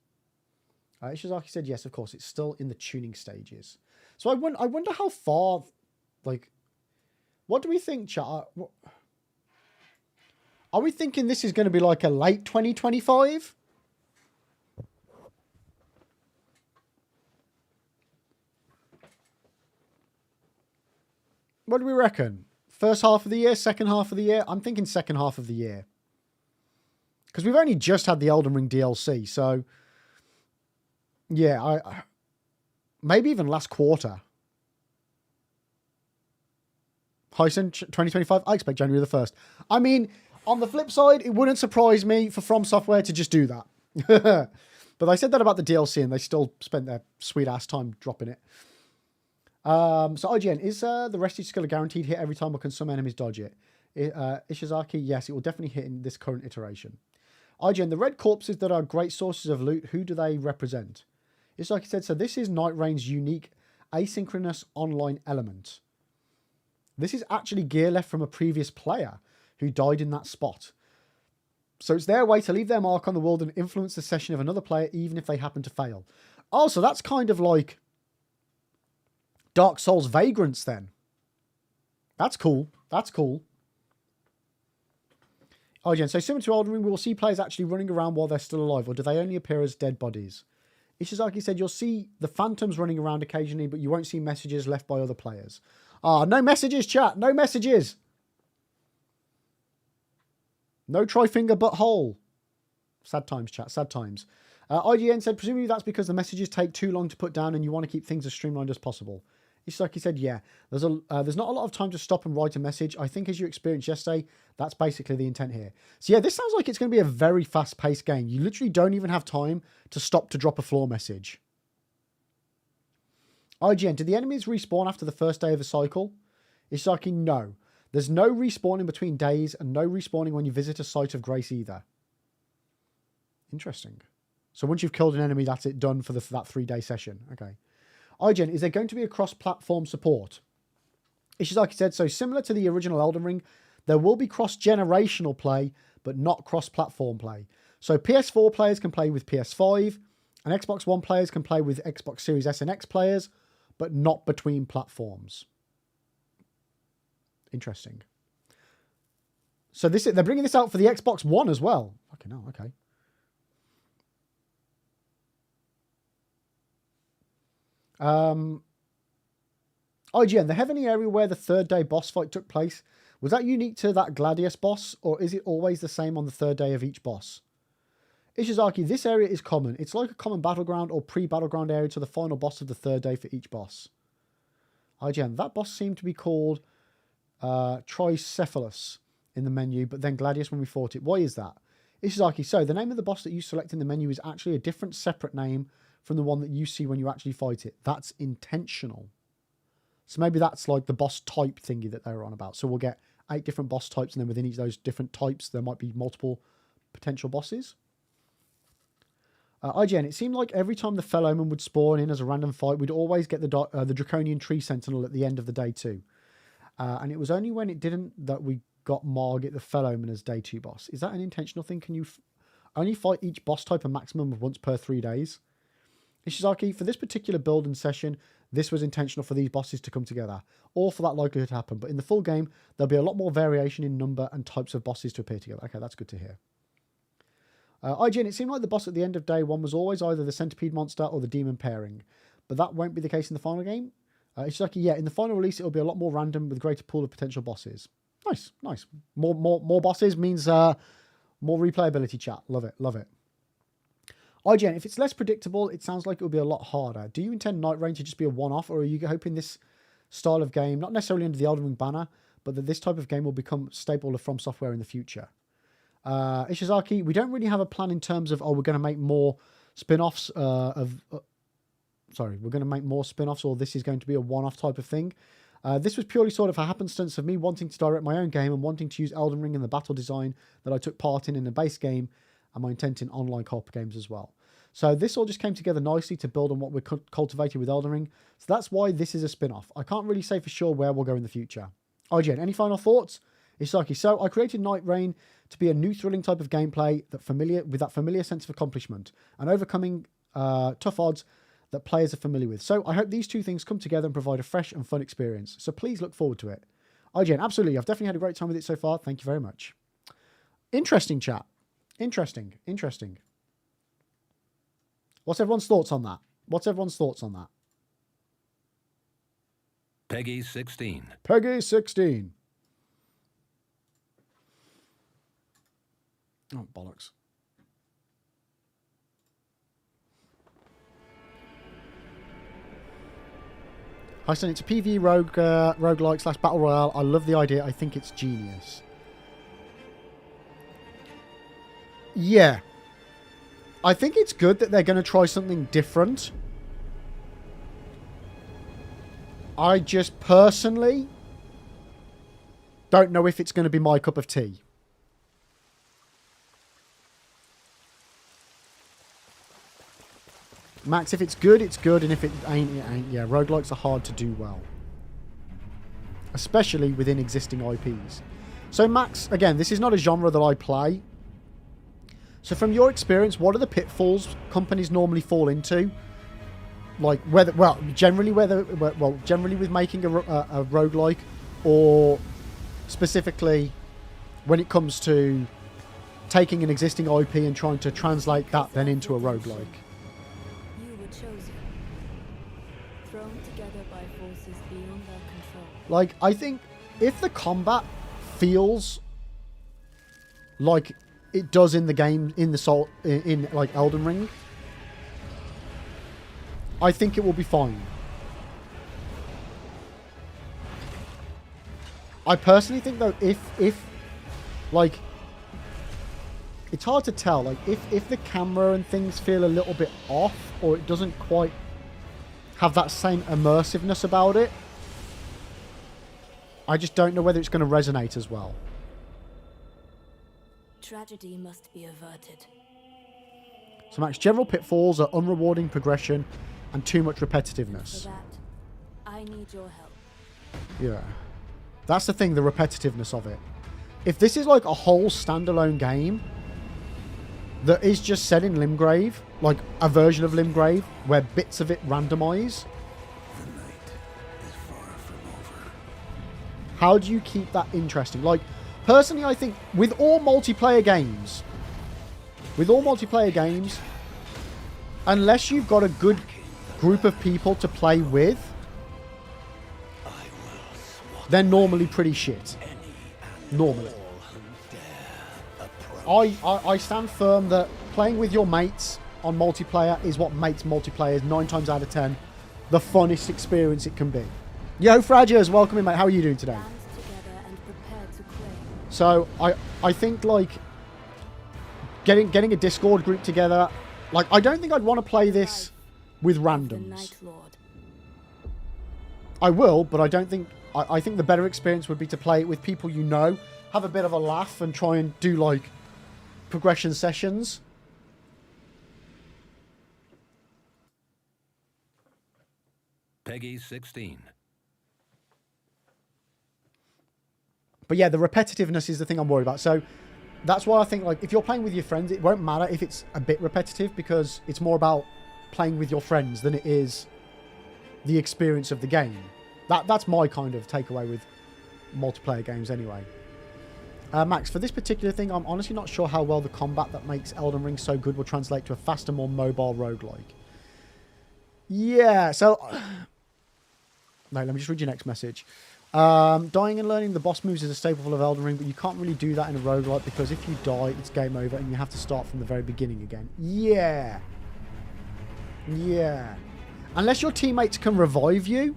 Ishizaki said yes, of course. It's still in the tuning stages. So I wonder how far, like, what do we think, chat? Are we thinking this is going to be like a late 2025? What do we reckon? First half of the year, second half of the year? I'm thinking second half of the year. Because we've only just had the Elden Ring DLC, so... yeah, maybe even last quarter. Hyson, 2025, I expect January the 1st. I mean, on the flip side, it wouldn't surprise me for From Software to just do that. But I said that about the DLC and they still spent their sweet ass time dropping it. So IGN, is the Restage skill a guaranteed hit every time, or can some enemies dodge it? Ishizaki, yes, it will definitely hit in this current iteration. IGN, the red corpses that are great sources of loot, who do they represent? It's like I said, so this is Nightrein's unique asynchronous online element. This is actually gear left from a previous player who died in that spot. So it's their way to leave their mark on the world and influence the session of another player, even if they happen to fail. Oh, so that's kind of like Dark Souls Vagrants then. That's cool. That's cool. Oh, Jen, so similar to Elden Ring, we will see players actually running around while they're still alive, or do they only appear as dead bodies? Ishizaki said you'll see the phantoms running around occasionally, but you won't see messages left by other players. Ah, no messages, chat. No messages. No try-finger butthole. Sad times, chat. Sad times. IGN said, presumably that's because the messages take too long to put down and you want to keep things as streamlined as possible. Ishizaki said, yeah, there's not a lot of time to stop and write a message. I think as you experienced yesterday, that's basically the intent here. So yeah, this sounds like it's going to be a very fast-paced game. You literally don't even have time to stop to drop a floor message. IGN, did the enemies respawn after the first day of the cycle? Ishizaki, no. There's no respawning between days and no respawning when you visit a site of grace either. Interesting. So once you've killed an enemy, that's it, done for that 3-day session. Okay. IGN, is there going to be a cross-platform support? Ishizaki said, so similar to the original Elden Ring, there will be cross-generational play, but not cross-platform play. So PS4 players can play with PS5, and Xbox One players can play with Xbox Series S and X players, but not between platforms. Interesting. So they're bringing this out for the Xbox One as well. Fucking hell, okay. IGN, the heavenly area where the 3rd day boss fight took place, was that unique to that Gladius boss, or is it always the same on the 3rd day of each boss? Ishizaki, this area is common. It's like a common battleground or pre-battleground area to the final boss of the 3rd day for each boss. IGN, that boss seemed to be called Tricephalus in the menu, but then Gladius when we fought it. Why is that? Ishizaki, so the name of the boss that you select in the menu is actually a different separate name from the one that you see when you actually fight it. That's intentional. So maybe that's like the boss type thingy that they were on about. So we'll get 8 different boss types, and then within each of those different types, there might be multiple potential bosses. IGN, it seemed like every time the Fellowman would spawn in as a random fight, we'd always get the Draconian Tree Sentinel at the end of the day 2. And it was only when it didn't that we got Margit the Fellowman as day 2 boss. Is that an intentional thing? Can you only fight each boss type a maximum of once per 3 days? Ishizaki, for this particular build and session, this was intentional for these bosses to come together, or for that likelihood to happen. But in the full game, there'll be a lot more variation in number and types of bosses to appear together. Okay, that's good to hear. IGN, it seemed like the boss at the end of day 1 was always either the centipede monster or the demon pairing, but that won't be the case in the final game. Ishizaki, yeah, in the final release, it'll be a lot more random with a greater pool of potential bosses. Nice, nice. More bosses means more replayability, chat. Love it, love it. IGN, if it's less predictable, it sounds like it'll be a lot harder. Do you intend Nightreign to just be a one-off, or are you hoping this style of game, not necessarily under the Elden Ring banner, but that this type of game will become staple of From Software in the future? Ishizaki, we don't really have a plan in terms of, we're going to make more spin-offs we're going to make more spin-offs, or this is going to be a one-off type of thing. This was purely sort of a happenstance of me wanting to direct my own game and wanting to use Elden Ring and the battle design that I took part in the base game, and my intent in online co-op games as well. So this all just came together nicely to build on what we're cultivating with Elden Ring. So that's why this is a spin-off. I can't really say for sure where we'll go in the future. IGN, any final thoughts? Ishizaki, so I created Nightreign to be a new thrilling type of gameplay with that familiar sense of accomplishment and overcoming tough odds that players are familiar with. So I hope these two things come together and provide a fresh and fun experience. So please look forward to it. IGN, absolutely. I've definitely had a great time with it so far. Thank you very much. Interesting chat. Interesting. What's everyone's thoughts on that? Peggy 16. Peggy 16. Oh, bollocks. Hi, son. It's a PvE roguelike / battle royale. I love the idea. I think it's genius. Yeah. I think it's good that they're going to try something different. I just personally don't know if it's going to be my cup of tea. Max, if it's good, it's good, and if it ain't, it ain't. Yeah, roguelikes are hard to do well. Especially within existing IPs. So, Max, again, this is not a genre that I play. So, from your experience, what are the pitfalls companies normally fall into? Like, generally with making a roguelike, or specifically when it comes to taking an existing IP and trying to translate that then into a roguelike. Chosen, thrown together by forces beyond their control. Like, I think if the combat feels like it does in the game, in like Elden Ring, I think it will be fine. I personally think though, if like, it's hard to tell, like, if the camera and things feel a little bit off, or it doesn't quite have that same immersiveness about it, I just don't know whether it's going to resonate as well. Tragedy must be averted. So Max, general pitfalls are unrewarding progression and too much repetitiveness. For that, I need your help. Yeah. That's the thing, the repetitiveness of it. If this is like a whole standalone game that is just set in Limgrave, like a version of Limgrave, where bits of it randomize. The night is far from over. How do you keep that interesting? Like, personally, I think with all multiplayer games, unless you've got a good group of people to play with, they're normally pretty shit. Normally. I stand firm that playing with your mates on multiplayer is what makes multiplayer 9 times out of 10 the funnest experience it can be. Yo, Fragers, welcome in, mate. How are you doing today? So I think like getting a Discord group together, like I don't think I'd want to play this with randoms. I will, but I don't think I think the better experience would be to play it with people you know, have a bit of a laugh and try and do like progression sessions. Peggy 16. But yeah, the repetitiveness is the thing I'm worried about. So that's why I think, like, if you're playing with your friends, it won't matter if it's a bit repetitive, because it's more about playing with your friends than it is the experience of the game. That's my kind of takeaway with multiplayer games anyway. Max, for this particular thing, I'm honestly not sure how well the combat that makes Elden Ring so good will translate to a faster, more mobile roguelike. Yeah, so... No, let me just read your next message. Dying and learning the boss moves is a staple of Elden Ring, but you can't really do that in a roguelike, because if you die, it's game over and you have to start from the very beginning again. Yeah. Yeah. Unless your teammates can revive you.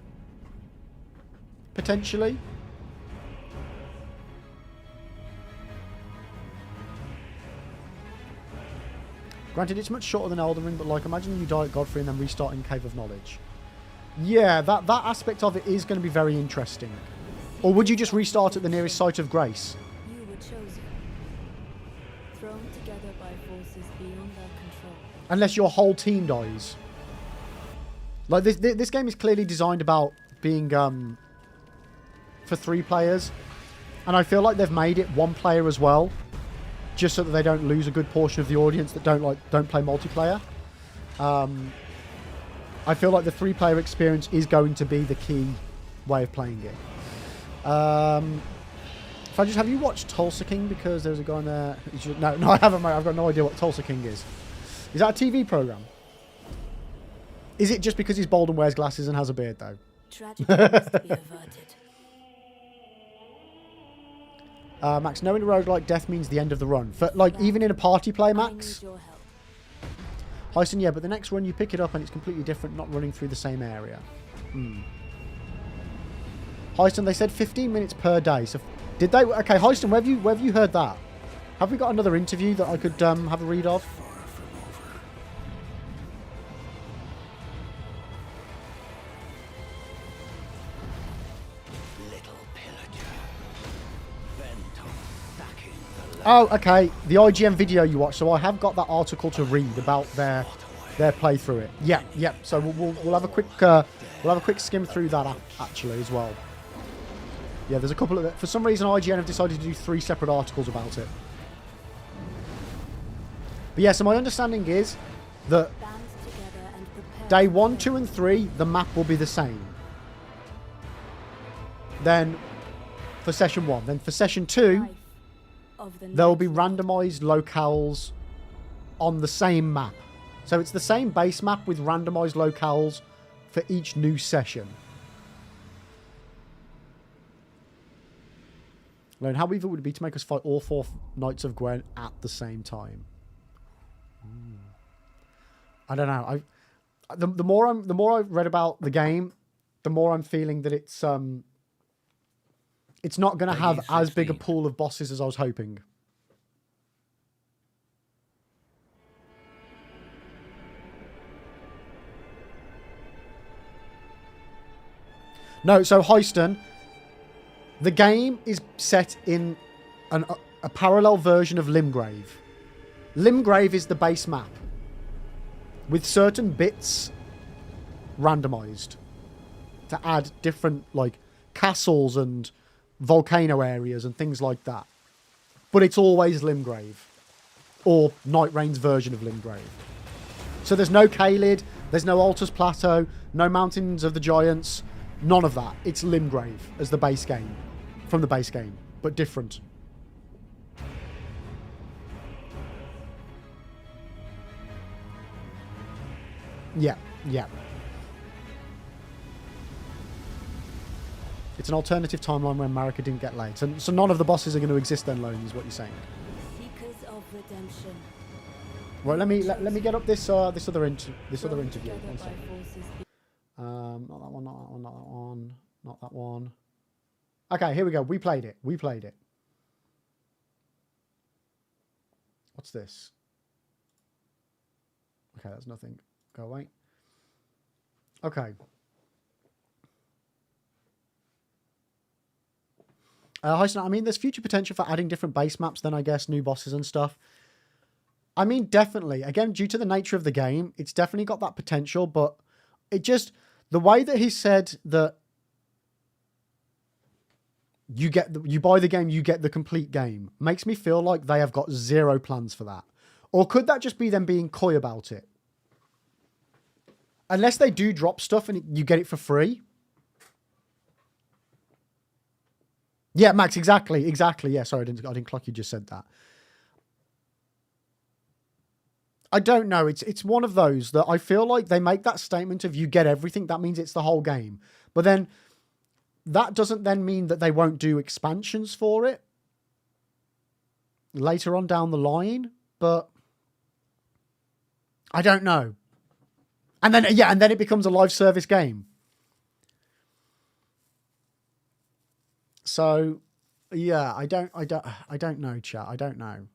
Potentially. Granted, it's much shorter than Elden Ring, but like, imagine you die at Godfrey and then restart in Cave of Knowledge. Yeah, that aspect of it is going to be very interesting. Or would you just restart at the nearest site of grace? You were chosen. Thrown together by forces beyond their control. Unless your whole team dies. Like, this game is clearly designed about being for 3 players. And I feel like they've made it 1 player as well. Just so that they don't lose a good portion of the audience that don't play multiplayer. I feel like the 3-player experience is going to be the key way of playing it. If I just have you watched Tulsa King, because there's a guy in there. No, I haven't, mate. I've got no idea what Tulsa King is. Is that a TV program? Is it just because he's bald and wears glasses and has a beard, though? Tragedy must be averted. Max, knowing a roguelike, death means the end of the run. For, like, even in a party play, Max. Heisen, yeah, but the next run you pick it up and it's completely different, not running through the same area. Heisen, they said 15 minutes per day. So did they? Okay, Heisen, where have you heard that? Have we got another interview that I could have a read of? Oh, okay. The IGN video you watched. So I have got that article to read about their playthrough it. Yeah. So we'll have a quick skim through that actually as well. Yeah, there's a couple of... For some reason, IGN have decided to do 3 separate articles about it. But yeah, so my understanding is that day 1, 2, and 3, the map will be the same. Then for session 1. Then for session 2... there will be randomized locales on the same map. So it's the same base map with randomized locales for each new session. Learn how evil would it be to make us fight all 4 Knights of Gwen at the same time. I don't know. The more I've read about the game, the more I'm feeling that it's not going to have as big a pool of bosses as I was hoping. No, so Heiston, the game is set in a parallel version of Limgrave. Limgrave is the base map, with certain bits randomized to add different, like, castles and volcano areas and things like that. But it's always Limgrave, or Nightrein's version of Limgrave. So there's no Caelid, there's no Altus Plateau, no Mountains of the Giants, none of that. It's Limgrave as the base game, from the base game, but different. Yeah. It's an alternative timeline where Marika didn't get laid. So none of the bosses are going to exist then, Lone, is what you're saying. Seekers of redemption. Right, let me get up this other interview. One second. Not that one. Not that one. Okay, here we go. We played it. What's this? Okay, that's nothing. Go away. Okay. I mean, there's future potential for adding different base maps, then I guess new bosses and stuff. I mean, definitely. Again, due to the nature of the game, it's definitely got that potential, but it just, the way that he said that you buy the game, you get the complete game, makes me feel like they have got zero plans for that. Or could that just be them being coy about it? Unless they do drop stuff and you get it for free. Yeah, Max, exactly. Yeah, sorry, I didn't clock you just said that. I don't know. It's one of those that I feel like they make that statement of you get everything. That means it's the whole game. But then that doesn't then mean that they won't do expansions for it later on down the line. But I don't know. And then it becomes a live service game. So yeah, I don't know, chat. I don't know.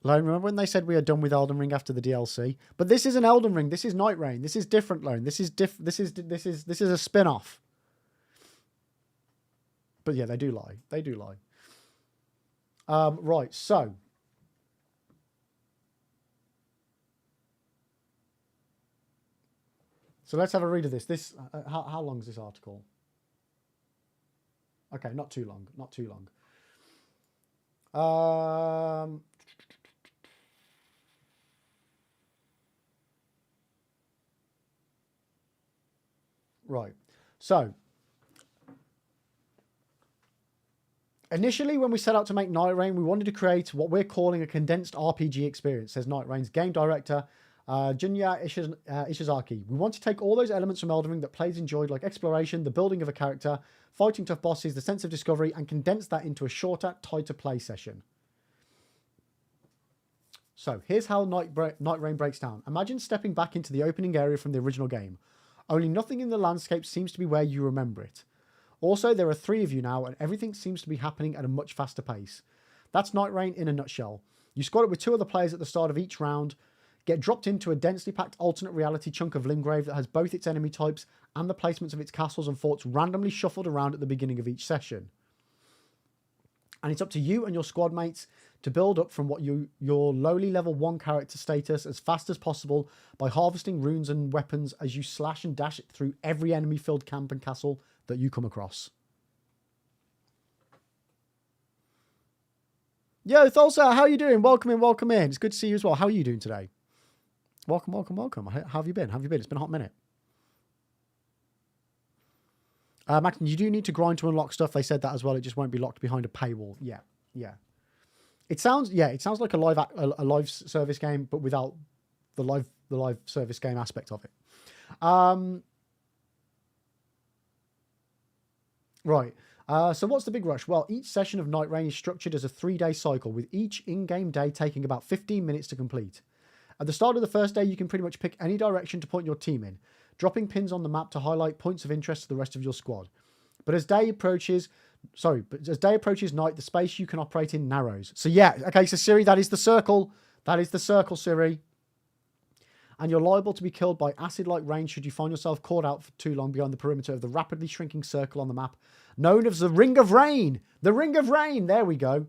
Lone, remember when they said we are done with Elden Ring after the DLC? But this isn't Elden Ring. This is Nightreign. This is different, Lone. This is a spin-off. But yeah, they do lie. They do lie. Right. So let's have a read of this. How long is this article? Okay, not too long. Not too long. Right. So, initially when we set out to make Nightreign, we wanted to create what we're calling a condensed RPG experience, says Nightrein's game director, Junya Ishizaki. We want to take all those elements from Elden Ring that players enjoyed, like exploration, the building of a character, fighting tough bosses, the sense of discovery, and condense that into a shorter, tighter play session. So, here's how Nightreign breaks down. Imagine stepping back into the opening area from the original game. Only nothing in the landscape seems to be where you remember it. Also, there are 3 of you now, and everything seems to be happening at a much faster pace. That's Nightreign in a nutshell. You squad it with 2 other players at the start of each round, get dropped into a densely packed alternate reality chunk of Limgrave that has both its enemy types and the placements of its castles and forts randomly shuffled around at the beginning of each session. And it's up to you and your squad mates to build up from your lowly level 1 character status as fast as possible by harvesting runes and weapons as you slash and dash it through every enemy-filled camp and castle that you come across. Yo, Thulsa, how are you doing? Welcome in. It's good to see you as well. How are you doing today? Welcome. How have you been? It's been a hot minute. Max, you do need to grind to unlock stuff. They said that as well. It just won't be locked behind a paywall. Yeah. It sounds like a live service game, but without the live service game aspect of it. Right. So what's the big rush? Well, each session of Nightreign is structured as a 3-day cycle, with each in-game day taking about 15 minutes to complete. At the start of the first day, you can pretty much pick any direction to point your team in, dropping pins on the map to highlight points of interest to the rest of your squad. But as day approaches night, the space you can operate in narrows. So yeah, okay, so Siri, that is the circle. That is the circle, Siri. And you're liable to be killed by acid-like rain should you find yourself caught out for too long beyond the perimeter of the rapidly shrinking circle on the map, known as the Ring of Rain. The Ring of Rain, there we go.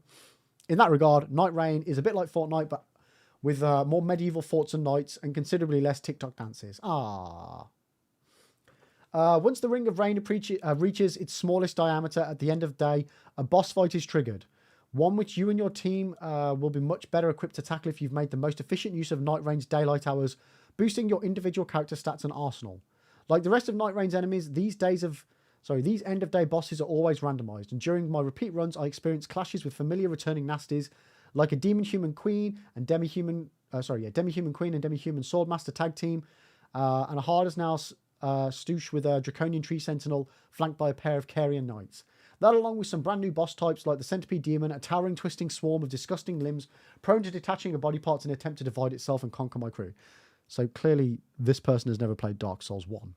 In that regard, Nightreign is a bit like Fortnite, but with more medieval forts and knights and considerably less TikTok dances. Once the Ring of Rain reaches its smallest diameter at the end of the day, a boss fight is triggered. One which you and your team will be much better equipped to tackle if you've made the most efficient use of Nightrein's daylight hours, boosting your individual character stats and arsenal. Like the rest of Nightrein's enemies, these end of day bosses are always randomized, and during my repeat runs, I experience clashes with familiar returning nasties like a Demon-Human Queen and Demi-Human Queen and Demi-Human Swordmaster tag team, and a hard-as-nails stoosh with a Draconian Tree Sentinel flanked by a pair of Carian Knights. That, along with some brand new boss types like the Centipede Demon, a towering twisting swarm of disgusting limbs prone to detaching of body parts in an attempt to divide itself and conquer my crew. So clearly this person has never played Dark Souls 1.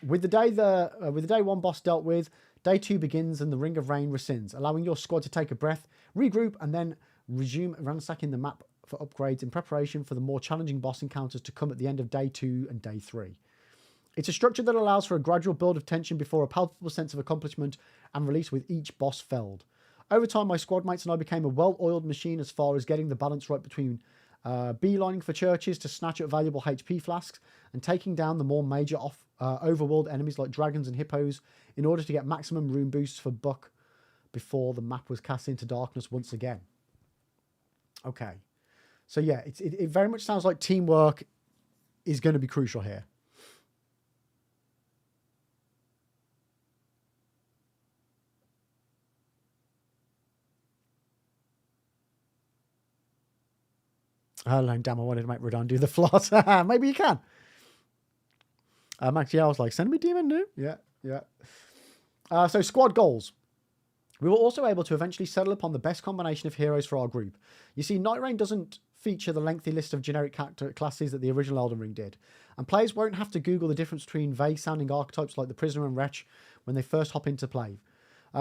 With the day 1 boss dealt with, day 2 begins and the Ring of Rain rescinds, allowing your squad to take a breath, regroup, and then resume ransacking the map for upgrades in preparation for the more challenging boss encounters to come at the end of day 2 and day 3. It's a structure that allows for a gradual build of tension before a palpable sense of accomplishment and release with each boss felled. Over time, my squad mates and I became a well-oiled machine as far as getting the balance right between beelining for churches to snatch up valuable HP flasks and taking down the more major overworld enemies like dragons and hippos in order to get maximum rune boosts for Buck before the map was cast into darkness once again. Okay. So yeah, it very much sounds like teamwork is going to be crucial here. Oh, damn, I wanted to make Radon do the floss. Maybe you can. Max, yeah, I was like, send me Demon New. Yeah. So squad goals. We were also able to eventually settle upon the best combination of heroes for our group. You see, Nightreign doesn't feature the lengthy list of generic character classes that the original Elden Ring did, and players won't have to Google the difference between vague-sounding archetypes like the Prisoner and Wretch when they first hop into play.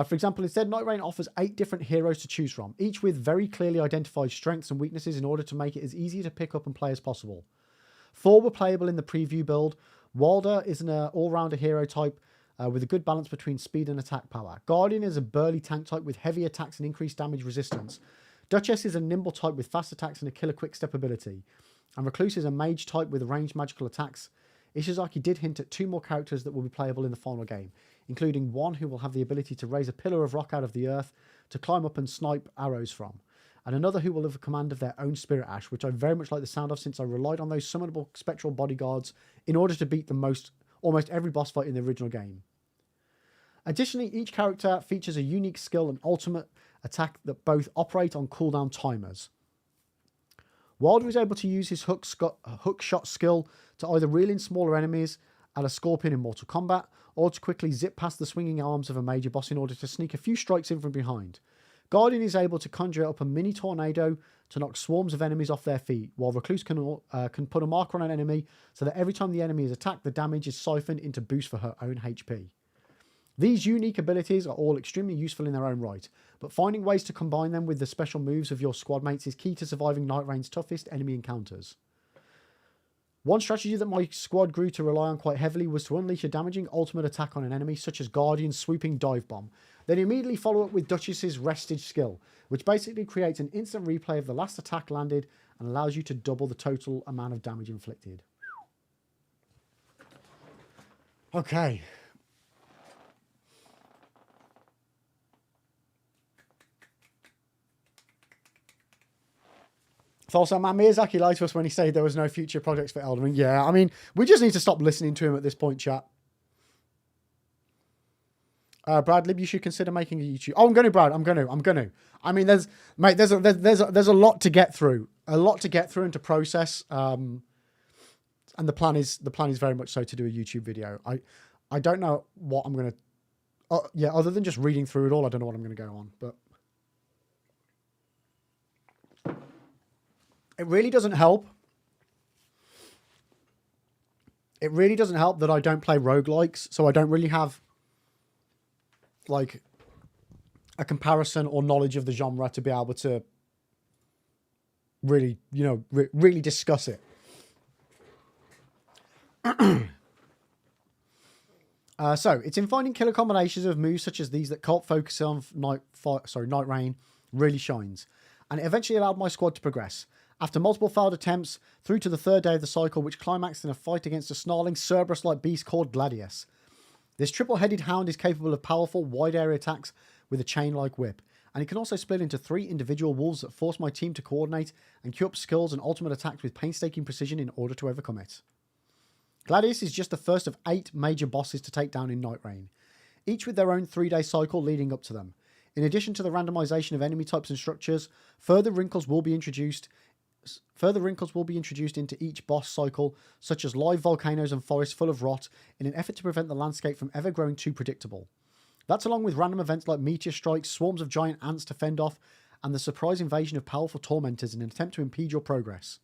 For example, instead, Nightreign offers 8 different heroes to choose from, each with very clearly identified strengths and weaknesses in order to make it as easy to pick up and play as possible. 4 were playable in the preview build. Wilder is an all-rounder hero type with a good balance between speed and attack power. Guardian is a burly tank type with heavy attacks and increased damage resistance. Duchess is a nimble type with fast attacks and a killer quick step ability. And Recluse is a mage type with ranged magical attacks. Ishizaki did hint at 2 more characters that will be playable in the final game, including one who will have the ability to raise a pillar of rock out of the earth to climb up and snipe arrows from, and another who will have a command of their own spirit ash, which I very much like the sound of since I relied on those summonable spectral bodyguards in order to beat almost every boss fight in the original game. Additionally, each character features a unique skill and ultimate attack that both operate on cooldown timers. Wilder is able to use his hook shot skill to either reel in smaller enemies at a scorpion in Mortal Kombat, or to quickly zip past the swinging arms of a major boss in order to sneak a few strikes in from behind. Guardian is able to conjure up a mini tornado to knock swarms of enemies off their feet, while Recluse can put a marker on an enemy so that every time the enemy is attacked, the damage is siphoned into boost for her own HP. These unique abilities are all extremely useful in their own right, but finding ways to combine them with the special moves of your squad mates is key to surviving Nightrein's toughest enemy encounters. One strategy that my squad grew to rely on quite heavily was to unleash a damaging ultimate attack on an enemy, such as Guardian's swooping dive bomb, then immediately follow up with Duchess's restage skill, which basically creates an instant replay of the last attack landed and allows you to double the total amount of damage inflicted. Okay. Also, man, Miyazaki lied to us when he said there was no future projects for Elden Ring. Yeah, I mean, we just need to stop listening to him at this point, chat. Brad Lib, you should consider making a YouTube. Oh, I'm going to, Brad. I'm going to. I mean, there's a lot to get through, and to process. And the plan is very much so to do a YouTube video. I don't know what I'm going to. Yeah, other than just reading through it all, I don't know what I'm going to go on, but. It really doesn't help. It really doesn't help that I don't play roguelikes, so I don't really have like a comparison or knowledge of the genre to be able to really, really discuss it. So it's in finding killer combinations of moves such as these that Cult focus on Nightreign really shines, and it eventually allowed my squad to progress. After multiple failed attempts, through to the 3rd day of the cycle, which climaxed in a fight against a snarling Cerberus-like beast called Gladius. This triple-headed hound is capable of powerful, wide-area attacks with a chain-like whip, and it can also split into 3 individual wolves that force my team to coordinate and queue up skills and ultimate attacks with painstaking precision in order to overcome it. Gladius is just the first of 8 major bosses to take down in Nightreign, each with their own 3-day cycle leading up to them. In addition to the randomization of enemy types and structures, further wrinkles will be introduced into each boss cycle, such as live volcanoes and forests full of rot, in an effort to prevent the landscape from ever growing too predictable. That's along with random events like meteor strikes, swarms of giant ants to fend off, and the surprise invasion of powerful tormentors in an attempt to impede your progress.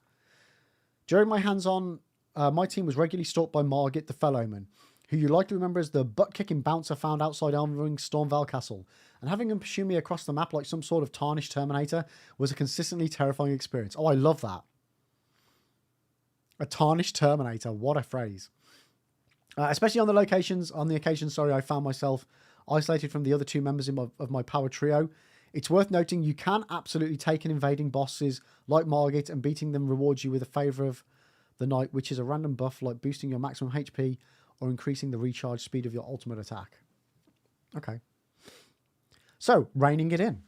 During my hands-on, my team was regularly stalked by Margit the Fellowman, who you likely remember as the butt-kicking bouncer found outside Elden Ring's Stormvale Castle, and having him pursue me across the map like some sort of tarnished Terminator was a consistently terrifying experience. Oh, I love that. A tarnished Terminator, what a phrase. Especially on the occasions, I found myself isolated from the other two members of my power trio. It's worth noting you can absolutely take an invading bosses like Margit, and beating them rewards you with a favour of the night, which is a random buff like boosting your maximum HP or increasing the recharge speed of your ultimate attack. Okay. So, reining it in.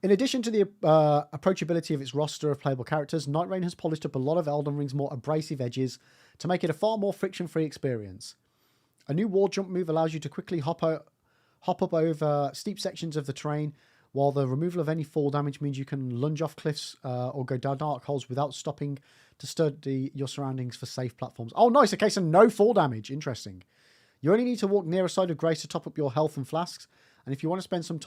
In addition to the approachability of its roster of playable characters, Nightreign has polished up a lot of Elden Ring's more abrasive edges to make it a far more friction-free experience. A new wall jump move allows you to quickly hop up over steep sections of the terrain, while the removal of any fall damage means you can lunge off cliffs or go down dark holes without stopping to study your surroundings for safe platforms. Oh, nice. Okay, so no fall damage. Interesting. You only need to walk near a side of grace to top up your health and flasks. And if you want to spend some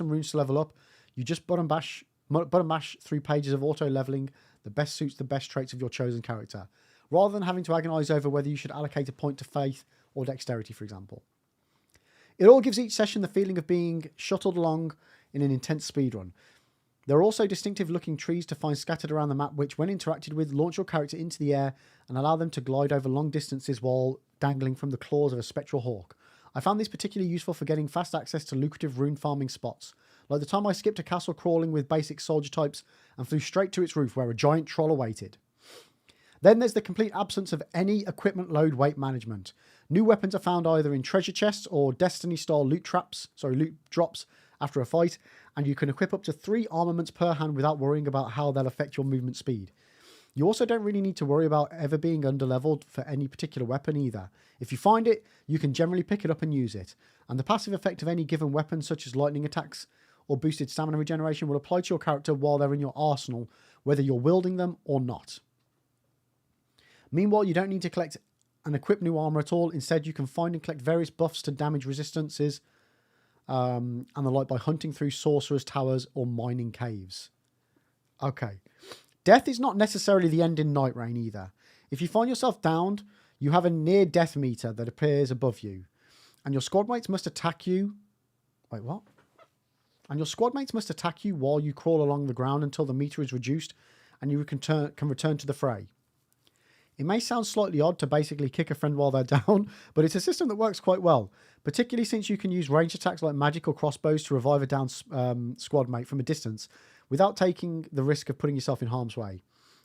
runes to level up, you just button mash 3 pages of auto leveling that best suits the best traits of your chosen character, rather than having to agonize over whether you should allocate a point to faith or dexterity, for example. It all gives each session the feeling of being shuttled along in an intense speedrun. There are also distinctive looking trees to find scattered around the map, which, when interacted with, launch your character into the air and allow them to glide over long distances while dangling from the claws of a spectral hawk. I found this particularly useful for getting fast access to lucrative rune farming spots, like the time I skipped a castle crawling with basic soldier types and flew straight to its roof where a giant troll awaited. Then there's the complete absence of any equipment load weight management. New weapons are found either in treasure chests or Destiny-style loot drops after a fight, and you can equip up to 3 armaments per hand without worrying about how they'll affect your movement speed. You also don't really need to worry about ever being underleveled for any particular weapon either. If you find it, you can generally pick it up and use it. And the passive effect of any given weapon, such as lightning attacks or boosted stamina regeneration, will apply to your character while they're in your arsenal, whether you're wielding them or not. Meanwhile, you don't need to collect and equip new armor at all. Instead, you can find and collect various buffs to damage resistances and the like by hunting through sorcerers' towers or mining caves. Okay. Death is not necessarily the end in Nightreign either. If you find yourself downed, you have a near-death meter that appears above you, and your squad mates must attack you. Wait, what? And your squad mates must attack you while you crawl along the ground until the meter is reduced, and you can return to the fray. It may sound slightly odd to basically kick a friend while they're down, but it's a system that works quite well, particularly since you can use ranged attacks like magic or crossbows to revive a down squad mate from a distance, without taking the risk of putting yourself in harm's way.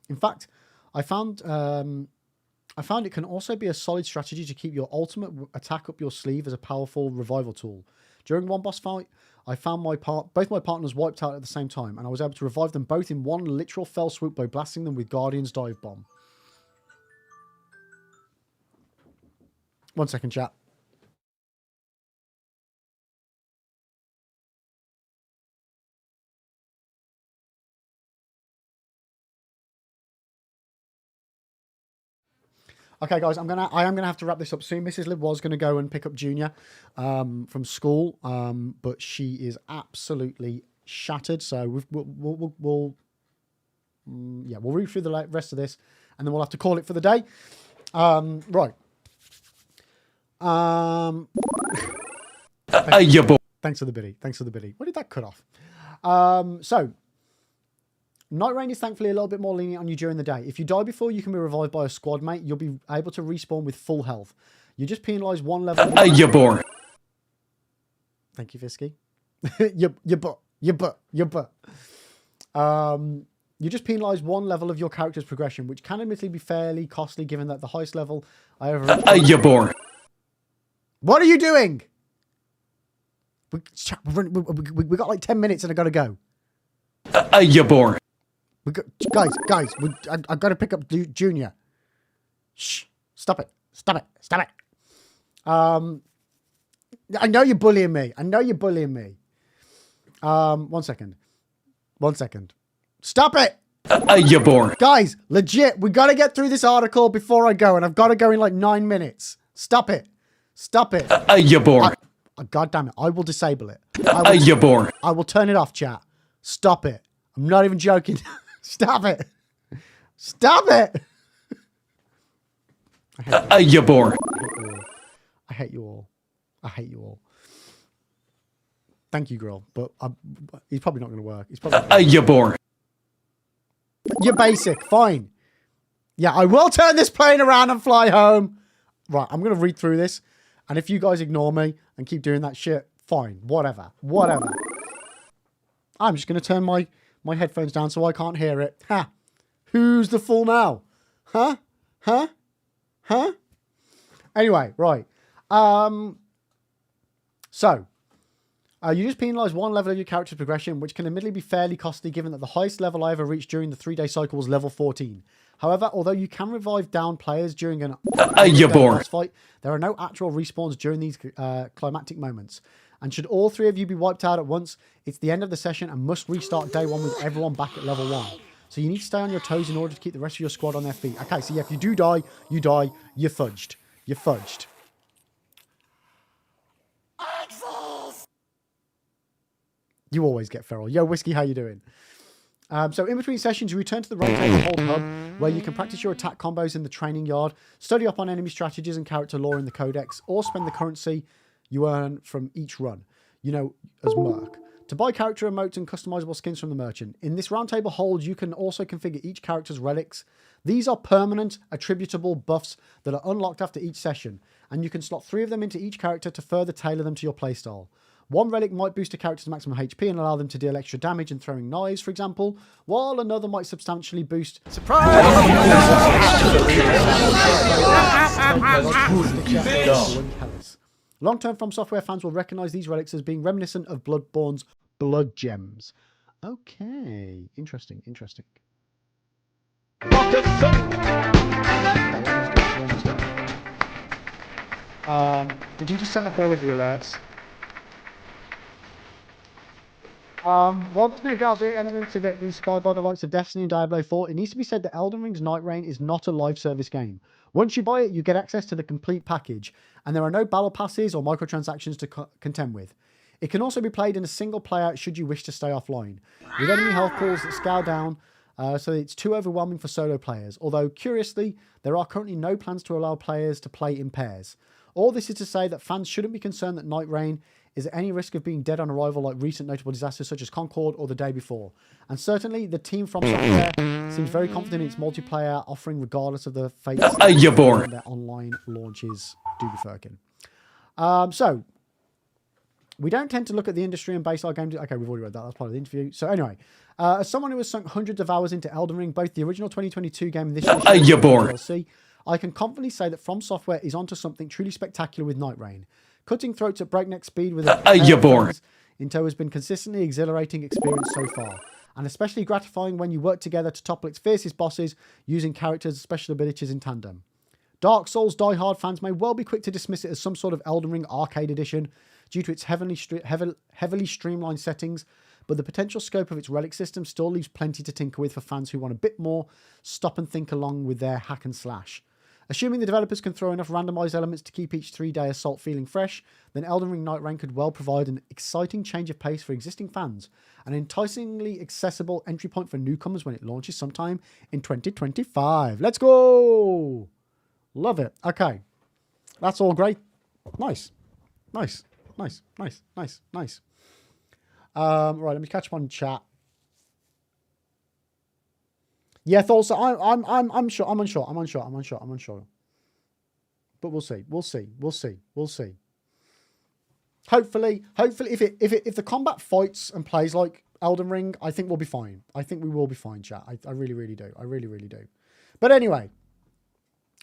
In fact, I found it can also be a solid strategy to keep your ultimate attack up your sleeve as a powerful revival tool. During one boss fight, I found both my partners wiped out at the same time, and I was able to revive them both in one literal fell swoop by blasting them with Guardian's Dive Bomb. 1 second, chat. Okay, guys, I am gonna have to wrap this up soon. Mrs. Lib was gonna go and pick up Junior from school, but she is absolutely shattered. So we'll read through the rest of this, and then we'll have to call it for the day. Right. Thanks for the biddy. Where did that cut off? So. Nightreign is thankfully a little bit more lenient on you during the day. If you die before you can be revived by a squad mate, you'll be able to respawn with full health. You just penalise one level. You're bored. Thank you, Fisky. Your butt. You just penalise one level of your character's progression, which can admittedly be fairly costly given that the highest level I ever... You're bored. What are you doing? We got like 10 minutes and I gotta go. You're bored. Guys, I've got to pick up Junior. Shh, stop it. I know you're bullying me. 1 second. Stop it. You're bored. Guys, legit, we got to get through this article before I go, and I've got to go in like 9 minutes. Stop it. You're bored. God damn it, I will disable it. You're bored. I will turn it off, chat. Stop it. I'm not even joking. Stop it. You're bored. I hate you all. Thank you, girl. But he's probably not going to work. You're bored. You're basic. Fine. Yeah, I will turn this plane around and fly home. Right, I'm going to read through this. And if you guys ignore me and keep doing that shit, fine. Whatever. I'm just going to turn my headphones down so I can't hear it. Ha! Who's the fool now? Huh? Anyway, right. You just penalise one level of your character's progression, which can admittedly be fairly costly given that the highest level I ever reached during the 3-day cycle was level 14. However, although you can revive down players during an boss fight, there are no actual respawns during these climactic moments. And should all 3 of you be wiped out at once, it's the end of the session and must restart day 1 with everyone back at level 1. So you need to stay on your toes in order to keep the rest of your squad on their feet. Okay, so yeah, if you do die, you die. You're fudged. You're fudged. You always get feral. Yo, Whiskey, how you doing? So in between sessions, you return to the rotating hold hub, where you can practice your attack combos in the training yard, study up on enemy strategies and character lore in the codex, or spend the currency you earn from each run, you know, as Merc, to buy character emotes and customizable skins from the merchant. In this roundtable hold, you can also configure each character's relics. These are permanent, attributable buffs that are unlocked after each session, and you can slot 3 of them into each character to further tailor them to your playstyle. One relic might boost a character's maximum HP and allow them to deal extra damage in throwing knives, for example, while another might substantially boost... Surprise! Long-term From Software fans will recognise these relics as being reminiscent of Bloodborne's blood gems. Okay. Interesting. Did you just send up all of your alerts? Once new Galactic elements of it inspired by the likes of Destiny and Diablo 4, it needs to be said that Elden Ring's Nightreign is not a live service game. Once you buy it, you get access to the complete package, and there are no battle passes or microtransactions to contend with. It can also be played in a single player should you wish to stay offline, with enemy health pools that scale down, so it's too overwhelming for solo players, although curiously, there are currently no plans to allow players to play in pairs. All this is to say that fans shouldn't be concerned that Nightreign is at any risk of being dead on arrival like recent notable disasters such as Concord or the day before. And certainly, the team from Software seems very confident in its multiplayer offering regardless of the fates their online launches do be firkin. So, we don't tend to look at the industry and base our game... Okay, we've already read that. That's part of the interview. So anyway, as someone who has sunk hundreds of hours into Elden Ring, both the original 2022 game and this year's DLC, I can confidently say that From Software is onto something truly spectacular with Nightreign. Cutting throats at breakneck speed with Into has been consistently exhilarating experience so far, and especially gratifying when you work together to topple its fiercest bosses using characters' special abilities in tandem. Dark Souls diehard fans may well be quick to dismiss it as some sort of Elden Ring arcade edition due to its heavily streamlined settings, but the potential scope of its relic system still leaves plenty to tinker with for fans who want a bit more stop and think along with their hack and slash. Assuming the developers can throw enough randomized elements to keep each 3-day assault feeling fresh, then Elden Ring Nightreign could well provide an exciting change of pace for existing fans, an enticingly accessible entry point for newcomers when it launches sometime in 2025. Let's go! Love it. Okay. That's all great. Nice. Right, let me catch up on chat. Yeah, also I'm unsure. But we'll see. Hopefully, if the combat fights and plays like Elden Ring, I think we'll be fine. I think we will be fine, chat. I really do. I really do. But anyway,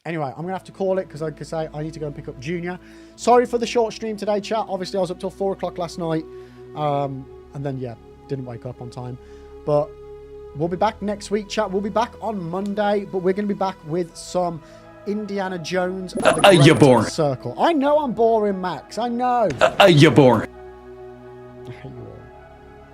I'm gonna have to call it because, like I say, I need to go and pick up Junior. Sorry for the short stream today, chat. Obviously, I was up till 4 o'clock last night, and then didn't wake up on time. But we'll be back next week, chat. We'll be back on Monday, but we're going to be back with some Indiana Jones and the Great Circle. I know I'm boring, Max. I know. You're boring. I hate you all.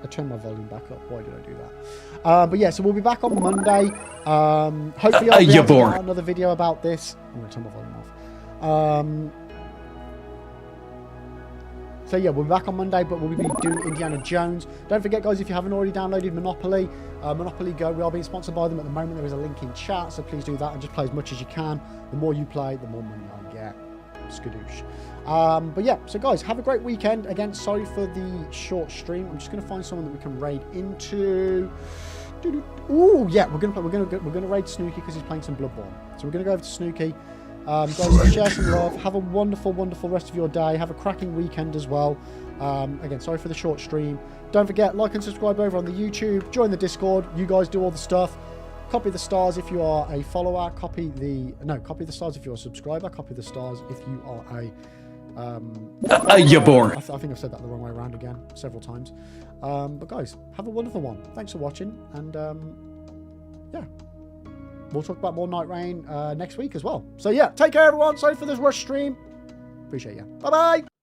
I turned my volume back up. Why did I do that? But yeah, so we'll be back on Monday. Hopefully I'll be able to get another video about this. I'm going to turn my volume off. So yeah, we'll be back on Monday, but we'll be doing Indiana Jones. Don't forget, guys, if you haven't already downloaded Monopoly, Monopoly Go, we are being sponsored by them at the moment. There is a link in chat, so please do that and just play as much as you can. The more you play, the more money I get. Skadoosh. But yeah, so guys, have a great weekend. Again, sorry for the short stream. I'm just going to find someone that we can raid into. Ooh, yeah, we're gonna raid Snooky because he's playing some Bloodborne. So we're gonna go over to Snooky, Guys, share some love. Have a wonderful, wonderful rest of your day. Have a cracking weekend as well. Again, sorry for the short stream. Don't forget, like and subscribe over on the YouTube. Join the Discord. You guys do all the stuff. Copy the stars if you are a follower. Copy the stars if you're a subscriber. Copy the stars if you are a... you're boring. I think I've said that the wrong way around again several times. But guys, have a wonderful one. Thanks for watching. And yeah, we'll talk about more Nightreign next week as well. So yeah, take care everyone. Sorry for this rush stream. Appreciate you. Bye-bye.